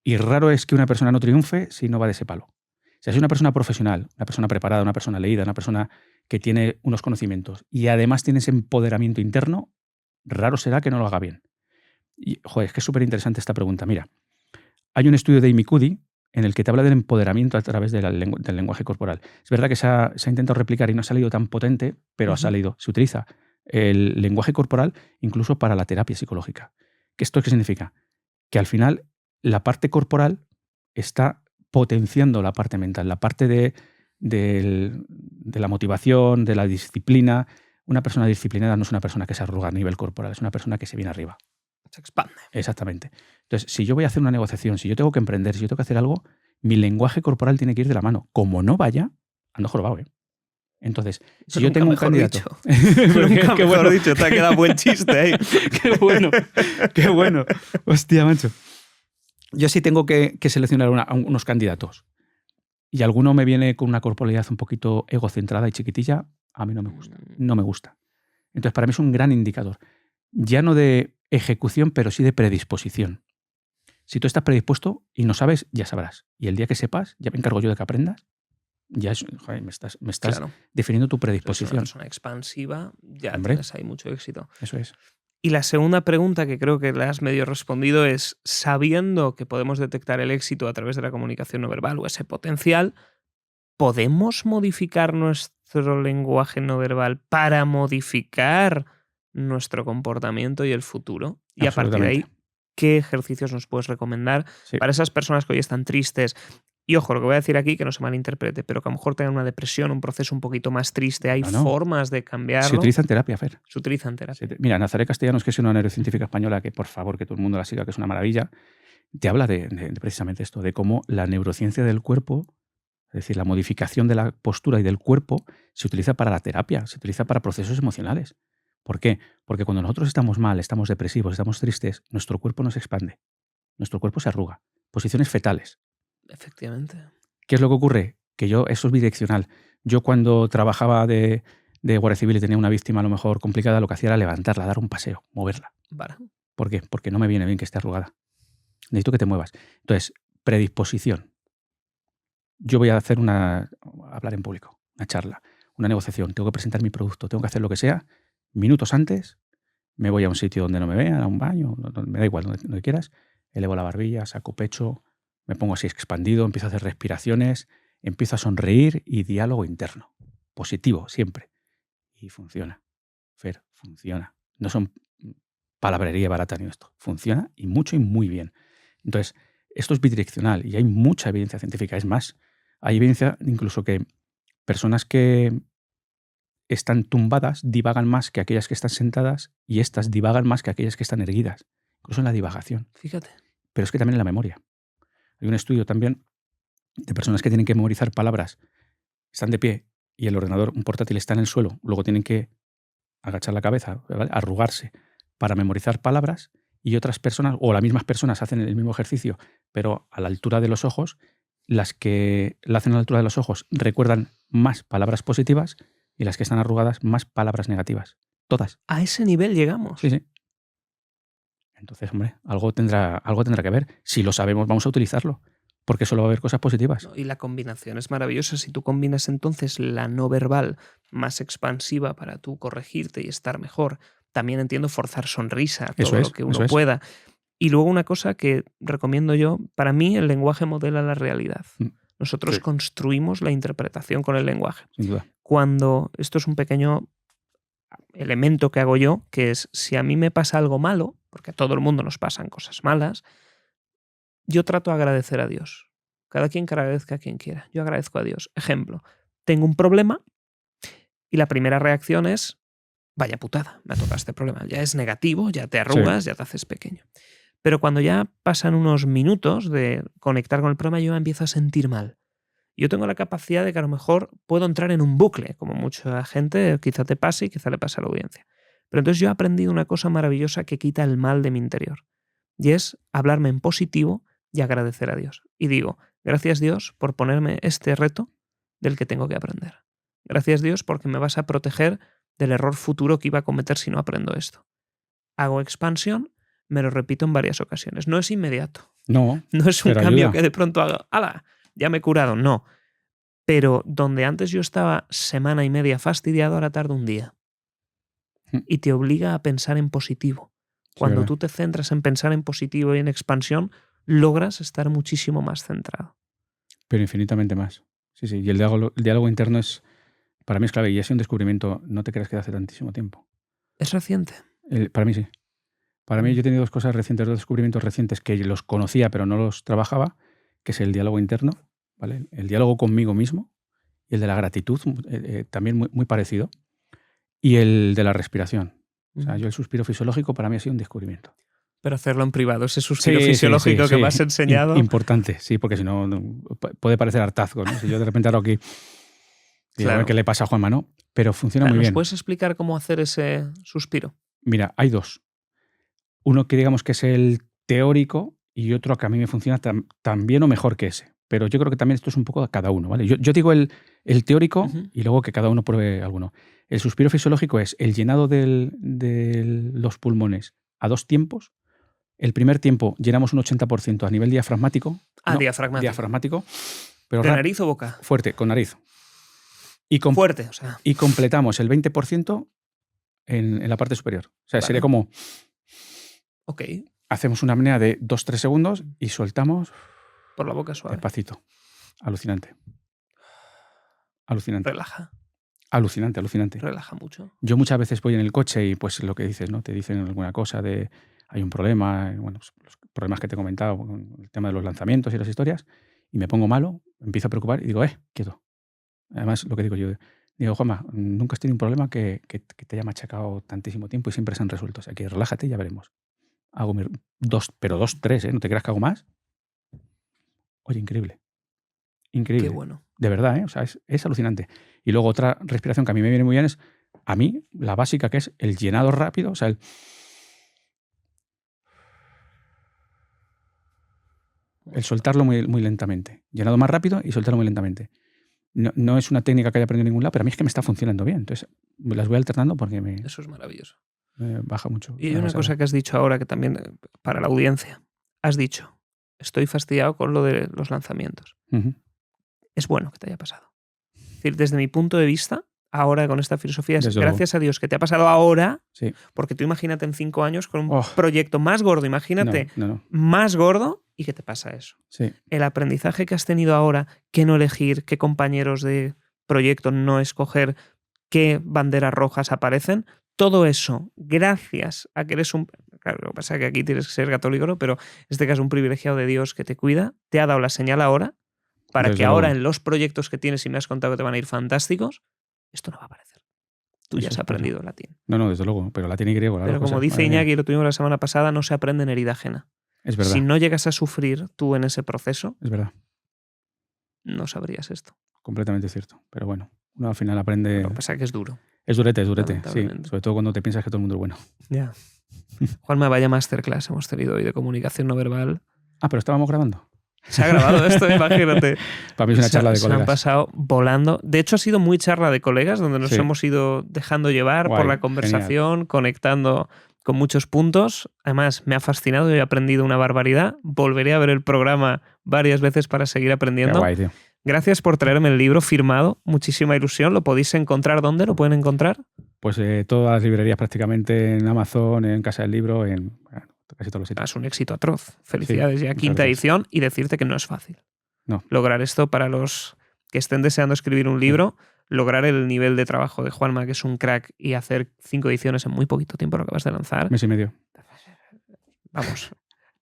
y raro es que una persona no triunfe si no va de ese palo. O sea, si es una persona profesional, una persona preparada, una persona leída, una persona que tiene unos conocimientos y además tiene ese empoderamiento interno, raro será que no lo haga bien. Y, joder, es que es súper interesante esta pregunta. Mira, hay un estudio de Amy Cuddy en el que te habla del empoderamiento a través del lenguaje corporal. Es verdad que se ha intentado replicar y no ha salido tan potente, pero ha salido. Se utiliza el lenguaje corporal incluso para la terapia psicológica. ¿Esto qué significa? Que al final la parte corporal está potenciando la parte mental, la parte de la motivación, de la disciplina. Una persona disciplinada no es una persona que se arruga a nivel corporal, es una persona que se viene arriba. Se expande. Exactamente. Entonces, si yo voy a hacer una negociación, si yo tengo que emprender, si yo tengo que hacer algo, mi lenguaje corporal tiene que ir de la mano. Como no vaya, ando jorobado, ¿eh? Entonces, si yo tengo un candidato... Nunca mejor dicho, te ha quedado buen chiste ahí. Qué bueno, qué bueno. Hostia, macho. Yo sí tengo que seleccionar unos candidatos y alguno me viene con una corporalidad un poquito egocentrada y chiquitilla, a mí no me gusta. No me gusta. Entonces, para mí es un gran indicador. Ya no de ejecución, pero sí de predisposición. Si tú estás predispuesto y no sabes, ya sabrás. Y el día que sepas, ya me encargo yo de que aprendas. Ya es, joder, me estás Claro. definiendo tu Si eres predisposición. una persona expansiva, ya Hombre. tienes ahí mucho éxito. Eso es. Y la segunda pregunta, que creo que le has medio respondido, es, sabiendo que podemos detectar el éxito a través de la comunicación no verbal o ese potencial, ¿podemos modificar nuestro lenguaje no verbal para modificar nuestro comportamiento y el futuro? Y a partir de ahí, Absolutamente. ¿qué ejercicios nos puedes recomendar Sí. para esas personas que hoy están tristes? Y ojo, lo que voy a decir aquí, que no se malinterprete, pero que a lo mejor tengan una depresión, un proceso un poquito más triste, hay No. formas de cambiarlo. Se utiliza en terapia, Fer. Se utiliza en terapia. Mira, Nazaret Castellanos, que es una neurocientífica española, que por favor, que todo el mundo la siga, que es una maravilla, te habla de precisamente esto, de cómo la neurociencia del cuerpo, es decir, la modificación de la postura y del cuerpo, se utiliza para la terapia, se utiliza para procesos emocionales. ¿Por qué? Porque cuando nosotros estamos mal, estamos depresivos, estamos tristes, nuestro cuerpo no se expande, nuestro cuerpo se arruga. Posiciones fetales. Efectivamente. ¿Qué es lo que ocurre? Que eso es bidireccional. Yo cuando trabajaba de Guardia Civil y tenía una víctima a lo mejor complicada, lo que hacía era levantarla, dar un paseo, moverla. Vale. ¿Por qué? Porque no me viene bien que esté arrugada. Necesito que te muevas. Entonces, predisposición. Yo voy a hablar en público, una charla, una negociación, tengo que presentar mi producto, tengo que hacer lo que sea. Minutos antes, me voy a un sitio donde no me vean, a un baño, me da igual, donde quieras, elevo la barbilla, saco pecho, me pongo así expandido, empiezo a hacer respiraciones, empiezo a sonreír y diálogo interno. Positivo, siempre. Y funciona. Fer, funciona. No son palabrería barata ni esto. Funciona y mucho y muy bien. Entonces, esto es bidireccional y hay mucha evidencia científica. Es más, hay evidencia incluso que personas que están tumbadas divagan más que aquellas que están sentadas y estas divagan más que aquellas que están erguidas. Incluso en la divagación. Fíjate. Pero es que también en la memoria. Hay un estudio también de personas que tienen que memorizar palabras, están de pie y el ordenador, un portátil, está en el suelo, luego tienen que agachar la cabeza, ¿vale? Arrugarse para memorizar palabras, y otras personas, o las mismas personas, hacen el mismo ejercicio, pero a la altura de los ojos. Las que la hacen a la altura de los ojos recuerdan más palabras positivas y las que están arrugadas más palabras negativas. Todas. A ese nivel llegamos. Sí, sí. Entonces, hombre, algo tendrá que ver. Si lo sabemos, vamos a utilizarlo, porque solo va a haber cosas positivas. Y la combinación es maravillosa. Si tú combinas entonces la no verbal más expansiva para tú corregirte y estar mejor, también entiendo forzar sonrisa, todo lo que uno pueda. Y luego una cosa que recomiendo yo, para mí el lenguaje modela la realidad. Nosotros construimos la interpretación con el lenguaje. Sin duda. Cuando, esto es un pequeño elemento que hago yo, que es, si a mí me pasa algo malo, porque a todo el mundo nos pasan cosas malas, yo trato de agradecer a Dios. Cada quien que agradezca a quien quiera. Yo agradezco a Dios. Ejemplo, tengo un problema y la primera reacción es, vaya putada, me ha tocado este problema. Ya es negativo, ya te arrugas, ya te haces pequeño. Pero cuando ya pasan unos minutos de conectar con el problema, yo me empiezo a sentir mal. Yo tengo la capacidad de que a lo mejor puedo entrar en un bucle, como mucha gente quizá te pase y quizá le pase a la audiencia. Pero entonces yo he aprendido una cosa maravillosa que quita el mal de mi interior. Y es hablarme en positivo y agradecer a Dios. Y digo, gracias Dios por ponerme este reto del que tengo que aprender. Gracias Dios porque me vas a proteger del error futuro que iba a cometer si no aprendo esto. Hago expansión, me lo repito en varias ocasiones. No es inmediato. No es un cambio que de pronto hago, ¡hala! Ya me he curado. No. Pero donde antes yo estaba semana y media fastidiado, ahora tardo un día. Y te obliga a pensar en positivo. Cuando tú te centras en pensar en positivo y en expansión, logras estar muchísimo más centrado. Pero infinitamente más. Sí, sí. Y el diálogo interno es, para mí es clave. Y es un descubrimiento, no te creas que de hace tantísimo tiempo. ¿Es reciente? Para mí sí. Para mí yo he tenido dos cosas recientes, dos descubrimientos recientes que los conocía pero no los trabajaba, que es el diálogo interno, ¿vale? El diálogo conmigo mismo y el de la gratitud, también muy parecido, y el de la respiración. O sea, yo el suspiro fisiológico para mí ha sido un descubrimiento. Pero hacerlo en privado, ese suspiro fisiológico que me has enseñado. Importante, sí, porque si no puede parecer hartazgo, ¿no? Si yo de repente hago aquí, digo, a ver qué le pasa a Juanma, ¿no? Pero funciona muy bien. ¿Nos puedes explicar cómo hacer ese suspiro? Mira, hay dos. Uno que digamos que es el teórico y otro que a mí me funciona tan bien o mejor que ese. Pero yo creo que también esto es un poco a cada uno, ¿vale? Yo digo el teórico y luego que cada uno pruebe alguno. El suspiro fisiológico es el llenado de los pulmones a 2 tiempos. El primer tiempo llenamos un 80% a nivel diafragmático. Diafragmático. Pero ¿De nariz o boca? Fuerte, con nariz. Fuerte, o sea. Y completamos el 20% en la parte superior. O sea, sería como... Ok. Hacemos una apnea de 2-3 segundos y soltamos... Por la boca suave. Despacito. Alucinante. Relaja. Alucinante. Relaja mucho. Yo muchas veces voy en el coche y pues lo que dices, ¿no? Te dicen alguna cosa de... Hay un problema, bueno, pues los problemas que te he comentado con el tema de los lanzamientos y las historias, y me pongo malo, me empiezo a preocupar y digo, quieto. Además, lo que digo, Juanma, nunca has tenido un problema que te haya machacado tantísimo tiempo y siempre se han resuelto. O sea, que relájate y ya veremos. Hago 2, 3, no te creas que hago más. Oye, increíble. Increíble. Qué bueno. De verdad, o sea, es alucinante. Y luego otra respiración que a mí me viene muy bien es, a mí, la básica, que es el llenado rápido, o sea, el soltarlo muy lentamente. Llenado más rápido y soltarlo muy lentamente. No es una técnica que haya aprendido en ningún lado, pero a mí es que me está funcionando bien. Entonces, las voy alternando porque Eso es maravilloso. Baja mucho. Y hay una cosa que has dicho ahora que también, para la audiencia, has dicho, estoy fastidiado con lo de los lanzamientos. Es bueno que te haya pasado. Es decir, desde mi punto de vista, ahora con esta filosofía, es gracias a Dios que te ha pasado ahora, porque tú imagínate en 5 años con un proyecto más gordo, imagínate más gordo y que te pasa eso. Sí. El aprendizaje que has tenido ahora, qué no elegir, qué compañeros de proyecto no escoger, qué banderas rojas aparecen, todo eso, gracias a que eres un... Claro, lo que pasa es que aquí tienes que ser católico, ¿no? Pero en este caso un privilegiado de Dios que te cuida, te ha dado la señal ahora para que ahora en los proyectos que tienes y me has contado que te van a ir fantásticos, esto no va a aparecer. Tú ya has aprendido latín. No, desde luego, pero latín y griego. Pero como dice Iñaki, lo tuvimos la semana pasada, no se aprende en herida ajena. Es verdad. Si no llegas a sufrir tú en ese proceso, es verdad, no sabrías esto. Completamente cierto. Pero bueno, uno al final aprende... Lo que pasa es que es duro. Es durete, sí. Sobre todo cuando te piensas que todo el mundo es bueno. Ya. Juanma, vaya masterclass hemos tenido hoy de comunicación no verbal. Pero estábamos grabando. Se ha grabado esto, imagínate. Para mí es una charla de colegas. Se han pasado volando. De hecho, ha sido muy charla de colegas, donde nos hemos ido dejando llevar por la conversación, conectando con muchos puntos. Además, me ha fascinado y he aprendido una barbaridad. Volveré a ver el programa varias veces para seguir aprendiendo. Qué guay, tío. Gracias por traerme el libro firmado. Muchísima ilusión. ¿Lo podéis encontrar dónde? ¿Lo pueden encontrar? Pues todas las librerías prácticamente, en Amazon, en Casa del Libro, en casi todos los sitios. Es un éxito atroz. Felicidades. Ya quinta edición y decirte que no es fácil. No. Lograr esto para los que estén deseando escribir un libro, lograr el nivel de trabajo de Juanma, que es un crack, y hacer 5 ediciones en muy poquito tiempo, lo acabas de lanzar. Mes y medio. Vamos.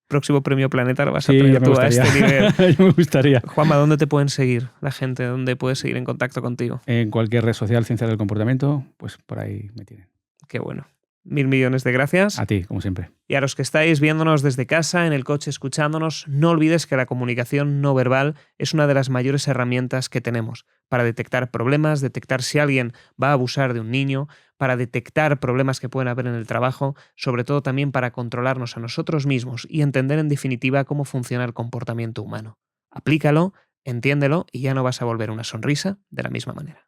Próximo Premio Planeta lo vas a tener tú a este nivel. Me gustaría. Juanma, ¿dónde te pueden seguir la gente? ¿Dónde puedes seguir en contacto contigo? En cualquier red social, Ciencia del Comportamiento, pues por ahí me tienen. Qué bueno. 1000 millones de gracias. A ti, como siempre. Y a los que estáis viéndonos desde casa, en el coche, escuchándonos, no olvides que la comunicación no verbal es una de las mayores herramientas que tenemos para detectar problemas, detectar si alguien va a abusar de un niño, para detectar problemas que pueden haber en el trabajo, sobre todo también para controlarnos a nosotros mismos y entender en definitiva cómo funciona el comportamiento humano. Aplícalo, entiéndelo y ya no vas a volver una sonrisa de la misma manera.